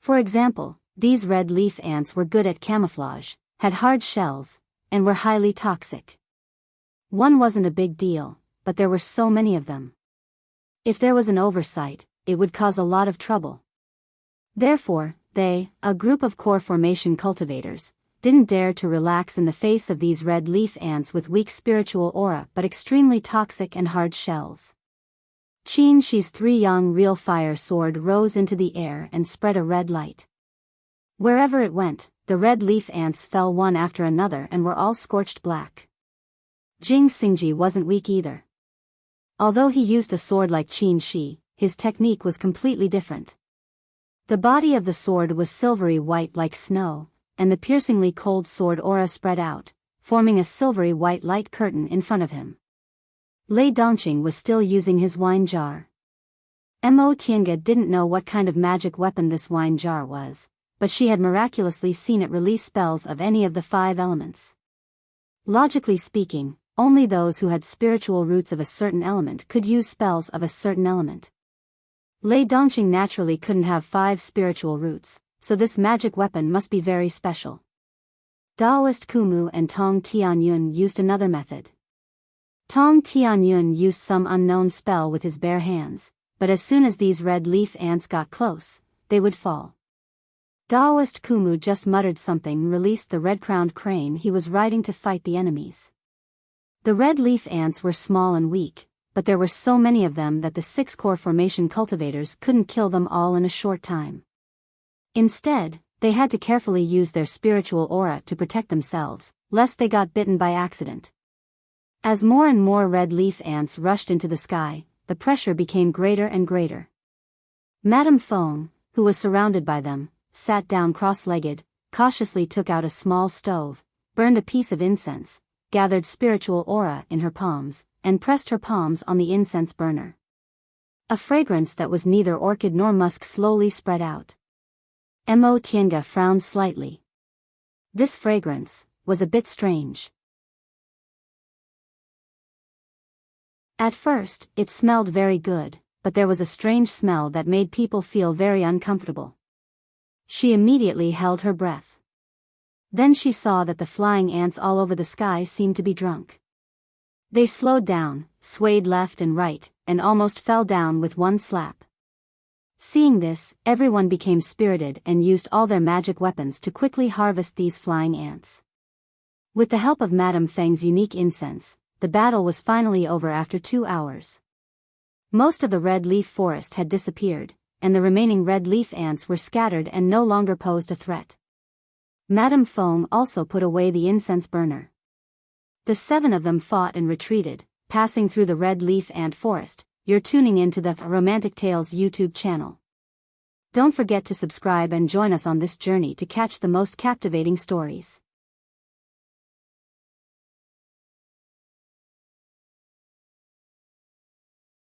For example, these red leaf ants were good at camouflage, had hard shells, and were highly toxic. One wasn't a big deal, but there were so many of them. If there was an oversight, it would cause a lot of trouble. Therefore, they, a group of core formation cultivators, didn't dare to relax in the face of these red leaf ants with weak spiritual aura but extremely toxic and hard shells. Qin Shi's 3-yang real fire sword rose into the air and spread a red light. Wherever it went, the red leaf ants fell one after another and were all scorched black. Jing Xingji wasn't weak either. Although he used a sword like Qin Shi, his technique was completely different. The body of the sword was silvery white like snow, and the piercingly cold sword aura spread out, forming a silvery white light curtain in front of him. Lei Dongqing was still using his wine jar. Mo Tienga didn't know what kind of magic weapon this wine jar was, but she had miraculously seen it release spells of any of the 5 elements. Logically speaking, only those who had spiritual roots of a certain element could use spells of a certain element. Lei Dongqing naturally couldn't have 5 spiritual roots, so this magic weapon must be very special. Daoist Kumu and Tong Tianyun used another method. Tong Tianyun used some unknown spell with his bare hands, but as soon as these red leaf ants got close, they would fall. Daoist Kumu just muttered something and released the red-crowned crane he was riding to fight the enemies. The red leaf ants were small and weak, but there were so many of them that the 6 core formation cultivators couldn't kill them all in a short time. Instead, they had to carefully use their spiritual aura to protect themselves, lest they got bitten by accident. As more and more red leaf ants rushed into the sky, the pressure became greater and greater. Madame Fong, who was surrounded by them, sat down cross-legged, cautiously took out a small stove, burned a piece of incense, gathered spiritual aura in her palms, and pressed her palms on the incense burner. A fragrance that was neither orchid nor musk slowly spread out. Mo Tienga frowned slightly. This fragrance was a bit strange. At first, it smelled very good, but there was a strange smell that made people feel very uncomfortable. She immediately held her breath. Then she saw that the flying ants all over the sky seemed to be drunk. They slowed down, swayed left and right, and almost fell down with one slap. Seeing this, everyone became spirited and used all their magic weapons to quickly harvest these flying ants. With the help of Madame Feng's unique incense, the battle was finally over after 2 hours. Most of the red leaf forest had disappeared, and the remaining red leaf ants were scattered and no longer posed a threat. Madame Feng also put away the incense burner. The 7 of them fought and retreated, passing through the red leaf ant forest. You're tuning into the Romantic Tales YouTube channel. Don't forget to subscribe and join us on this journey to catch the most captivating stories.